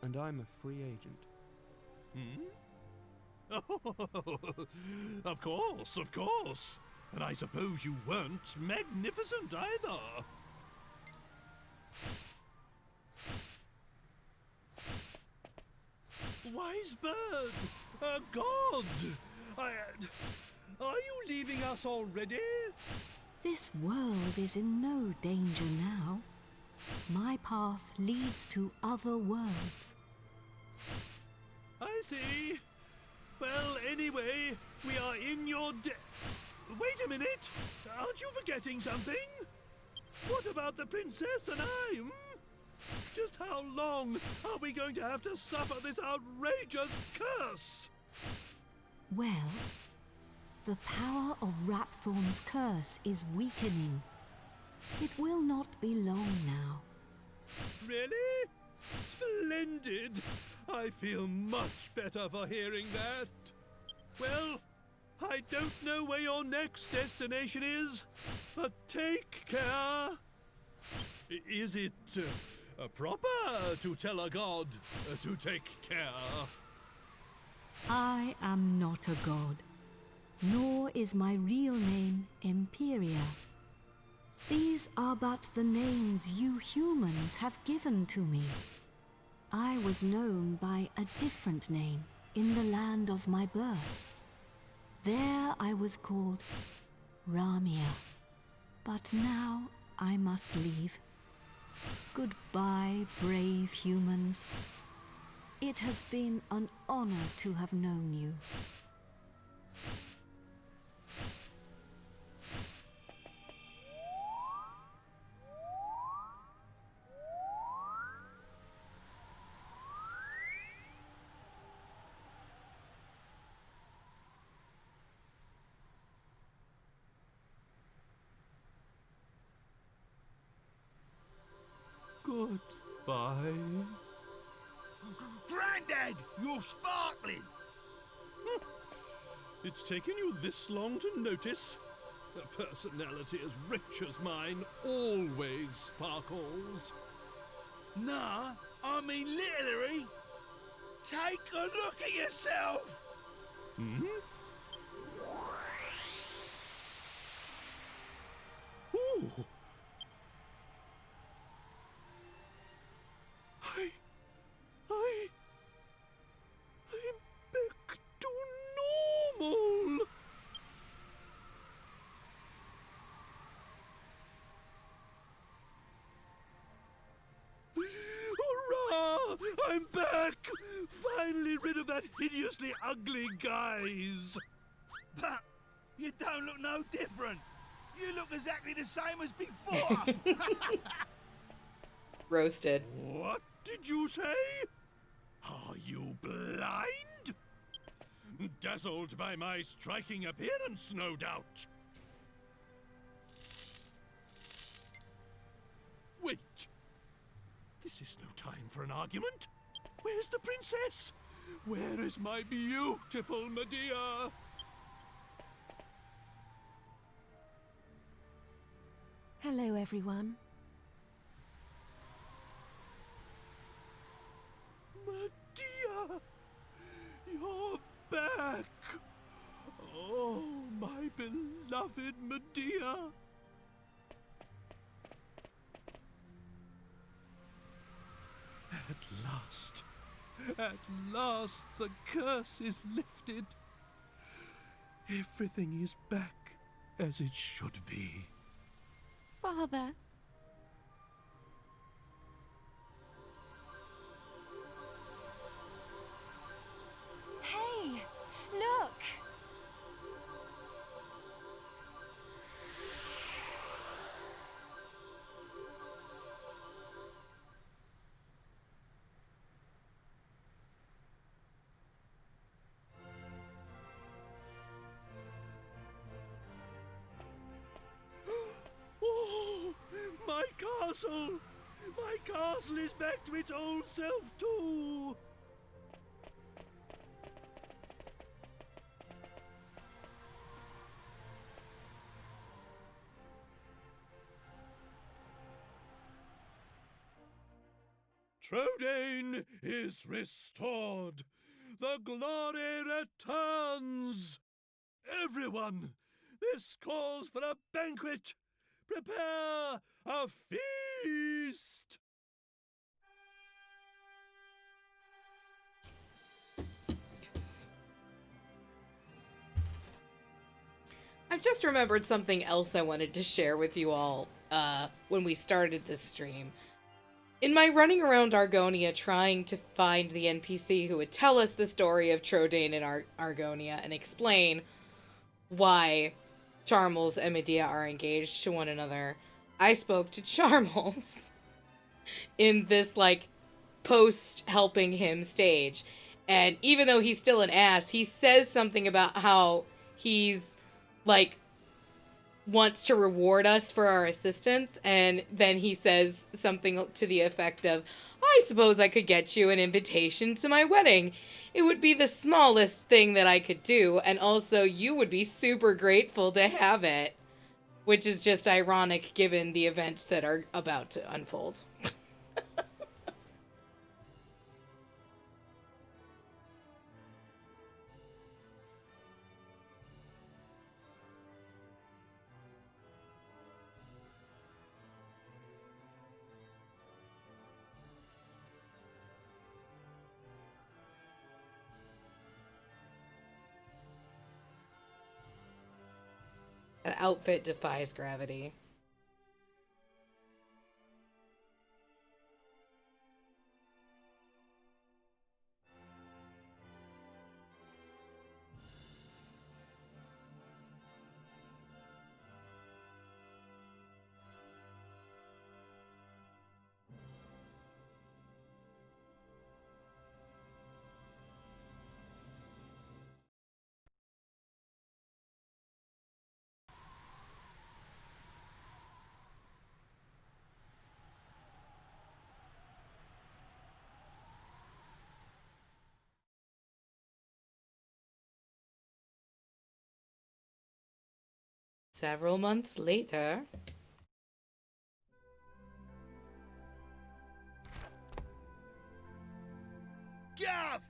And I'm a free agent. Oh, of course. And I suppose you weren't magnificent either. Wise bird, a god. Are you leaving us already? This world is in no danger now. My path leads to other worlds. I see. Well, anyway, we are in your Wait a minute! Aren't you forgetting something? What about the princess and I, Just how long are we going to have to suffer this outrageous curse? Well, the power of Rapthorn's curse is weakening. It will not be long now. Really? Splendid! I feel much better for hearing that. Well, I don't know where your next destination is, but take care. Is it proper to tell a god to take care? I am not a god, nor is my real name Imperia. These are but the names you humans have given to me. I was known by a different name in the land of my birth. There I was called Ramia. But now I must leave. Goodbye, brave humans. It has been an honor to have known you. Goodbye. Grandad, you're sparkling! It's taken you this long to notice? A personality as rich as mine always sparkles. Nah, I mean literally. Take a look at yourself! Hmm? Ooh. I'm back to normal. Hurrah! I'm back! Finally rid of that hideously ugly guise. But you don't look no different. You look exactly the same as before. Roasted. What did you say? Are you blind? Dazzled by my striking appearance, no doubt. Wait. This is no time for an argument. Where's the princess? Where is my beautiful Medea? Hello, everyone. Medea! You're back! Oh, my beloved Medea! At last the curse is lifted. Everything is back as it should be. Father. Hey, look! Oh, my castle! My castle is back to its old self too! Trodain is restored. The glory returns. Everyone, this calls for a banquet. Prepare a feast. I've just remembered something else I wanted to share with you all when we started this stream. In my running around Argonia trying to find the NPC who would tell us the story of Trodain and Argonia and explain why Charmels and Medea are engaged to one another, I spoke to Charmels in this, like, post-helping him stage. And even though he's still an ass, he says something about how he's, like, wants to reward us for our assistance, and then he says something to the effect of, I suppose I could get you an invitation to my wedding. It would be the smallest thing that I could do, and also you would be super grateful to have it. Which is just ironic given the events that are about to unfold. An outfit defies gravity. Several months later. Gav!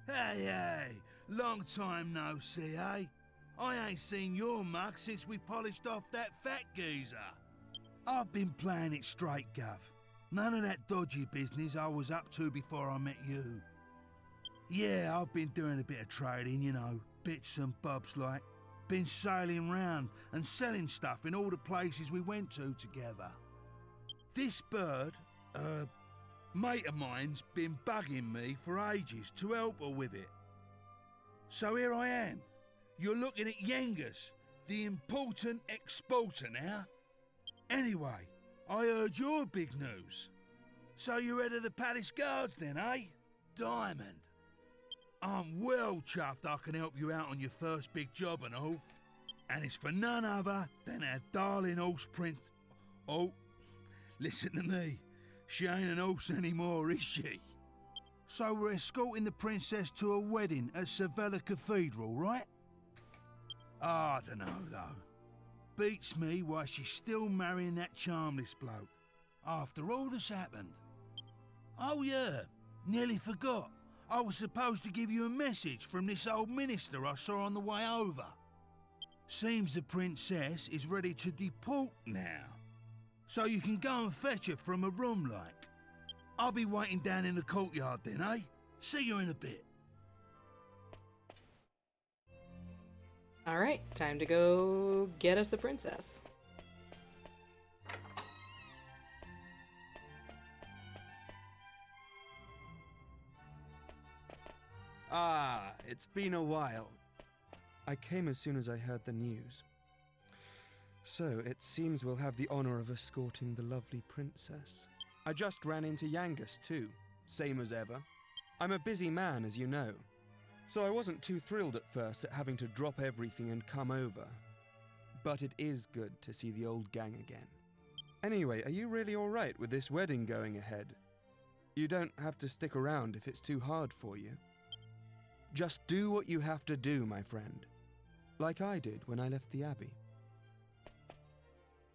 Hey, long time no see, eh? I ain't seen your mug since we polished off that fat geezer. I've been playing it straight, Gav. None of that dodgy business I was up to before I met you. Yeah, I've been doing a bit of trading, you know, bits and bobs like. Been sailing round and selling stuff in all the places we went to together. This bird, mate of mine's been bugging me for ages to help her with it. So here I am. You're looking at Yengus, the important exporter now. Anyway, I heard your big news. So you're head of the palace guards then, eh? Diamond. I'm well chuffed I can help you out on your first big job and all. And it's for none other than our darling horse prince. Oh, listen to me. She ain't an horse anymore, is she? So we're escorting the princess to a wedding at Sevilla Cathedral, right? I don't know, though. Beats me why she's still marrying that charmless bloke, after all that's happened. Oh yeah, nearly forgot. I was supposed to give you a message from this old minister I saw on the way over. Seems the princess is ready to deport now. So you can go and fetch her from a room like. I'll be waiting down in the courtyard then, eh? See you in a bit. Alright, time to go get us a princess. Ah, it's been a while. I came as soon as I heard the news. So, it seems we'll have the honor of escorting the lovely princess. I just ran into Yangus too, same as ever. I'm a busy man, as you know, so I wasn't too thrilled at first at having to drop everything and come over. But it is good to see the old gang again. Anyway, are you really alright with this wedding going ahead? You don't have to stick around if it's too hard for you. Just do what you have to do, my friend. Like I did when I left the Abbey.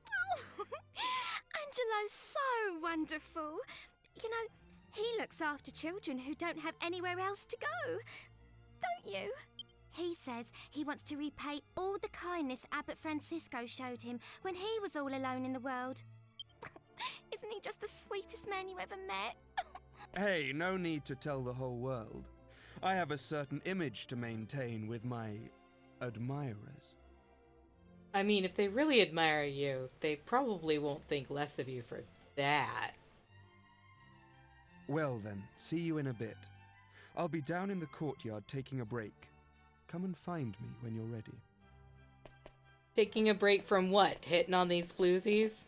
Oh, Angelo's so wonderful. You know, he looks after children who don't have anywhere else to go. Don't you? He says he wants to repay all the kindness Abbot Francisco showed him when he was all alone in the world. Isn't he just the sweetest man you ever met? Hey, no need to tell the whole world. I have a certain image to maintain with my admirers. I mean, if they really admire you, they probably won't think less of you for that. Well then, see you in a bit. I'll be down in the courtyard taking a break. Come and find me when you're ready. Taking a break from what? Hitting on these floozies?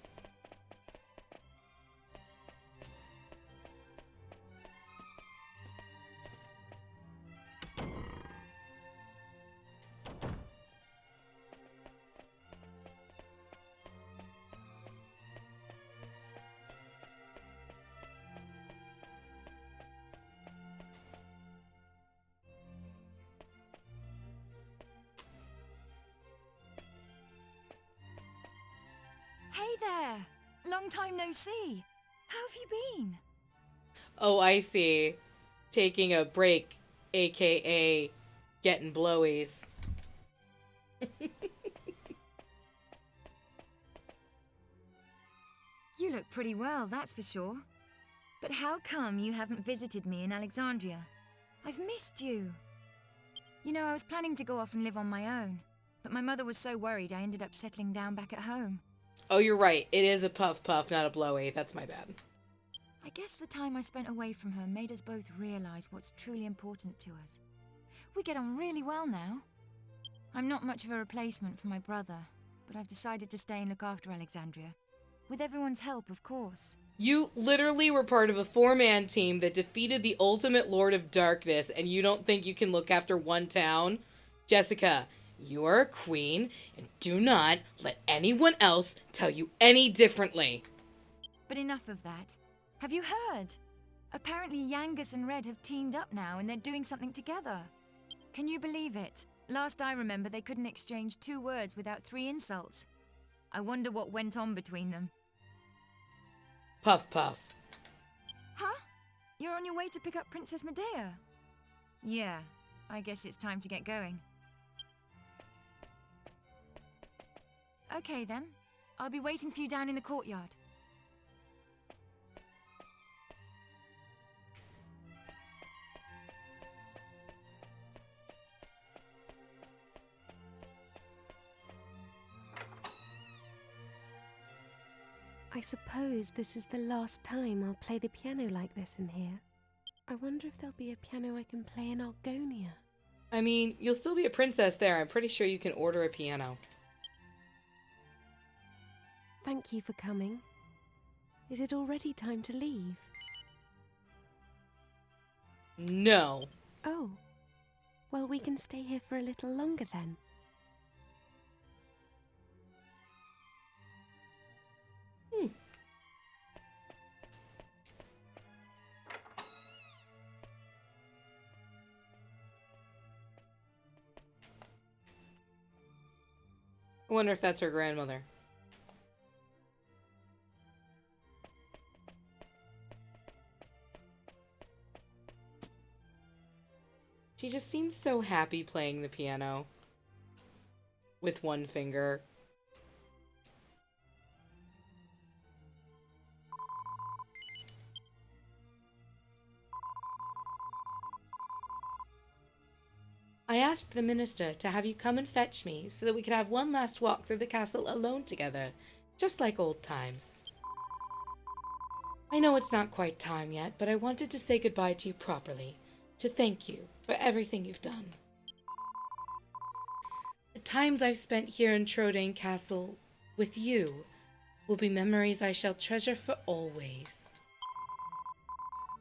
Hey there! Long time no see. How have you been? Oh, I see. Taking a break, aka getting blowies. You look pretty well, that's for sure. But how come you haven't visited me in Alexandria? I've missed you. You know, I was planning to go off and live on my own, but my mother was so worried I ended up settling down back at home. Oh, you're right. It is a puff puff, not a blowy. That's my bad. I guess the time I spent away from her made us both realize what's truly important to us. We get on really well now. I'm not much of a replacement for my brother, but I've decided to stay and look after Alexandria. With everyone's help, of course. You literally were part of a 4-man team that defeated the ultimate Lord of Darkness, and you don't think you can look after one town? Jessica, you are a queen, and do not let anyone else tell you any differently. But enough of that. Have you heard? Apparently Yangus and Red have teamed up now and they're doing something together. Can you believe it? Last I remember, they couldn't exchange 2 words without 3 insults. I wonder what went on between them. Puff puff. Huh? You're on your way to pick up Princess Medea? Yeah, I guess it's time to get going. Okay then. I'll be waiting for you down in the courtyard. I suppose this is the last time I'll play the piano like this in here. I wonder if there'll be a piano I can play in Argonia. I mean, you'll still be a princess there. I'm pretty sure you can order a piano. Thank you for coming. Is it already time to leave? No. Oh. Well, we can stay here for a little longer then. I wonder if that's her grandmother. She just seems so happy playing the piano with one finger. I asked the minister to have you come and fetch me so that we could have one last walk through the castle alone together, just like old times. I know it's not quite time yet, but I wanted to say goodbye to you properly, to thank you for everything you've done. The times I've spent here in Trodaine Castle with you will be memories I shall treasure for always.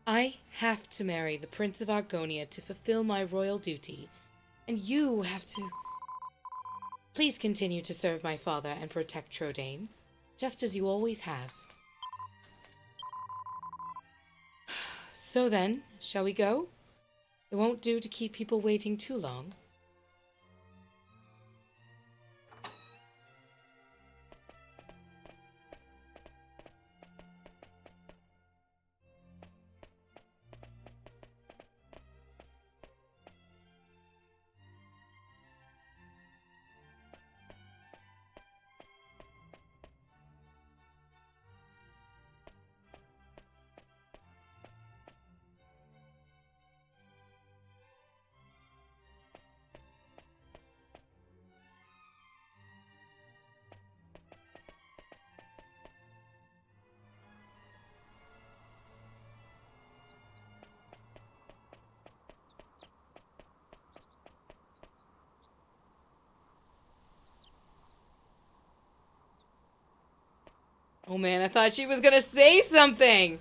I have to marry the Prince of Argonia to fulfill my royal duty, and you have to... Please continue to serve my father and protect Trodaine, just as you always have. So then, shall we go? It won't do to keep people waiting too long. Oh man, I thought she was gonna say something!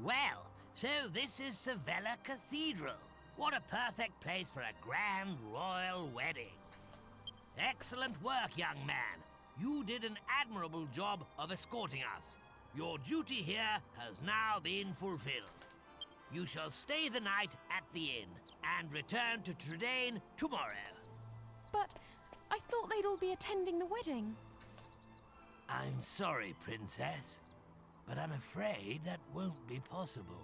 Well, so this is Sevilla Cathedral. What a perfect place for a grand royal wedding. Excellent work, young man. You did an admirable job of escorting us. Your duty here has now been fulfilled. You shall stay the night at the inn and return to Trudane tomorrow. But I thought they'd all be attending the wedding. I'm sorry, Princess, but I'm afraid that won't be possible.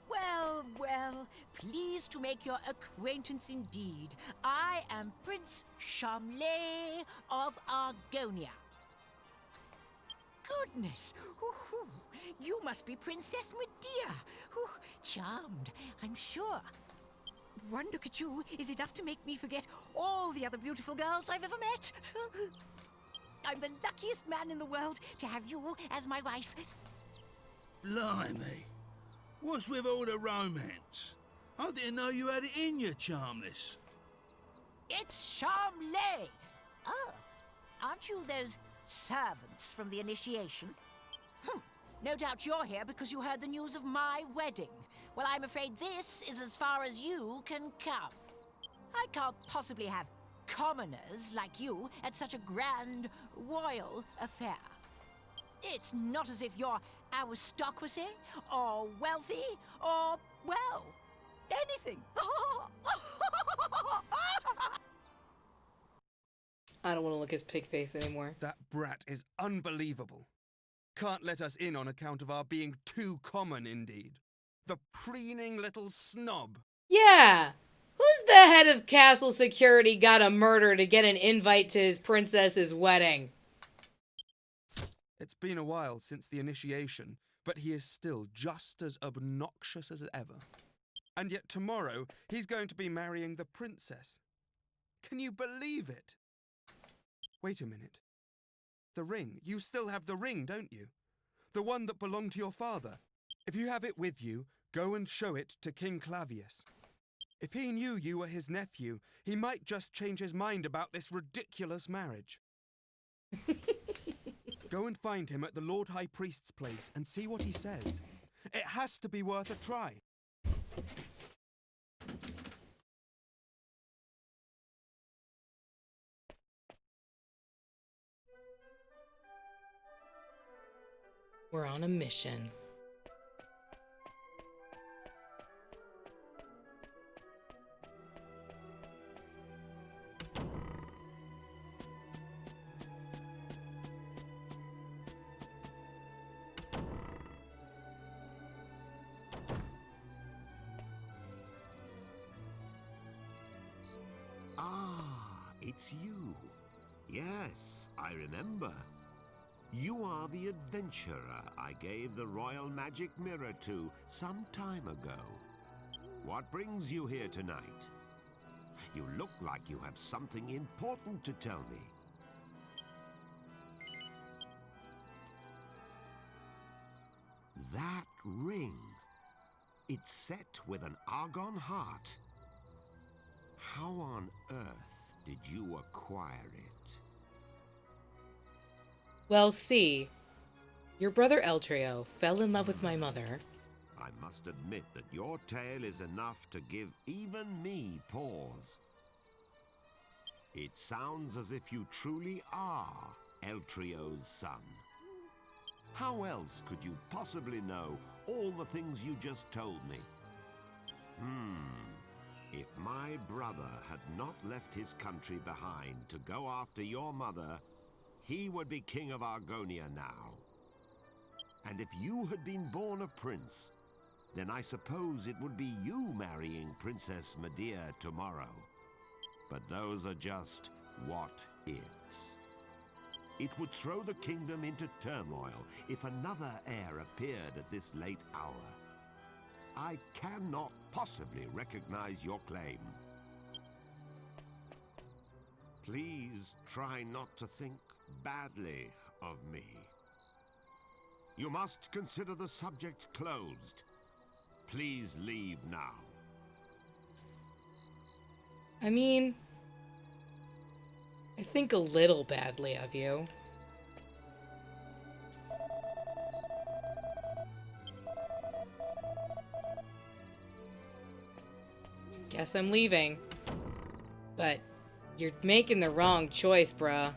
Well, well, pleased to make your acquaintance indeed. I am Prince Charmley of Argonia. Goodness! Ooh, you must be Princess Medea. Ooh, charmed, I'm sure. One look at you is enough to make me forget all the other beautiful girls I've ever met. I'm the luckiest man in the world to have you as my wife. Blimey. What's with all the romance? I didn't know you had it in you, Charmless. It's Charmley. Oh, aren't you those servants from the initiation? No doubt you're here because you heard the news of my wedding. Well, I'm afraid this is as far as you can come. I can't possibly have commoners like you at such a grand royal affair. It's not as if you're aristocracy, or wealthy, or, well, anything. I don't want to look his pig face anymore. That brat is unbelievable. Can't let us in on account of our being too common, indeed. The preening little snob. Yeah. Who's the head of castle security got a murder to get an invite to his princess's wedding? It's been a while since the initiation, but he is still just as obnoxious as ever. And yet tomorrow, he's going to be marrying the princess. Can you believe it? Wait a minute. The ring. You still have the ring, don't you? The one that belonged to your father. If you have it with you, go and show it to King Clavius. If he knew you were his nephew, he might just change his mind about this ridiculous marriage. Go and find him at the Lord High Priest's place and see what he says. It has to be worth a try. We're on a mission. It's you. Yes, I remember. You are the adventurer I gave the royal magic mirror to some time ago. What brings you here tonight? You look like you have something important to tell me. That ring. It's set with an argon heart. How on earth did you acquire it? Well, see, your brother Eltrio fell in love with my mother. I must admit that your tale is enough to give even me pause. It sounds as if you truly are Eltrio's son. How else could you possibly know all the things you just told me? If my brother had not left his country behind to go after your mother, he would be king of Argonia now. And if you had been born a prince, then I suppose it would be you marrying Princess Medea tomorrow. But those are just what-ifs. It would throw the kingdom into turmoil if another heir appeared at this late hour. I cannot possibly recognize your claim. Please try not to think badly of me. You must consider the subject closed. Please leave now. I mean, I think a little badly of you. Guess I'm leaving. But you're making the wrong choice, bruh.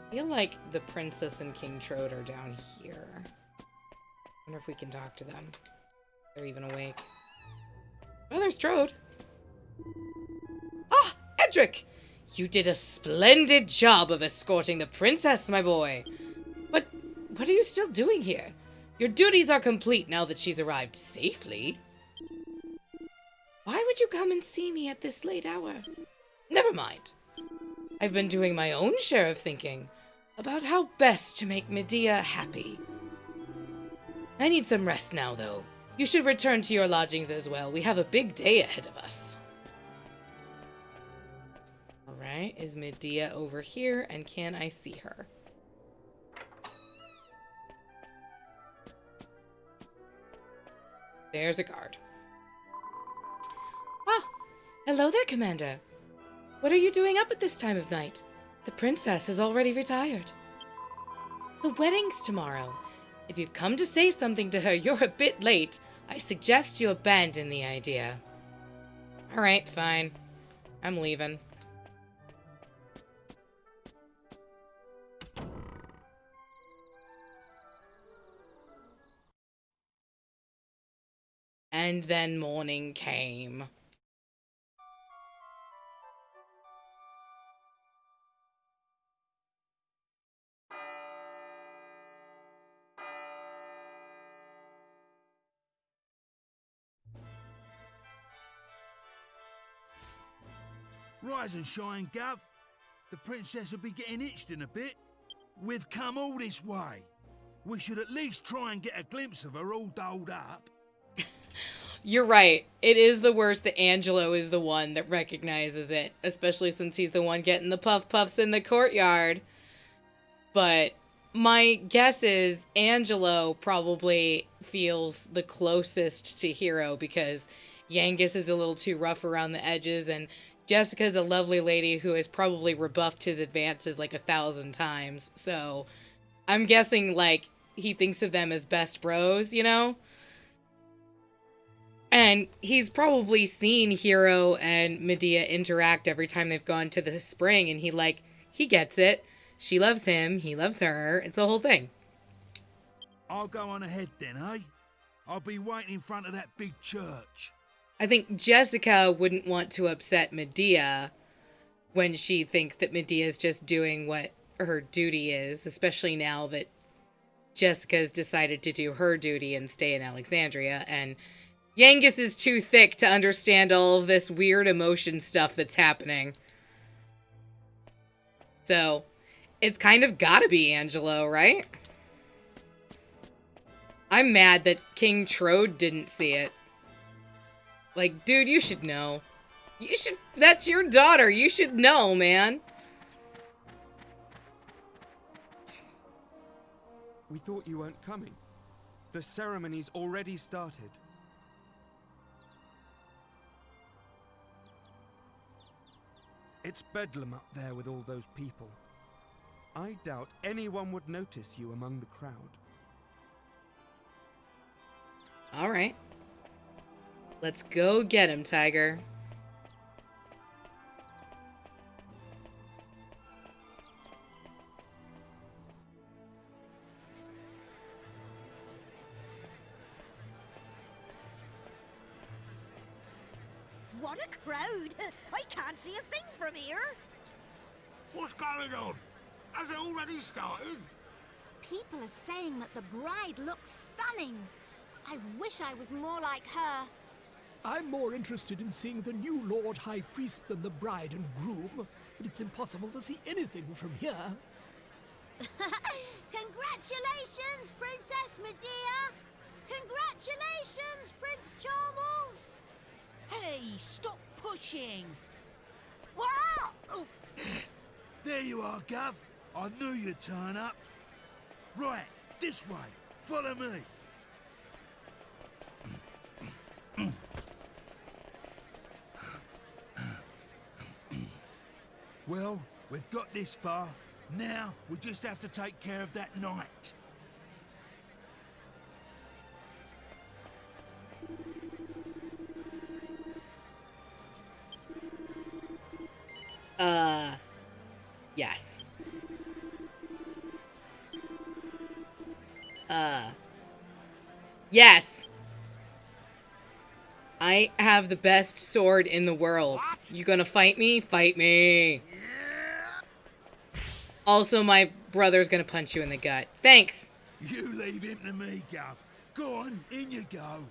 I feel like the princess and King Trode are down here. Wonder if we can talk to them. They're even awake. Oh, there's Trode. Ah, Edric! You did a splendid job of escorting the princess, my boy. But what are you still doing here? Your duties are complete now that she's arrived safely. Why would you come and see me at this late hour? Never mind. I've been doing my own share of thinking about how best to make Medea happy. I need some rest now, though. You should return to your lodgings as well. We have a big day ahead of us. Alright, is Medea over here, and can I see her? There's a guard. Ah, hello there, Commander. What are you doing up at this time of night? The princess has already retired. The wedding's tomorrow. If you've come to say something to her, you're a bit late. I suggest you abandon the idea. Alright, fine. I'm leaving. And then morning came. Rise and shine, Gov. The princess will be getting itched in a bit. We've come all this way. We should at least try and get a glimpse of her all dolled up. You're right. It is the worst that Angelo is the one that recognizes it, especially since he's the one getting the puff puffs in the courtyard. But my guess is Angelo probably feels the closest to Hero because Yangus is a little too rough around the edges, and Jessica's a lovely lady who has probably rebuffed his advances like 1,000 times. So I'm guessing, like, he thinks of them as best bros, you know? And he's probably seen Hero and Medea interact every time they've gone to the spring, and he gets it. She loves him, he loves her. It's the whole thing. I'll go on ahead then, eh? I'll be waiting in front of that big church. I think Jessica wouldn't want to upset Medea when she thinks that Medea's just doing what her duty is, especially now that Jessica's decided to do her duty and stay in Alexandria, and Yangus is too thick to understand all of this weird emotion stuff that's happening. So, it's kind of gotta be Angelo, right? I'm mad that King Trode didn't see it. Like, dude, you should know. That's your daughter. You should know, man. We thought you weren't coming. The ceremony's already started. It's bedlam up there with all those people. I doubt anyone would notice you among the crowd. All right. Let's go get him, Tiger. What a crowd! I can't see a thing from here. What's going on? Has it already started? People are saying that the bride looks stunning. I wish I was more like her. I'm more interested in seeing the new Lord High Priest than the bride and groom, but it's impossible to see anything from here. Congratulations, Princess Medea! Congratulations, Prince Charmles! Hey, stop pushing! Wow! Oh. There you are, Gav. I knew you'd turn up. Right, this way. Follow me. Well, we've got this far. Now, we just have to take care of that knight. Yes. Yes! I have the best sword in the world. You gonna fight me? Fight me! Also, my brother's gonna punch you in the gut. Thanks! You leave him to me, Gov. Go on, in you go.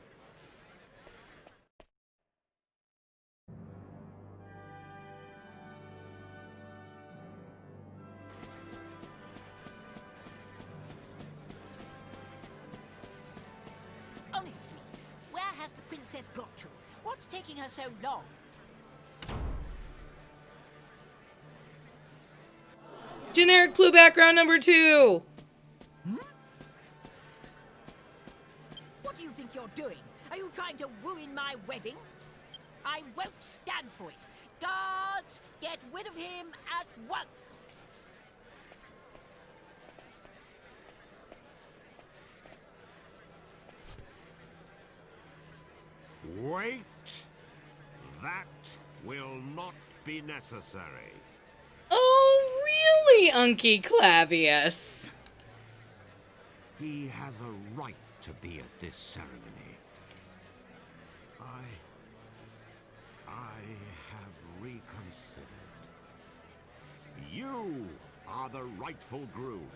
Honestly, where has the princess got to? What's taking her so long? Generic blue background number 2! What do you think you're doing? Are you trying to ruin my wedding? I won't stand for it. Guards, get rid of him at once! Wait! That will not be necessary. Oh, really, Unky Clavius? He has a right to be at this ceremony. I have reconsidered. You are the rightful groom.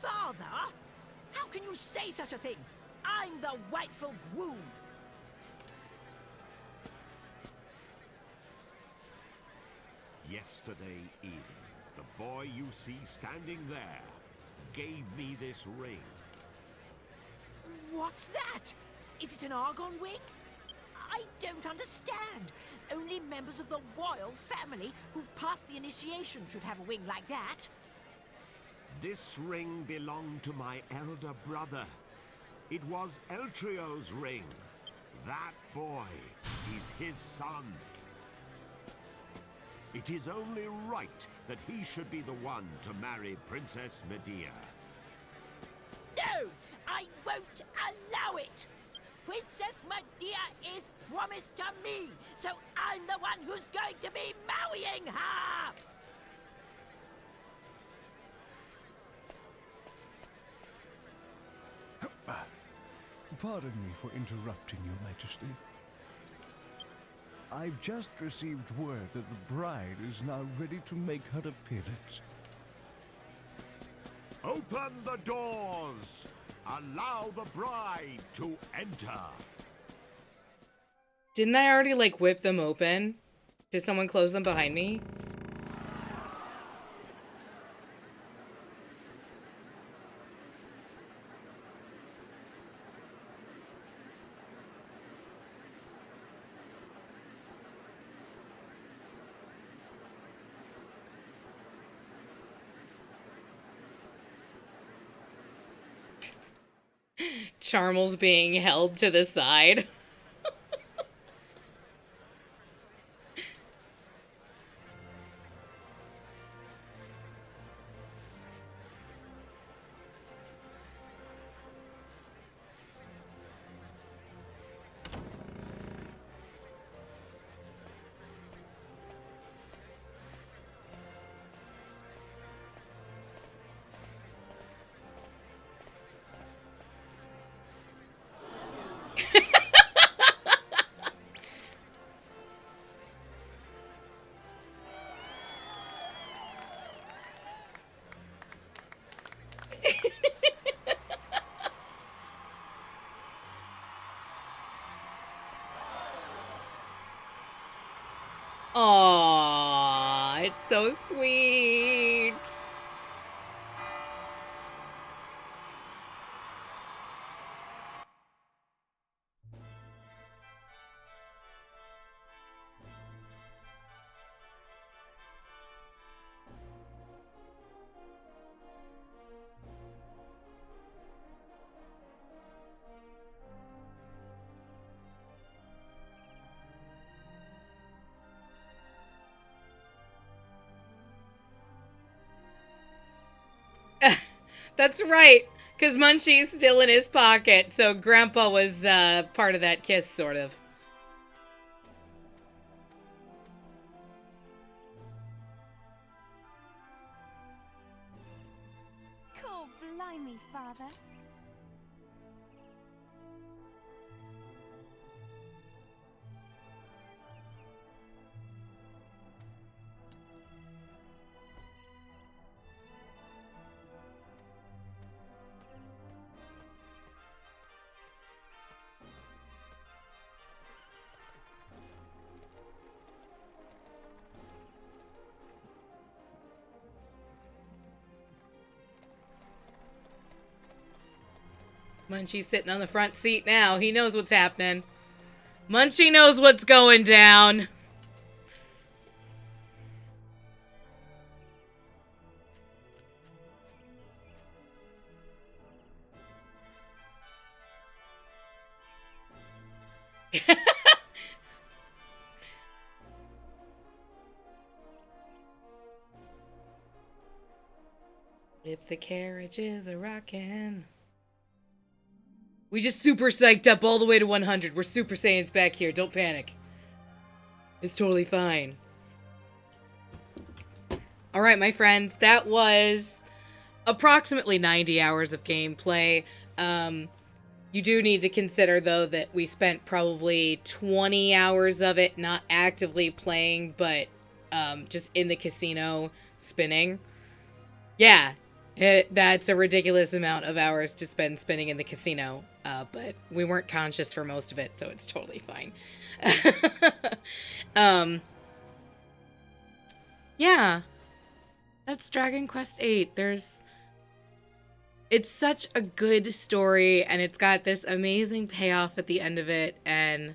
Father? How can you say such a thing? I'm the rightful groom. Yesterday evening, the boy you see standing there gave me this ring. What's that? Is it an Argon ring? I don't understand. Only members of the royal family who've passed the initiation should have a ring like that. This ring belonged to my elder brother. It was Eltrio's ring. That boy is his son. It is only right that he should be the one to marry Princess Medea. No! I won't allow it! Princess Medea is promised to me, so I'm the one who's going to be marrying her! Pardon me for interrupting, Your Majesty. I've just received word that the bride is now ready to make her appearance. Open the doors! Allow the bride to enter! Didn't I already, like, whip them open? Did someone close them behind me? Charmel's being held to the side. Aww, it's so sweet. That's right. Because Munchie's still in his pocket, so Grandpa was part of that kiss, sort of. Cool, blimey, Father. Munchie's sitting on the front seat now. He knows what's happening. Munchie knows what's going down. If the carriage is a rockin'. We just super psyched up all the way to 100. We're Super Saiyans back here. Don't panic. It's totally fine. All right, my friends. That was approximately 90 hours of gameplay. You do need to consider, though, that we spent probably 20 hours of it not actively playing, but just in the casino spinning. Yeah, that's a ridiculous amount of hours to spend spinning in the casino. But we weren't conscious for most of it, so it's totally fine. Yeah. That's Dragon Quest VIII. It's such a good story, and it's got this amazing payoff at the end of it, and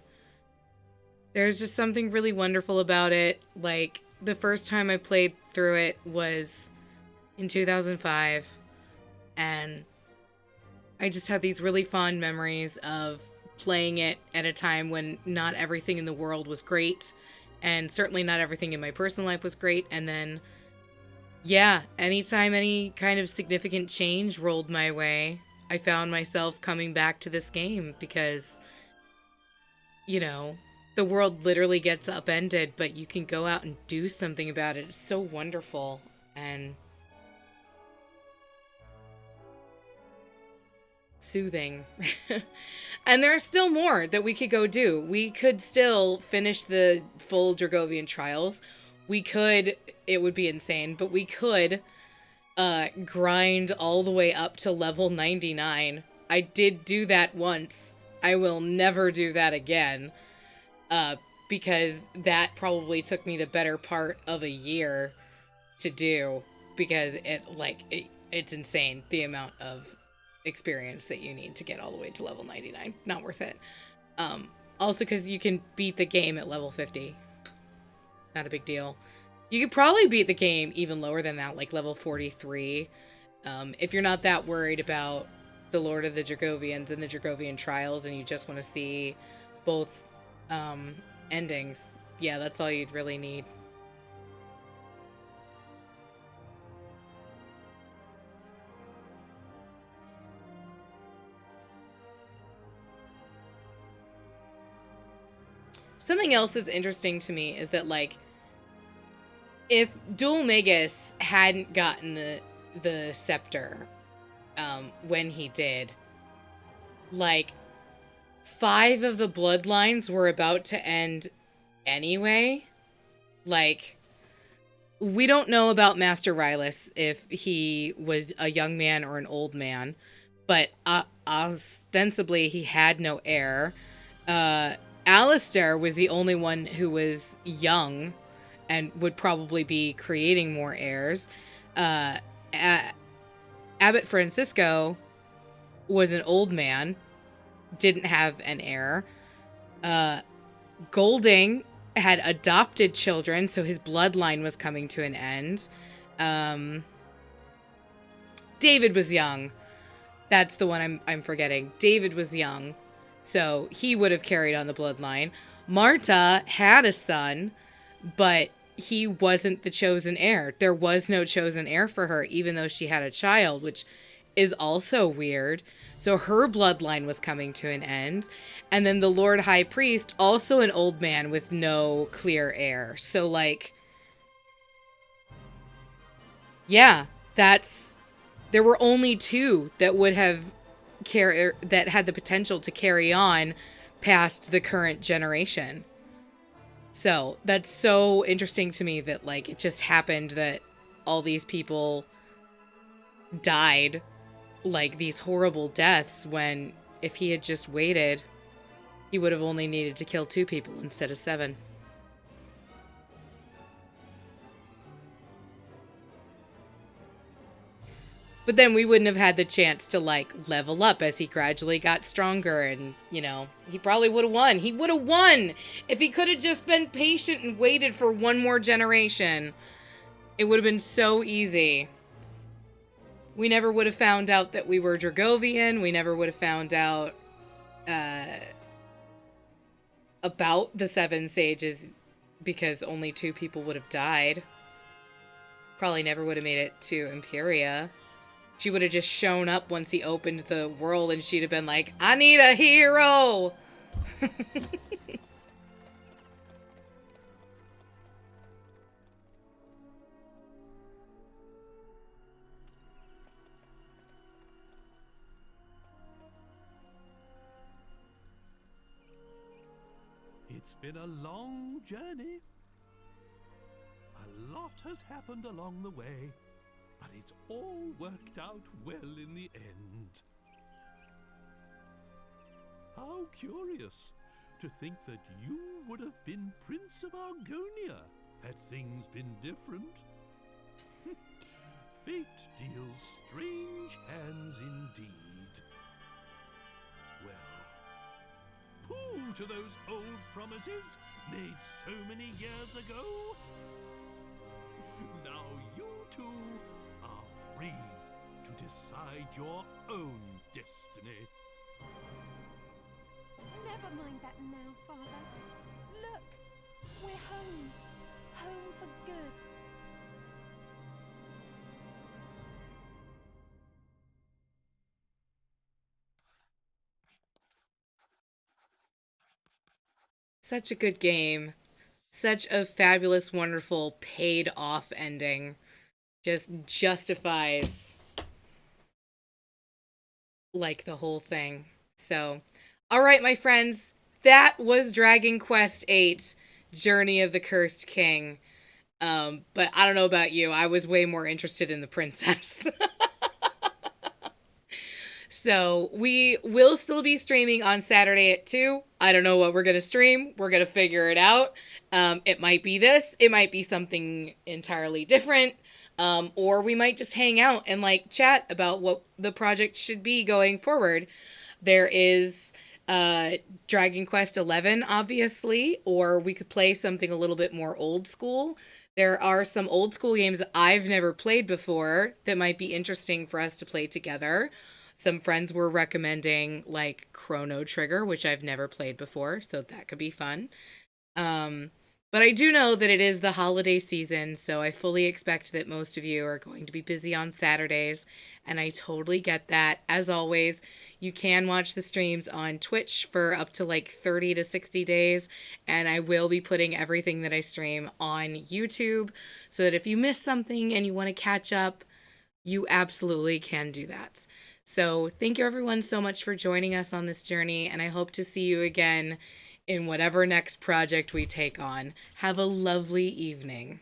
there's just something really wonderful about it. Like, the first time I played through it was in 2005, and I just have these really fond memories of playing it at a time when not everything in the world was great, and certainly not everything in my personal life was great. And then, yeah, anytime any kind of significant change rolled my way, I found myself coming back to this game because, you know, the world literally gets upended, but you can go out and do something about it. It's so wonderful, and soothing. And there are still more that we could go do. We could still finish the full Dragovian trials. We could, it would be insane, but we could grind all the way up to level 99. I did do that once. I will never do that again. Because that probably took me the better part of a year to do, because it's insane the amount of experience that you need to get all the way to level 99. Not worth it. Also because you can beat the game at level 50. Not a big deal. You could probably beat the game even lower than that, like level 43. If you're not that worried about the Lord of the Dragovians and the Dragovian trials, and you just want to see both endings, yeah, that's all you'd really need. Something else that's interesting to me is that, like, if Dual Magus hadn't gotten the scepter when he did, like, 5 of the bloodlines were about to end anyway. Like, we don't know about Master Rylus, if he was a young man or an old man, but ostensibly he had no heir. Alistair was the only one who was young and would probably be creating more heirs. Abbot Francisco was an old man, didn't have an heir. Golding had adopted children, so his bloodline was coming to an end. David was young. That's the one I'm forgetting. David was young, so he would have carried on the bloodline. Marta had a son, but he wasn't the chosen heir. There was no chosen heir for her, even though she had a child, which is also weird. So her bloodline was coming to an end. And then the Lord High Priest, also an old man with no clear heir. So, like, yeah, there were only two that would have that had the potential to carry on past the current generation. So that's so interesting to me that, like, it just happened that all these people died, like, these horrible deaths, when if he had just waited, he would have only needed to kill 2 people instead of 7. But then we wouldn't have had the chance to, like, level up as he gradually got stronger, and, you know, he probably would have won. He would have won! If he could have just been patient and waited for one more generation, it would have been so easy. We never would have found out that we were Dragovian. We never would have found out about the 7 sages, because only 2 people would have died. Probably never would have made it to Imperia. She would have just shown up once he opened the world, and she'd have been like, I need a hero! It's been a long journey. A lot has happened along the way, but it's all worked out well in the end. How curious to think that you would have been Prince of Argonia had things been different. Fate deals strange hands indeed. Well, pooh to those old promises made so many years ago. Now you two are free to decide your own destiny. Never mind that now, Father. Look, we're home. Home for good. Such a good game. Such a fabulous, wonderful, paid off ending. Just justifies, like, the whole thing. So, all right, my friends, that was Dragon Quest VIII, Journey of the Cursed King. But I don't know about you, I was way more interested in the princess. So we will still be streaming on Saturday at 2. I don't know what we're going to stream. We're going to figure it out. It might be this. It might be something entirely different. Or we might just hang out and, like, chat about what the project should be going forward. There is Dragon Quest XI, obviously, or we could play something a little bit more old school. There are some old school games I've never played before that might be interesting for us to play together. Some friends were recommending, like, Chrono Trigger, which I've never played before, so that could be fun. But I do know that it is the holiday season, so I fully expect that most of you are going to be busy on Saturdays, and I totally get that. As always, you can watch the streams on Twitch for up to, like, 30 to 60 days, and I will be putting everything that I stream on YouTube, so that if you miss something and you want to catch up, you absolutely can do that. So thank you everyone so much for joining us on this journey, and I hope to see you again in whatever next project we take on. Have a lovely evening.